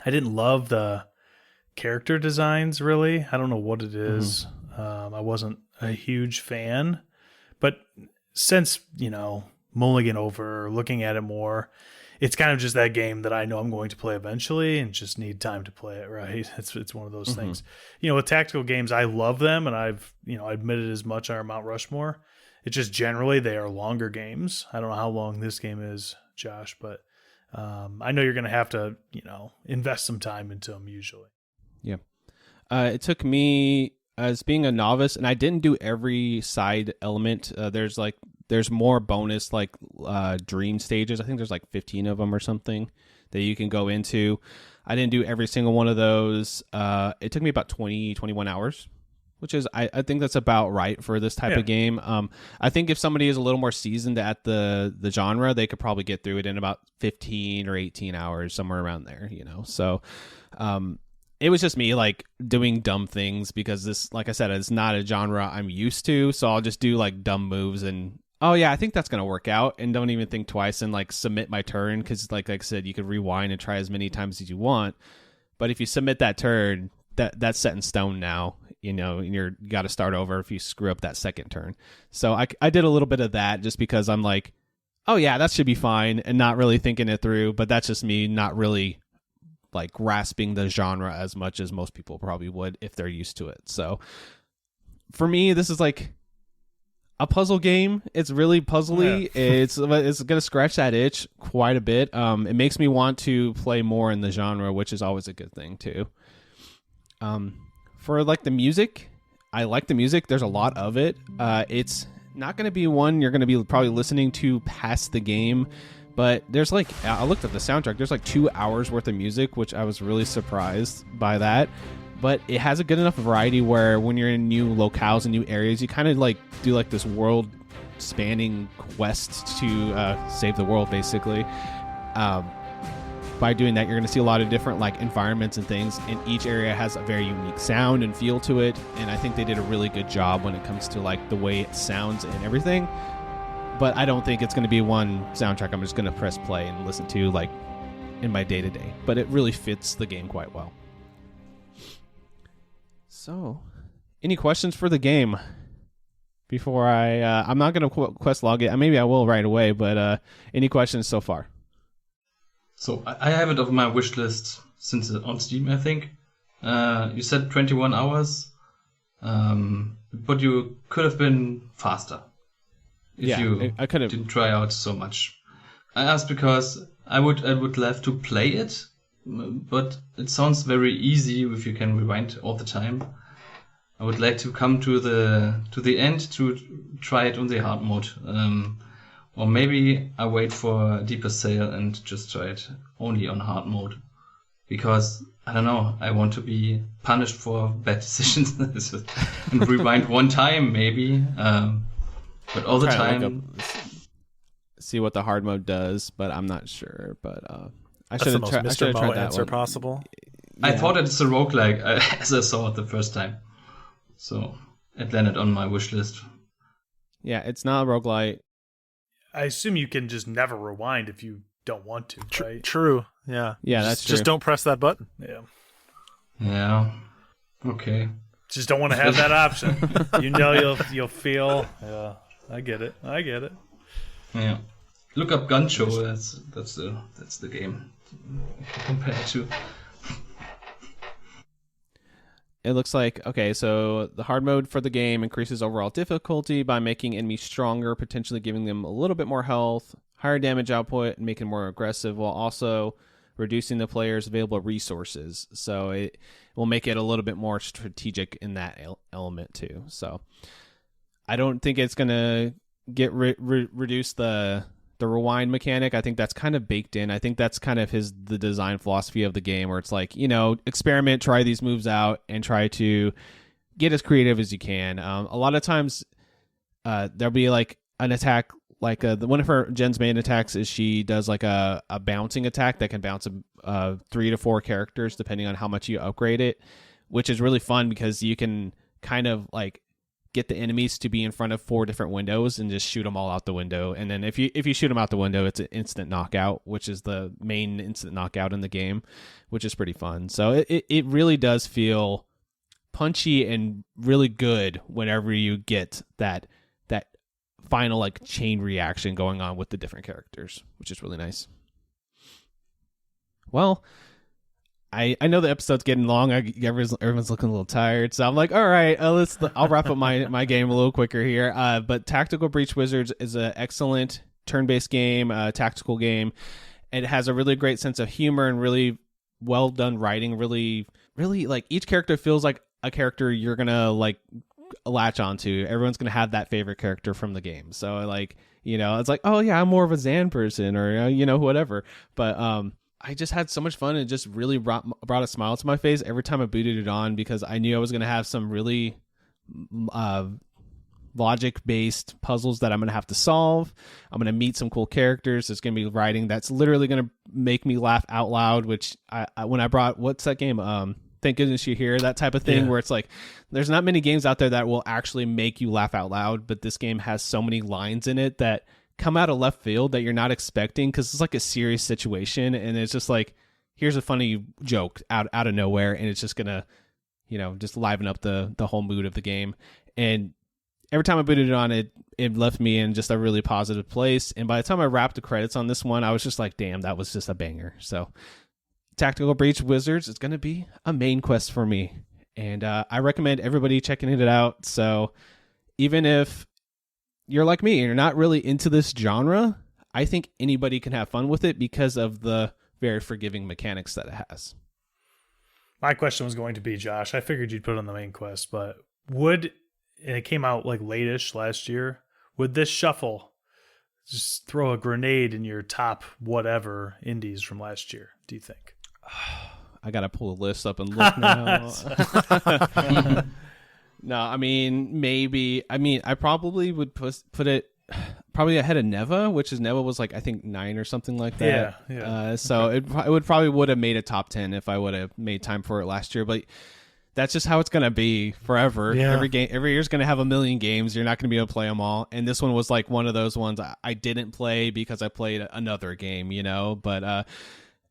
I didn't love the character designs, really. I don't know what it is. I wasn't a huge fan. But since, mulling over, looking at it more, it's kind of just that game that I know I'm going to play eventually and just need time to play it, right? It's one of those things. With tactical games, I love them, and I've, admitted as much on our Mount Rushmore. It's just generally they are longer games. I don't know how long this game is, Josh, but I know you're going to have to, invest some time into them usually. Yeah. It took me as being a novice, and I didn't do every side element. There's There's more bonus like dream stages. I think there's like 15 of them or something that you can go into. I didn't do every single one of those. It took me about 21 hours, which is, I think that's about right for this type of game. I think if somebody is a little more seasoned at the genre, they could probably get through it in about 15 or 18 hours, somewhere around there, you know? So it was just me like doing dumb things because this, like I said, it's not a genre I'm used to. So I'll just do like dumb moves and, oh yeah, I think that's going to work out, and don't even think twice and like submit my turn. Because like I said, you could rewind and try as many times as you want. But if you submit that turn, that's set in stone now, you know, and you got to start over if you screw up that second turn. So I did a little bit of that just because I'm like, oh yeah, that should be fine, and not really thinking it through. But that's just me not really like grasping the genre as much as most people probably would if they're used to it. So for me, this is like a puzzle game. It's really puzzly. Yeah. It's going to scratch that itch quite a bit. It makes me want to play more in the genre, which is always a good thing too. For like the music, I like the music. There's a lot of it. It's not going to be one you're going to be probably listening to past the game, but there's like, I looked at the soundtrack, there's like 2 hours worth of music, which I was really surprised by that. But it has a good enough variety where when you're in new locales and new areas, you kind of like do like this world spanning quest to save the world, basically. By doing that, you're going to see a lot of different like environments and things, and each area has a very unique sound and feel to it. And I think they did a really good job when it comes to like the way it sounds and everything. But I don't think it's going to be one soundtrack I'm just going to press play and listen to like in my day-to-day. But it really fits the game quite well. So, any questions for the game before I'm not going to quest log it. Maybe I will right away, but any questions so far? So I have it on my wish list since it's on Steam, I think. You said 21 hours, but you could have been faster if I could have. Didn't try out so much. I asked because I would love to play it, but it sounds very easy if you can rewind all the time. I would like to come to the end to try it on the hard mode. Or maybe I wait for a deeper sale and just try it only on hard mode. Because, I don't know, I want to be punished for bad decisions and rewind one time maybe. But all the time... See what the hard mode does, but I'm not sure. But I should have tried that one. Answer possible. Yeah. I thought it's a roguelike as I saw it the first time. So it landed on my wish list. Yeah, it's not a roguelike. I assume you can just never rewind if you don't want to, right? True. Yeah. Yeah, that's true. Just don't press that button. Yeah. Yeah. Okay. Just don't want to have that option. You know you'll feel. Yeah. I get it. Yeah. Look up Gun Show. That's the game compared to. It looks like, okay, so the hard mode for the game increases overall difficulty by making enemies stronger, potentially giving them a little bit more health, higher damage output, and making them more aggressive, while also reducing the player's available resources. So it will make it a little bit more strategic in that element too. So I don't think it's going to get reduce the rewind mechanic. I think that's kind of baked in. I think that's kind of the design philosophy of the game, where it's like, you know, experiment, try these moves out, and try to get as creative as you can. A lot of times there'll be like an attack, like one of her Jen's main attacks is she does like a bouncing attack that can bounce 3 to 4 characters depending on how much you upgrade it, which is really fun because you can kind of like get the enemies to be in front of 4 different windows and just shoot them all out the window. And then if you shoot them out the window, it's an instant knockout, which is the main instant knockout in the game, which is pretty fun. So it really does feel punchy and really good whenever you get that final like chain reaction going on with the different characters, which is really nice. Well, I know the episode's getting long. Everyone's looking a little tired, so I'm like, all right, I'll wrap up my game a little quicker here. But Tactical Breach Wizards is an excellent turn-based game, tactical game. It has a really great sense of humor and really well done writing. Really, really like each character feels like a character you're gonna like latch onto. Everyone's going to have that favorite character from the game. So like, it's like, oh yeah, I'm more of a Zan person, or whatever. But I just had so much fun, and just really brought a smile to my face every time I booted it on, because I knew I was going to have some really logic-based puzzles that I'm going to have to solve. I'm going to meet some cool characters. There's going to be writing that's literally going to make me laugh out loud, which I when I brought, what's that game? Thank Goodness You're Here, that type of thing, where it's like, there's not many games out there that will actually make you laugh out loud, but this game has so many lines in it that come out of left field that you're not expecting, because it's like a serious situation, and it's just like, here's a funny joke out of nowhere, and it's just going to, just liven up the whole mood of the game. And every time I booted it on, it left me in just a really positive place. And by the time I wrapped the credits on this one, I was just like, damn, that was just a banger. So Tactical Breach Wizards is going to be a main quest for me. And I recommend everybody checking it out. So even if you're like me and you're not really into this genre, I think anybody can have fun with it because of the very forgiving mechanics that it has. My question was going to be, Josh, I figured you'd put it on the main quest, but and it came out like late-ish last year, would this shuffle just throw a grenade in your top whatever indies from last year, do you think? I gotta pull the list up and look now. No, I mean, maybe. I mean, I probably would put it probably ahead of Neva, which is Neva was like, I think 9 or something like that. Yeah. So okay. It would have made a top 10 if I would have made time for it last year, but that's just how it's going to be forever. Yeah. Every year's going to have a million games. You're not going to be able to play them all. And this one was like one of those ones I didn't play because I played another game, but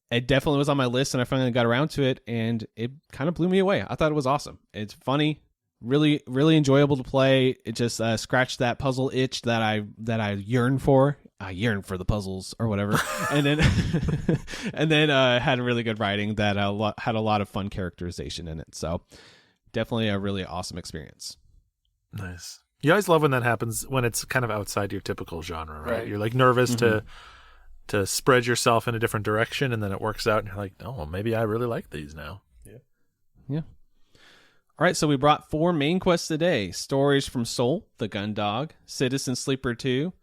it definitely was on my list, and I finally got around to it, and it kind of blew me away. I thought it was awesome. It's funny, really, really enjoyable to play. It just scratched that puzzle itch that I yearn for. I yearn for the puzzles or whatever. and then had a really good writing that had a lot of fun characterization in it. So definitely a really awesome experience. Nice. You always love when that happens, when it's kind of outside your typical genre, right? You're like nervous to spread yourself in a different direction, and then it works out, and you're like, oh, well, maybe I really like these now. Yeah. All right, so we brought 4 main quests today. Stories from Soul, the Gun Dog, Citizen Sleeper 2.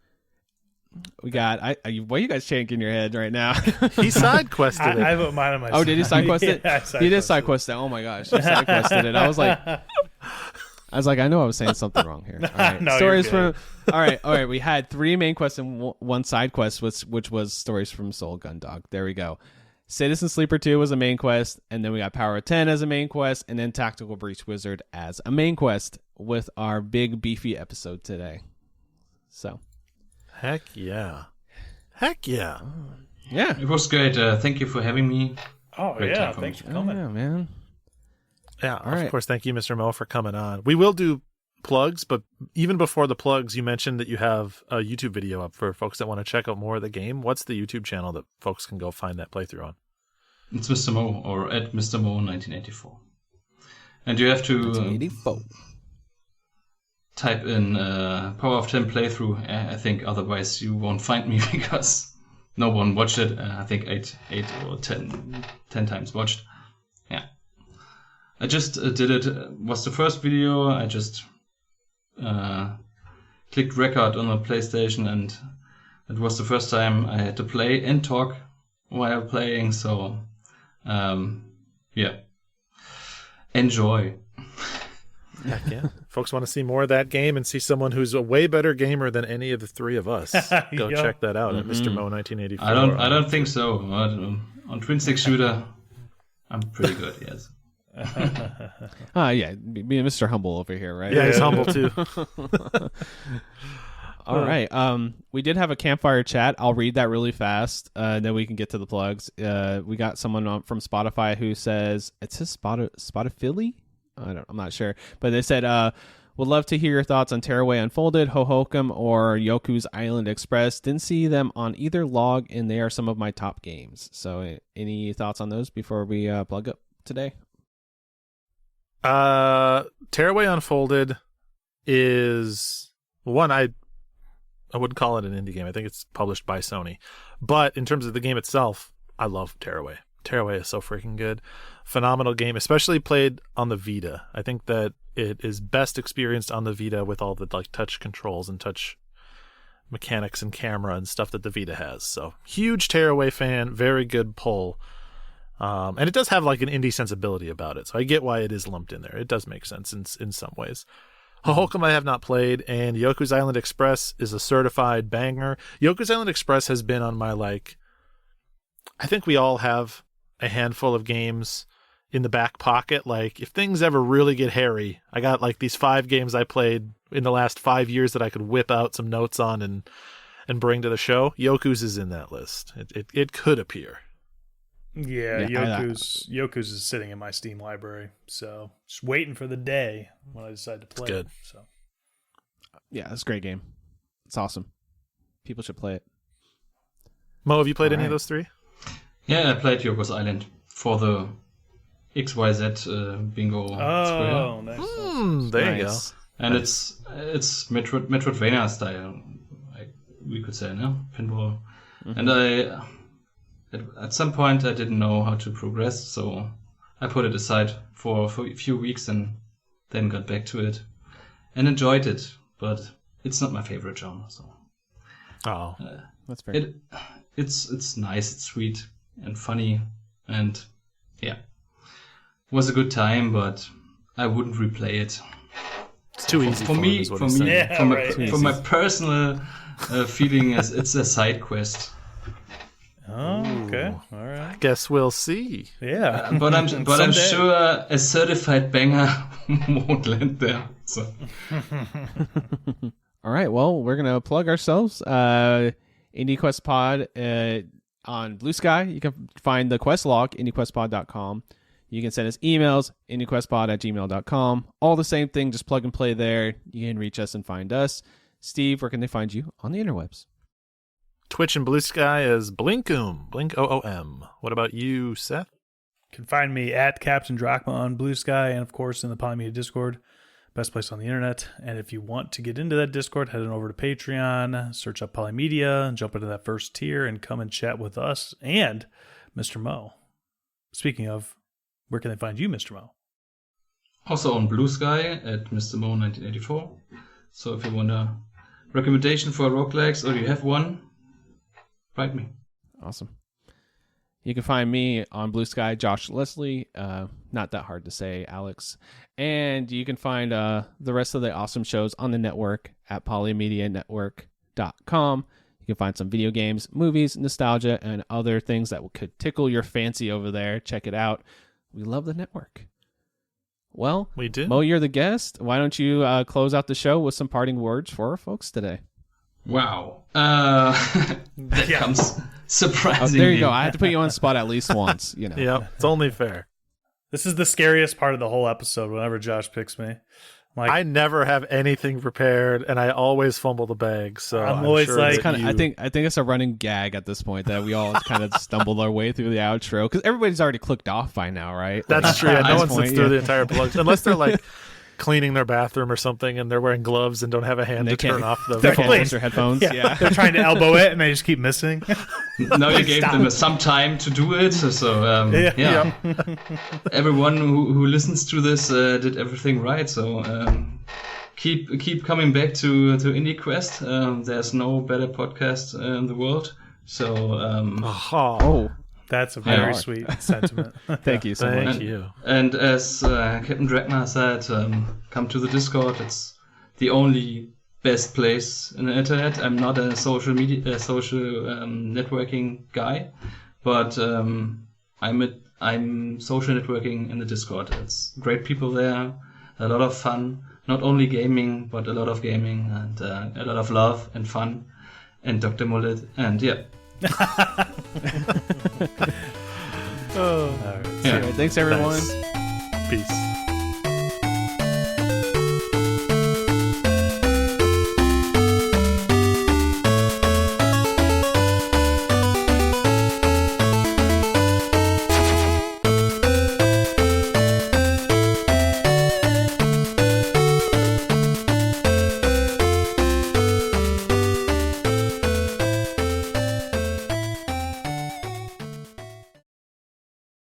We got, why are you guys shaking your head right now? He side quested it. I put mine on my Oh, did he side quest it? Yeah, he did side quest it. Oh my gosh, he side quested it. I was like, I know I was saying something wrong here. All right. No, Stories you're from, all right. We had 3 main quests and 1 side quest, which was Stories from Soul, Gun Dog. There we go. Citizen Sleeper 2 was a main quest, and then we got Power of 10 as a main quest, and then Tactical Breach Wizard as a main quest with our big beefy episode today. So, Heck yeah. yeah. It was great. Thank you for having me. Oh, Great yeah. time for Thanks me. for coming. Yeah, man. Yeah, All of right. course. Thank you, Mr. Mo, for coming on. We will do plugs, but even before the plugs, you mentioned that you have a YouTube video up for folks that want to check out more of the game. What's the YouTube channel that folks can go find that playthrough on? It's Mr. Mo, or at Mr. Mo 1984. And you have to 1984. type in Power of 10 playthrough, I think, otherwise you won't find me because no one watched it. I think 8 or 10 times watched. Yeah. I just did it. Was the first video. I just clicked record on the PlayStation, and it was the first time I had to play and talk while playing. So, yeah. Enjoy. Heck yeah. Folks want to see more of that game and see someone who's a way better gamer than any of the 3 of us. Go Yeah. check that out at Mr. Mo 1984. I don't think so. On twin stick shooter, I'm pretty good. Yes. Yeah, being Mr. Humble over here, right? Yeah, he's humble too. All right. We did have a campfire chat. I'll read that really fast, then we can get to the plugs. We got someone from Spotify who says, it says Spotify? I'm not sure, but they said, would love to hear your thoughts on Tearaway Unfolded, Hohokum, or Yoku's Island Express. Didn't see them on either log, and they are some of my top games. So any thoughts on those before we plug up today? Tearaway Unfolded is one, I wouldn't call it an indie game. I think it's published by Sony. But in terms of the game itself, I love Tearaway. Tearaway is so freaking good. Phenomenal game, especially played on the Vita. I think that it is best experienced on the Vita with all the like touch controls and touch mechanics and camera and stuff that the Vita has. So huge Tearaway fan, very good pull. And it does have like an indie sensibility about it. So I get why it is lumped in there. It does make sense in some ways. Hoholcom I have not played, and Yoku's Island Express is a certified banger. Yoku's Island Express has been on my I think we all have a handful of games in the back pocket. Like, if things ever really get hairy, I got like these 5 games I played in the last 5 years that I could whip out some notes on and bring to the show. Yoku's is in that list. It could appear. Yeah, Yoku's is sitting in my Steam library, so just waiting for the day when I decide to play. It's good. It, so. Yeah, it's a great game. It's awesome. People should play it. Mo, have you played any of those 3? Yeah, I played Yoko's Island for the XYZ bingo square. Oh, nice. There you go. And it's Metroidvania style, we could say, no? Pinball. Mm-hmm. And at some point I didn't know how to progress, so I put it aside for a few weeks and then got back to it and enjoyed it. But it's not my favorite genre, so. Oh, that's fair. It's nice, it's sweet and funny, and yeah, it was a good time, but I wouldn't replay it. It's too easy for me. From my personal feeling, as it's a side quest. Oh, okay, all right. I guess we'll see. Yeah, but I'm sure a certified banger won't land there. So. All right, well, we're gonna plug ourselves. IndieQuest Pod on Blue Sky. You can find the quest log, IndieQuestPod.com. You can send us emails, IndieQuestPod@gmail.com. All the same thing, just plug and play there. You can reach us and find us. Steve, where can they find you on the interwebs? Twitch and Blue Sky is Blinkoom, Blink-O-O-M. What about you, Seth? You can find me at Captain Drachma on Blue Sky and, of course, in the Polymedia Discord. Best place on the internet. And if you want to get into that Discord, head on over to Patreon, search up Polymedia, and jump into that first tier and come and chat with us and Mr. Mo. Speaking of, where can they find you, Mr. Mo? Also on Blue Sky at Mr. Mo 1984. So if you want a recommendation for roguelikes or you have one, write me. Awesome. You can find me on Blue Sky, Josh Leslie. Not that hard to say, Alex. And you can find the rest of the awesome shows on the network at polymedianetwork.com. You can find some video games, movies, nostalgia, and other things that could tickle your fancy over there. Check it out. We love the network. Well, we do. Mo, you're the guest. Why don't you close out the show with some parting words for our folks today? Wow. That comes surprisingly. Oh, there you go. I had to put you on the spot at least once. You know. Yep, it's only fair. This is the scariest part of the whole episode whenever Josh picks me. I never have anything prepared, and I always fumble the bag. So I'm always sure like, I think it's a running gag at this point that we all kind of stumbled our way through the outro because everybody's already clicked off by now, right? That's true. Yeah, no one sits through the entire plug unless they're like cleaning their bathroom or something, and they're wearing gloves and don't have a hand to turn off the phones or headphones. Yeah. They're trying to elbow it, and they just keep missing. Now you gave them some time to do it, so yeah. Everyone who listens to this did everything right. So keep coming back to IndieQuest. There's no better podcast in the world. So that's a very sweet sentiment. Thank you so much. Thank you. And as Captain Drachma said, come to the Discord. It's the only best place in the internet. I'm not a social networking guy, but I'm social networking in the Discord. It's great people there, a lot of fun. Not only gaming, but a lot of gaming and a lot of love and fun, and Dr. Mullet, and yeah. All right. Thanks everyone. Nice. Peace.